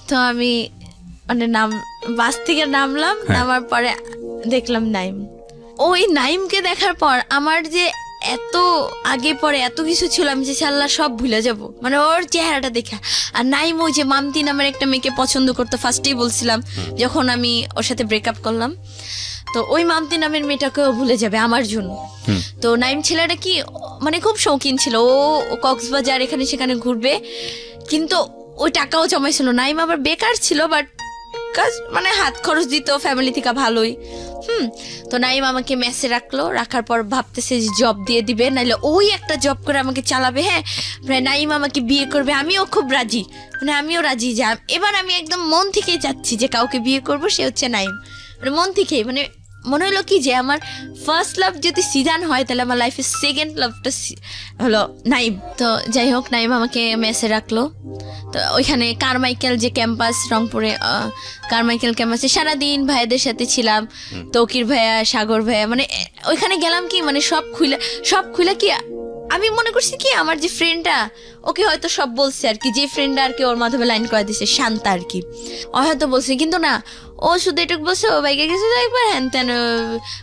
S1: তো আমি মানে বাস থেকে নামলাম, নামার পরে দেখলাম নাইম। ওই নাইমকে দেখার পর আমার যে এত আগে পরে এত কিছু ছিল, আমি যে আল্লাহ সব ভুলে যাব, মানে ওর চেহারাটা দেখা। আর নাইম ওই যে মামতি নামের একটা মেয়েকে পছন্দ করতো, ফার্স্টেই বলছিলাম যখন আমি ওর সাথে ব্রেকআপ করলাম, তো ওই মামতি নামের মেয়েটাকেও ভুলে যাবে আমার জন্য। তো নাইম ছেলেটা কি মানে খুব শৌখিন ছিল, ও কক্সবাজার এখানে সেখানে ঘুরবে, কিন্তু ওই টাকাও জমাইছিল। নাইম আবার বেকার ছিল, বাট কাজ মানে হাত খরচ দিত ফ্যামিলি থেকে ভালোই। তো নাইম আমাকে মেসে রাখলো, রাখার পর ভাবতেছে যে জব দিয়ে দিবে, নাইলে ওই একটা জব করে আমাকে চালাবে। হ্যাঁ, নাইম আমাকে বিয়ে করবে, আমিও খুব রাজি, মানে আমিও রাজি যে এবার আমি একদম মন থেকেই যাচ্ছি যে কাউকে বিয়ে করব, সে হচ্ছে নাইম। মানে মন থেকেই, মানে মনে হলো কি যে আমার ফার্স্ট লাভ যদি সিজান হয়, তাহলে আমার লাইফের সেকেন্ড লাভটা হলো নাইম। তো যাই হোক, নাইম আমাকে মেসে রাখলো। তো ওইখানে কারমাইকেল যে ক্যাম্পাস, রংপুরে কারমাইকেল ক্যাম্পাসে সারাদিন ভাইয়াদের সাথে ছিলাম, তৌকির ভাইয়া, সাগর ভাইয়া, মানে ওইখানে গেলাম কি মানে সব খুলে কি আমি মনে করছি কি আমার যে ফ্রেন্ডটা, ওকে হয়তো সব বলছে আর কি, যে ফ্রেন্ডটা আর কি ওর মাধ্যমে লাইন করে দিছে, শান্তা আর কি, ও হয়তো বলছে, কিন্তু না, ও শুধু এটুকু বলছে ও বাইকে গেছে একবার, হ্যান তেন,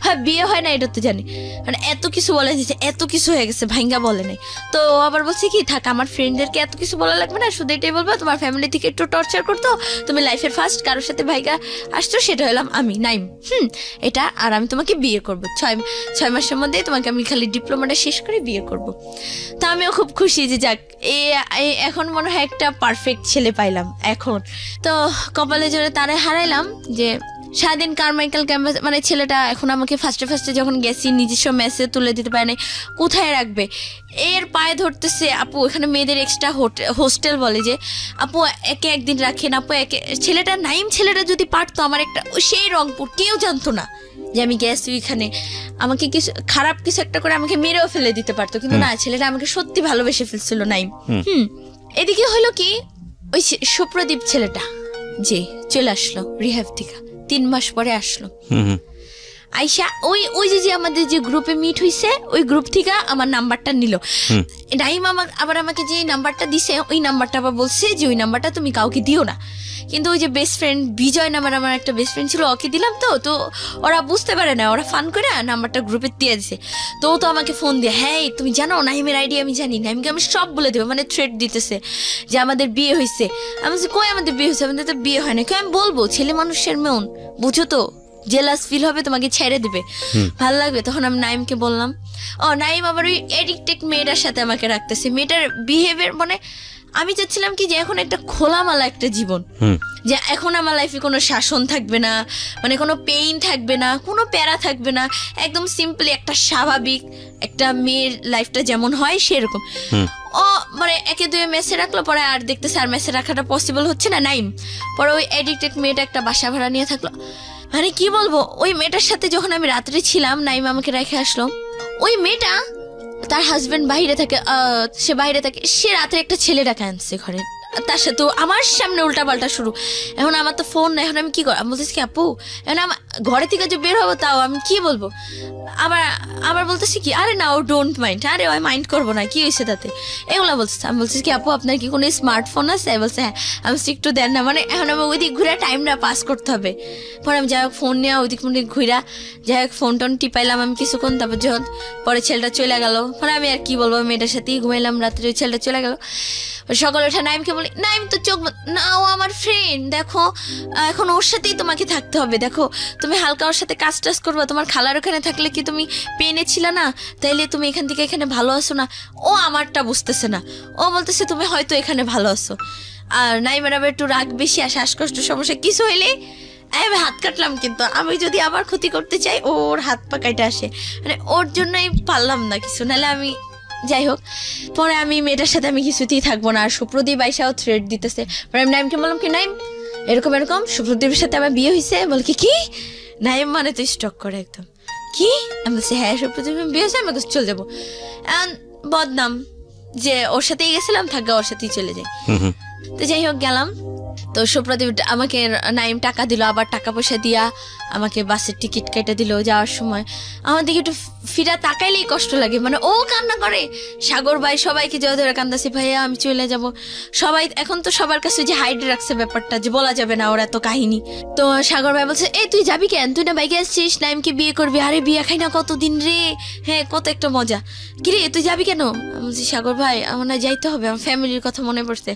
S1: হ্যাঁ বিয়ে হয় না এটা তো জানি, মানে এত কিছু বলে দিচ্ছে, এত কিছু হয়ে গেছে, ভাঙ্গা বলে নাই। তো আবার বলছে কি থাক, আমার ফ্রেন্ডদেরকে এত কিছু বলা লাগবে না, শুধু এটাই বলবো তোমার ফ্যামিলি থেকে একটু টর্চার করতো, তুমি লাইফের ফার্স্ট কারোর সাথে ভাইগা আসছো, সেটা হলাম আমি নাইম। এটা আর আমি তোমাকে বিয়ে করবো 6 মাসের মধ্যে, তোমাকে আমি খালি ডিপ্লোমাটা শেষ করে বিয়ে করব। তো আমিও খুব খুশি যে যাক, এখন মনে হয় একটা পারফেক্ট ছেলে পাইলাম এখন। তো কপালে জোরে তারে হারাইলাম যে সারাদিন কারমাইকেল ক্যাম্পাস, মানে ছেলেটা এখন আমাকে ফার্স্টে যখন গেছি নিজস্ব মেসে তুলে দিতে পারে নাই, কোথায় রাখবে, এর পায়ে ধরতেছে, আপু এখানে মেয়েদের এক্সট্রা হোস্টেল বলে, যে আপু একে একদিন রাখেন, আপু একে, ছেলেটা নাইম ছেলেটা যদি পারতো আমার একটা, সেই রংপুর কেউ জানতো না যে আমি গেছি ওইখানে, আমাকে কিছু খারাপ কিছু একটা করে আমাকে মেরেও ফেলে দিতে পারতো, কিন্তু না, ছেলেটা আমাকে সত্যি ভালোবেসে ফেলছিল নাইম। এদিকে হলো কি, ওই সুপ্রদীপ ছেলেটা যে চলে আসলো রিহ্যাব থেকে, 3 মাস পরে আসলো। আইসা ওই যে আমাদের যে গ্রুপে মিট হইছে, ওই গ্রুপ থেকে আমার নাম্বারটা নিল নাইম, আবার আমাকে যে নাম্বারটা দিছে, ওই নাম্বারটা আবার বলছে যে ওই নাম্বারটা তুমি কাউকে দিও না, কিন্তু ওই যে বেস্ট ফ্রেন্ড বিজয় নামের আমার একটা বেস্ট ফ্রেন্ড ছিল, ওকে দিলাম। তো ওরা বুঝতে পারে না, ওরা ফান করে নাম্বারটা গ্রুপে দিয়ে দিছে। তো আমাকে ফোন দিয়ে, হ্যাঁ তুমি জানো নাইমের আইডি আমি জানি, নাইমকে আমি সব বলে দেবো, মানে থ্রেট দিতেছে যে আমাদের বিয়ে হয়েছে। আমি বলছি কই আমাদের বিয়ে হয়েছে, আমাদের তো বিয়ে হয় না। কেউ আমি বলবো, ছেলে মানুষের মন বুঝো তো, জেলাস ফিল হবে, তোমাকে ছেড়ে দেবে, ভালো লাগবে। তখন আমি নাইমকে বললাম, নাইম আবার ওই এডিক্টেড মেয়েটার সাথে আমাকে রাখতেছে, মেয়েটার বিহেভিয়ার, মানে আমি চাচ্ছিলাম কি যে এখন একটা খোলামেলা একটা জীবন, যে এখন আমার লাইফে কোনো শাসন থাকবে না, মানে কোনো পেইন থাকবে না, কোনো প্যারা থাকবে না, একদম সিম্পলি একটা স্বাভাবিক একটা মেয়ের লাইফটা যেমন হয় সেরকম। মানে 1-2 মেসে রাখলো, পরে আর দেখতেছে আর মেসে রাখাটা পসিবল হচ্ছে না নাইম। পরে ওই এডিক্টেড মেয়েটা একটা বাসা ভাড়া নিয়ে থাকলো। মানে কি বলবো, ওই মেয়েটার সাথে যখন আমি রাত্রে ছিলাম, নাইম আমাকে রেখে আসলো। ওই মেয়েটা, তার হাজবেন্ড বাইরে থাকে, সে রাতে একটা ছেলে ডাকা আনছে ঘরে, তার সাথে আমার সামনে উল্টাপাল্টা শুরু। এখন আমার তো ফোন না, এখন আমি কি করব, আমি বলতেছি কি আপু, এখন আমার ঘরে থেকে যে বের হবো, তাও আমি কি বলবো, আবার বলতেছি কি, আরে না ও ডোন্ট মাইন্ড, আরে ওই মাইন্ড করবো না, কি হয়েছে তাতে, এগুলো বলতেছে। আমি বলতেছি কি আপু আপনার কি কোনো স্মার্টফোন আছে, বলছে হ্যাঁ। আমি একটু দেন না, মানে এখন আমি ওই দিক ঘুরে টাইমটা পাস করতে হবে। পরে আমি যাই হোক ফোন নেওয়া ওই দিক ঘুরা, যাই হোক ফোন টোন টিপাইলাম আমি কিছুক্ষণ, তারপর যখন পরে ছেলেটা চলে গেল, পরে আমি আর কি বলবো, মেয়েটার সাথেই ঘুমাইলাম রাত্রে, ওই ছেলেটা চলে গেল। সকালে উঠে নাইমকে বলি, নাইম তো চোখ না, ও আমার ফ্রেন্ড, দেখো এখন ওর সাথেই তোমাকে থাকতে হবে, দেখো তুমি হালকা ওর সাথে কাজ টাজ করবা, তোমার খালার ওখানে থাকলে কি তুমি পেনে ছিল না, তাইলে তুমি এখান থেকে এখানে ভালো আছো না। ও আমারটা বুঝতেছে না, ও বলতেছে তুমি হয়তো এখানে ভালো আছো। আর নাইমের আবার একটু রাগ বেশি আর শ্বাসকষ্ট সমস্যা কিছু হইলে আমি হাত কাটলাম, কিন্তু আমি যদি আবার ক্ষতি করতে চাই ওর হাত পা কাইটা আসে, মানে ওর জন্যই পারলাম না কিছু, নাহলে আমি যাই হোক। পরে আমি মেয়েটার সাথে আমি কিছুতেই থাকবো না, আর সুপ্রদীপ আইসাও থ্রেট দিতেছে। পরে আমি নাইমকে বললাম কি, নাইম এরকম এরকম সুপ্রদীপের সাথে আমার বিয়ে হয়েছে। বল কি নাইম মানে তো স্টক করে একদম, কি আমি বলছি হ্যাঁ সুপ্রদীপের বিয়ে হয়েছে, আমি চলে যাবো। বদনাম যে ওর সাথেই গেছিলাম, থাকা ওর সাথেই চলে যাই। তো যাই হোক গেলাম, তো সুপ্রদীপ আমাকে নাইম টাকা দিল, আবার টাকা পয়সা দিয়া আমাকে বাসের টিকিট কেটে দিল যাওয়ার সময়। আমার দিকে একটু ফিরা তাকাইলেই কষ্ট লাগে, মানে ও কান্না করে, সাগর ভাই সবাইকে জয় ধরে কান্দাছি, ভাইয়া আমি চলে যাব। সবাই এখন তো সবার কাছে যে হাইডে রাখছে ব্যাপারটা, যে বলা যাবে না ওর এত কাহিনী। তো সাগর ভাই বলছে, এই তুই যাবি কেন, তুই না বাইকে আসছিস, নাইমকে বিয়ে করবি। আরে বিয়ে খাই না কতদিন রে, হ্যাঁ কত একটা মজা, কিরে তুই যাবি কেন? আমি বলছি সাগর ভাই আমার না যাইতে হবে, আমার ফ্যামিলির কথা মনে পড়ছে।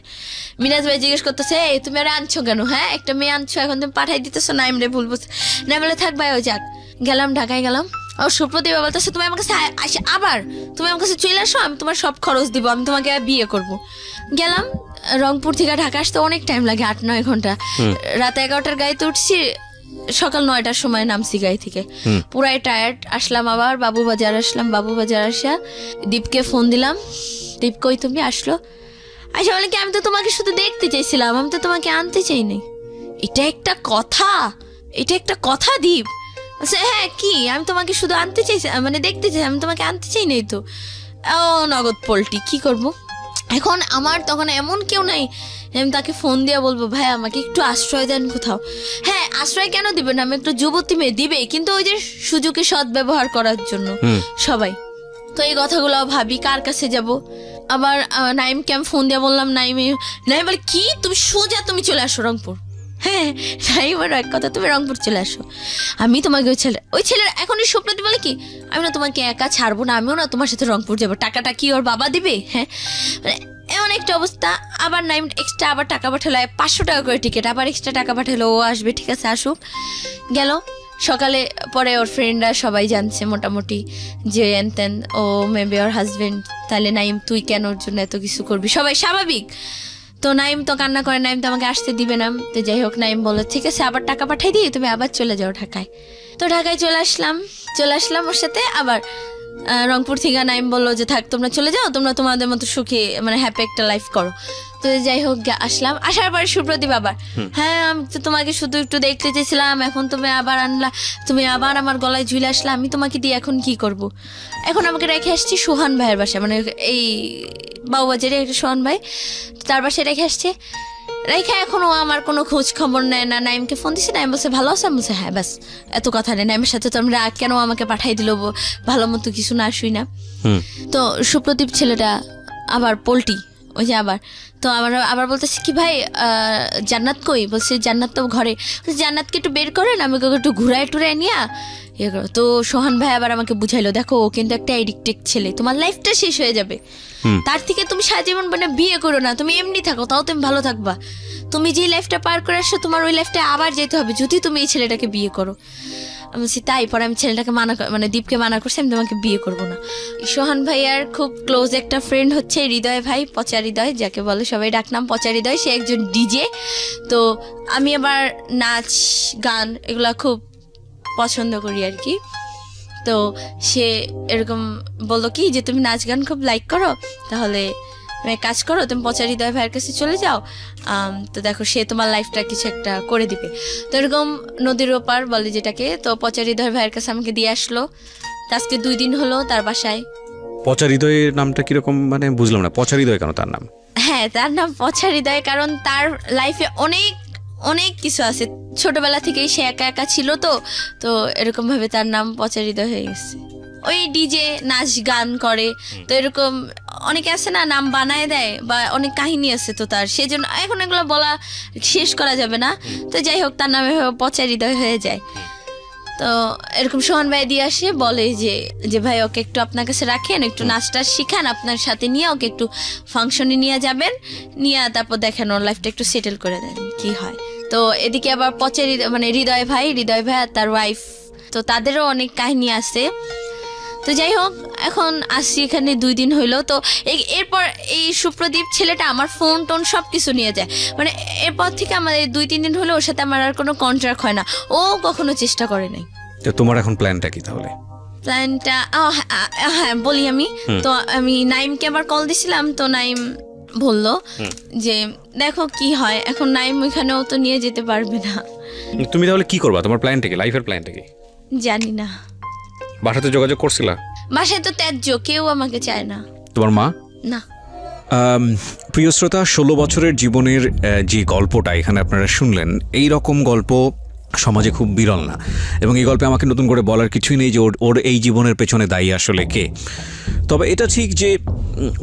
S1: মিনাজ ভাই জিজ্ঞেস করতেছে, এই তুমি আরে আনছো কেন, হ্যাঁ একটা মেয়ে আনছো, এখন তুমি পাঠাই দিতেছো নাইম রে, ভুল বলছে না, বলে থাক ভাই ও যাক। গেলাম ঢাকায় গেলাম, ও সুপ্রদীপ বলতেছে তুমি আমার কাছে আসে, আবার তুমি আমার কাছে চলে আসো, আমি তোমার সব খরচ দিব, আমি তোমাকে বিয়ে করব। গেলাম রংপুর থেকে ঢাকা আসতে অনেক টাইম লাগে, 8-9 ঘন্টা। রাতে 11টার গাড়িতে উঠছি, সকাল 9টার সময় নামছি গাড়ি থেকে, পুরাই টায়ার্ড। আসলাম আবার বাবুবাজার আসলাম, বাবুবাজার আসা দীপকে ফোন দিলাম, দীপ কই তুমি? আসলো, আচ্ছা বলে কি আমি তো তোমাকে শুধু দেখতে চাইছিলাম, আমি তো তোমাকে আনতে চাইনি। এটা একটা কথা, এটা একটা কথা দীপ। আচ্ছা হ্যাঁ কি, আমি তোমাকে শুধু আনতে চাইছি, মানে দেখতে চাই, আমি তোমাকে আনতে চাই নাই তো। ও নগদ পোল্টি, কি করব এখন? আমার তখন এমন কেউ নাই আমি তাকে ফোন দিয়ে বলবো ভাই আমাকে একটু আশ্রয় দেন কোথাও। হ্যাঁ আশ্রয় কেন দিবে না, আমি একটু যুবতী মেয়ে, দিবে কিন্তু ওই যে সুযোগে সৎ ব্যবহার করার জন্য সবাই। তো এই কথাগুলো ভাবি কার কাছে যাব। আবার নাইমকে আমি ফোন দিয়ে বললাম, নাইম বলে কি তুমি সোজা তুমি চলে আসো রংপুর। হ্যাঁ নাইমের এক কথা, তুমি রংপুর চলে আসো, আমি তোমাকে ওই ছেলের এখনই সুপ্রদীপ বলে কি, আমি না তোমাকে একা ছাড়বো না, আমিও না তোমার সাথে রংপুর যাবো, টাকাটা কি ওর বাবা দিবে? হ্যাঁ এমন একটা অবস্থা। আবার নাইম এক্সট্রা আবার টাকা পাঠালো, 500 টাকা করে টিকিট, আবার এক্সট্রা টাকা পাঠালো, ও আসবে ঠিক আছে আসুক। গেল সকালে, পরে ওর ফ্রেন্ডরা সবাই জানছে মোটামুটি যে এনতেন ও মেবি ওর হাজবেন্ড, তাহলে নাইম তুই কেন ওর জন্য এত কিছু করবি, সবাই স্বাভাবিক। তো নাইম তো কান্না করে, নাইম তো আমাকে আসতে দিবে না। তো যাই হোক নাইম বললো ঠিক আছে আবার টাকা পাঠাই দিই, তুমি আবার চলে যাও ঢাকায়। তো ঢাকায় চলে আসলাম ওর সাথে। আবার রংপুর থেকে নাইম বললো যে থাক তোমরা চলে যাও, তোমরা তোমাদের মতো সুখী মানে হ্যাপি একটা লাইফ করো। তো যাই হোক আসলাম, আসার পরে সুপ্রদীপ আবার, হ্যাঁ আমি তো তোমাকে শুধু একটু দেখতে চেয়েছিলাম, এখন তুমি আবার আনলা, তুমি আবার আমার গলায় ঝুলে আসলা, আমি তোমাকে দিয়ে এখন কি করব? এখন আমাকে রেখে আসছি সোহান ভাইয়ের বাসায়, মানে এই বাবুবাজারে একটা সোহান ভাই, তার বাসায় রেখে আসছে। রেখা এখনো আমার কোনো খোঁজ খবর নেয় না। নাইমকে ফোন দিছি, নাইম বলছে ভালো আছে, আমি বলছে হ্যাঁ ব্যাস এত কথা নেই। নাইমের সাথে তো আমি রাগ কেন আমাকে পাঠাই দিল, ভালো মতো কিছু না শুই না। তো সুপ্রদীপ ছেলেটা আবার পোল্টি, ওই যে আবার তো আবার বলতেছি কি ভাই জান্নাত কই? বলছে জান্নাত তো ঘরে। জান্নাতকে একটু বের করেন, আমি একটু ঘুরায় টুরায় নিয়ে ইয়ে করো। তো সোহান ভাই আবার আমাকে বুঝাইলো, দেখো ও কিন্তু একটা এডিক্টেড ছেলে, তোমার লাইফটা শেষ হয়ে যাবে, তার থেকে তুমি সারা জীবন মানে বিয়ে করো না, তুমি এমনি থাকো, তাও তুমি ভালো থাকবা। তুমি যে লাইফটা পার করে আসছো তোমার ওই লাইফটা আবার যেতে হবে যদি তুমি এই ছেলেটাকে বিয়ে করো। আমি বলছি তাই? পরে আমি ছেলেটাকে মানে দীপকে মানা করছি, আমি তোমাকে বিয়ে করবো না। সোহান ভাইয়ার খুব ক্লোজ একটা ফ্রেন্ড হচ্ছে হৃদয় ভাই, পচা হৃদয় যাকে বলে সবাই ডাকনাম পচা হৃদয়, সে একজন ডিজে। তো আমি আবার নাচ গান এগুলা খুব পছন্দ করি আর কি। তো সে এরকম বললো কি যে তুমি নাচ গান খুব লাইক করো, তাহলে কাজ করো, তুমি পচা হৃদয় ভাইয়ের কাছে চলে যাও, তো দেখো সে তোমার লাইফটা কিছু একটা করে দিবে। তো এরকম নদীর ওপার বলে যেটাকে, তো পচা হৃদয় ভাইয়ের কাছে আমাকে দিয়ে আসলো। আজকে 2 দিন হলো তার বাসায়।
S3: পচা হৃদয়ের নামটা কিরকম, মানে বুঝলাম না, পচা হৃদয় কেন তার নাম?
S1: হ্যাঁ তার নাম পচা হৃদয় কারণ তার লাইফে অনেক অনেক কিছু আছে, ছোটবেলা থেকেই সে একা একা ছিল, তো এরকম ভাবে তার নাম পচা হৃদয় হয়ে গেছে। ওই ডিজে নাচ গান করে, তো এরকম অনেকে আছে না নাম বানায় দেয়, বা অনেক কাহিনী আছে তো তার, সেজন্য এখন এগুলো বলা শেষ করা যাবে না। তো যাই হোক তার নামে পচা হৃদয় হয়ে যায়। তো এরকম সোহান ভাই দিয়ে আসে, বলে যে ভাই ওকে একটু আপনার কাছে রাখেন, একটু নাচটা শিখান, আপনার সাথে নিয়ে ওকে একটু ফাংশনে নিয়ে যাবেন, নিয়ে তারপর দেখেন ওর লাইফটা একটু সেটেল করে দেন কি হয়। তো এদিকে আবার পচের মানে হৃদয় ভাই আর তার ওয়াইফ, তো তাদেরও অনেক কাহিনী আছে। তো যাই হোক, এখন আসছি এখানে 2 দিন হইলো। তো এরপর এই সুপ্রদীপ ছেলেটা আমার ফোন টোন সব কিছু নিয়ে যায়, মানে এরপর থেকে আমাদের 2-3 দিন হলো ওর সাথে আমার আর কোনো কন্ট্রাক্ট হয় না, ও কখনো চেষ্টা করে নাই।
S2: তো তোমার এখন প্ল্যানটা কি তাহলে?
S1: প্ল্যানটা হ্যাঁ বলি আমি। তো আমি নাইমকে আবার কল দিছিলাম, তো নাইম বললো যে দেখো কি হয়। এখন নাইম ওইখানেও তো নিয়ে যেতে পারবে না।
S2: তুমি তাহলে কি করবা? তোমার প্ল্যানটা কি, লাইফের প্ল্যানটা কি?
S1: জানি না।
S2: বাসাতে যোগাযোগ করছিলা?
S1: বাসায় তো ত্যায্য, কেউ আমাকে চায় না।
S2: তোমার মা?
S1: না।
S2: প্রিয় শ্রোতা, 16 বছরের জীবনের যে গল্পটা এখানে আপনারা শুনলেন, এই রকম গল্প সমাজে খুব বিরল না, এবং এই গল্পে আমাকে নতুন করে বলার কিছুই নেই যে ওর এই জীবনের পেছনে দায়ী আসলে কে। তবে এটা ঠিক যে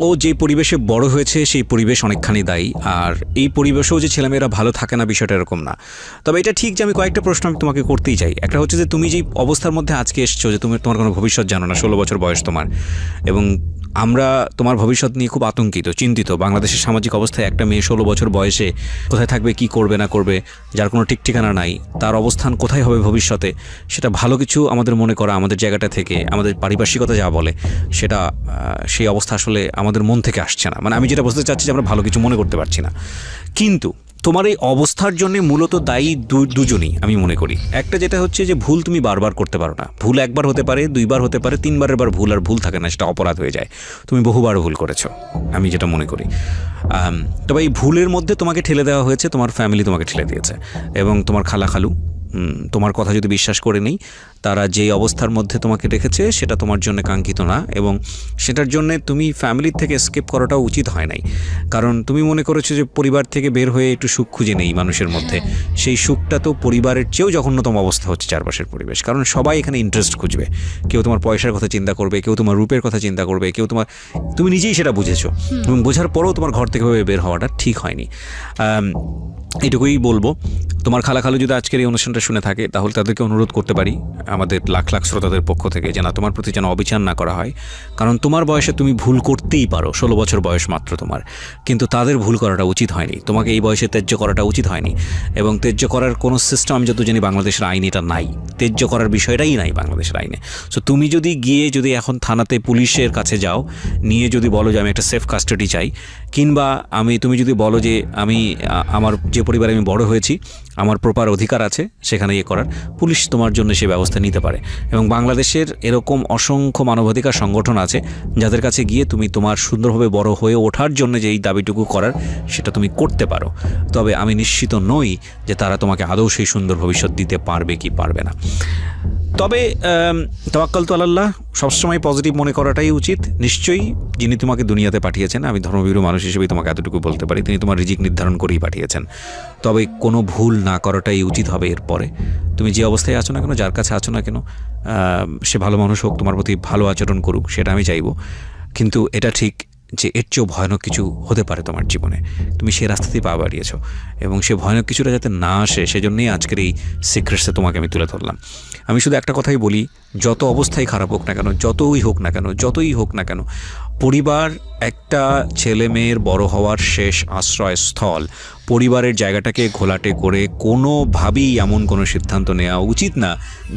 S2: ও যে পরিবেশে বড় হয়েছে সেই পরিবেশ অনেকখানি দায়ী, আর এই পরিবেশেও যে ছেলেমেয়েরা ভালো থাকে না বিষয়টা এরকম না। তবে এটা ঠিক যে আমি কয়েকটা প্রশ্ন আমি তোমাকে করতেই চাই। একটা হচ্ছে যে তুমি যেই অবস্থার মধ্যে আজকে এসছো, যে তোমার কোনো ভবিষ্যৎ জানো না, 16 বছর বয়স তোমার, এবং আমরা তোমার ভবিষ্যৎ নিয়ে খুব আতঙ্কিত, চিন্তিত। বাংলাদেশের সামাজিক অবস্থায় একটা মেয়ে 16 বছর বয়সে কোথায় থাকবে, কি করবে না করবে, যার কোনো ঠিক ঠিকানা নাই, তার অবস্থান কোথায় হবে ভবিষ্যতে, সেটা ভালো কিছু আমাদের মনে করা, আমাদের জায়গাটা থেকে, আমাদের পারিপার্শ্বিকতা যা বলে সেটা, সেই অবস্থা আসলে আমাদের মন থেকে আসছে না। মানে আমি যেটা বলতে চাচ্ছি যে আমরা ভালো কিছু মনে করতে পারছি না। কিন্তু তোমার এই অবস্থার জন্য মূলত দায়ী দুজনই আমি মনে করি। একটা যেটা হচ্ছে যে ভুল তুমি বারবার করতে পারো না। ভুল একবার হতে পারে, 2বার হতে পারে, 3বারের বার ভুল আর ভুল থাকে না, সেটা অপরাধ হয়ে যায়। তুমি বহুবার ভুল করেছো, আমি যেটা মনে করি। তবে এই ভুলের মধ্যে তোমাকে ঠেলে দেওয়া হয়েছে, তোমার ফ্যামিলি তোমাকে ঠেলে দিয়েছে, এবং তোমার খালু তোমার কথা যদি বিশ্বাস করে নেই, তারা যেই অবস্থার মধ্যে তোমাকে রেখেছে সেটা তোমার জন্য কাঙ্ক্ষিত না, এবং সেটার জন্য তুমি ফ্যামিলির থেকে স্কেপ করাটাও উচিত হয় নাই। কারণ তুমি মনে করেছো যে পরিবার থেকে বের হয়ে একটু সুখ খুঁজে নেই মানুষের মধ্যে। সেই সুখটা তো পরিবারের চেয়েও জঘন্যতম অবস্থা হচ্ছে চারপাশের পরিবেশ। কারণ সবাই এখানে ইন্টারেস্ট খুঁজবে, কেউ তোমার পয়সার কথা চিন্তা করবে, কেউ তোমার রূপের কথা চিন্তা করবে, কেউ তুমি নিজেই সেটা বুঝেছো, এবং বোঝার পরেও তোমার ঘর থেকে বের হওয়াটা ঠিক হয়নি। এটুকুই বলবো। তোমার খালু যদি আজকের এই অনুষ্ঠানটা শুনে থাকে, তাহলে তাদেরকে অনুরোধ করতে পারি আমাদের লাখ লাখ শ্রোতাদের পক্ষ থেকে, যে না, তোমার প্রতি যেন অবিচার না করা হয়। কারণ তোমার বয়সে তুমি ভুল করতেই পারো, 16 বছর বয়স মাত্র তোমার, কিন্তু তাদের ভুল করাটা উচিত হয়নি। তোমাকে এই বয়সে ত্যায্য করাটা উচিত হয়নি, এবং ত্যায্য করার কোনো সিস্টেম আমি যত জানি বাংলাদেশের আইনে এটা নাই। ত্যায্য করার বিষয়টাই নাই বাংলাদেশের আইনে। সো তুমি যদি গিয়ে এখন থানাতে পুলিশের কাছে যাও, নিয়ে যদি বলো যে আমি একটা সেফ কাস্টাডি চাই, কিংবা তুমি যদি বলো যে আমার যে পরিবারে আমি বড় হয়েছি, আমার প্রপার অধিকার আছে সেখানে করার, পুলিশ তোমার জন্য সে ব্যবস্থা নিতে পারে। এবং বাংলাদেশের এরকম অসংখ্য মানবাধিকার সংগঠন আছে যাদের কাছে গিয়ে তুমি তোমার সুন্দরভাবে বড় হয়ে ওঠার জন্য যে এই দাবিটুকু করার, সেটা তুমি করতে পারো। তবে আমি নিশ্চিত নই যে তারা তোমাকে আদৌ সেই সুন্দর ভবিষ্যৎ দিতে পারবে কি পারবে না। তবে তাওয়াক্কাল তু আলাল্লাহ সবসময় পজিটিভ মনে করাটাই উচিত। নিশ্চয়ই যিনি তোমাকে দুনিয়াতে পাঠিয়েছেন, আমি ধর্মভীরু মানুষ হিসেবেই তোমাকে এতটুকু বলতে পারি, তিনি তোমার রিজিক নির্ধারণ করেই পাঠিয়েছেন। তবে কোনো ভুল না করাটাই উচিত হবে এরপরে। তুমি যে অবস্থায় আছো না কেন, যার কাছে আছো না কেন, সে ভালো মানুষ হোক, তোমার প্রতি ভালো আচরণ করুক, সেটা আমি চাইব। কিন্তু এটা ঠিক যে এর চেয়েও ভয়ানক কিছু হতে পারে তোমার জীবনে। তুমি সে রাস্তাতেই পা বাড়িয়েছো, এবং সে ভয়ানক কিছুটা যাতে না আসে সেজন্যই আজকের এই সিক্রেটসে তোমাকে আমি তুলে ধরলাম। আমি শুধু একটা কথাই বলি, যত অবস্থাই খারাপ হোক না কেন, যতই হোক না কেন, পরিবার একটা ছেলে মেয়ের বড় হওয়ার শেষ আশ্রয়স্থল। পরিবারের জায়গাটাকে ঘোলাটে করে কোনোভাবেই এমন কোনো সিদ্ধান্ত নেওয়া উচিত না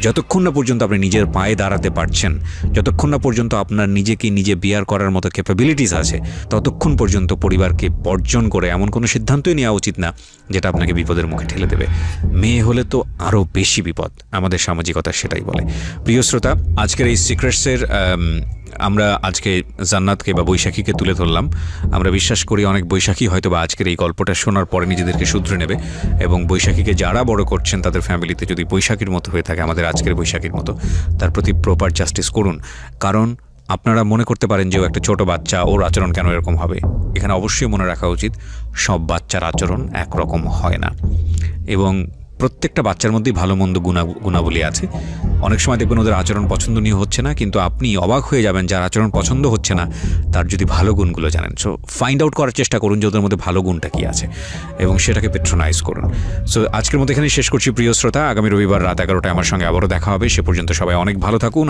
S2: যতক্ষণ না পর্যন্ত আপনি নিজের পায়ে দাঁড়াতে পারছেন, যতক্ষণ না পর্যন্ত আপনার নিজেকে নিজে বিয়ার করার মতো ক্যাপাবিলিটিস আছে, ততক্ষণ পর্যন্ত পরিবারকে বর্জন করে এমন কোনো সিদ্ধান্তই নেওয়া উচিত না যেটা আপনাকে বিপদের মুখে ঠেলে দেবে। মেয়ে হলে তো আরও বেশি বিপদ, আমাদের সামাজিকতা সেটাই বলে। প্রিয় শ্রোতা, আজকের এই সিক্রেটসের আমরা আজকে জান্নাতকে বা বৈশাখীকে তুলে ধরলাম। আমরা বিশ্বাস করি অনেক বৈশাখী হয়তো বা আজকের এই গল্পটা শোনার পরে নিজেদেরকে শুধরে নেবে, এবং বৈশাখীকে যারা বড় করছেন তাদের ফ্যামিলিতে যদি বৈশাখীর মতো হয়ে থাকে, আমাদের আজকের বৈশাখীর মতো, তার প্রতি প্রপার জাস্টিস করুন। কারণ আপনারা মনে করতে পারেন যে ও একটা ছোট বাচ্চা, ওর আচরণ কেন এরকম হবে। এখানে অবশ্যই মনে রাখা উচিত সব বাচ্চার আচরণ একরকম হয় না, এবং
S3: প্রত্যেকটা বাচ্চার মধ্যেই ভালো মন্দ গুণাবলী আছে। অনেক সময় দেখবেন ওদের আচরণ পছন্দনীয় হচ্ছে না, কিন্তু আপনি অবাক হয়ে যাবেন যার আচরণ পছন্দ হচ্ছে না তার যদি ভালো গুণগুলো জানেন। সো ফাইন্ড আউট করার চেষ্টা করুন যে ওদের মধ্যে ভালো গুণটা কী আছে এবং সেটাকে পেট্রোনাইজ করুন। সো আজকের মধ্যে এখানেই শেষ করছি প্রিয় শ্রোতা। আগামী রবিবার রাত 11টায় আমার সঙ্গে আবারও দেখা হবে। সে পর্যন্ত সবাই অনেক ভালো থাকুন।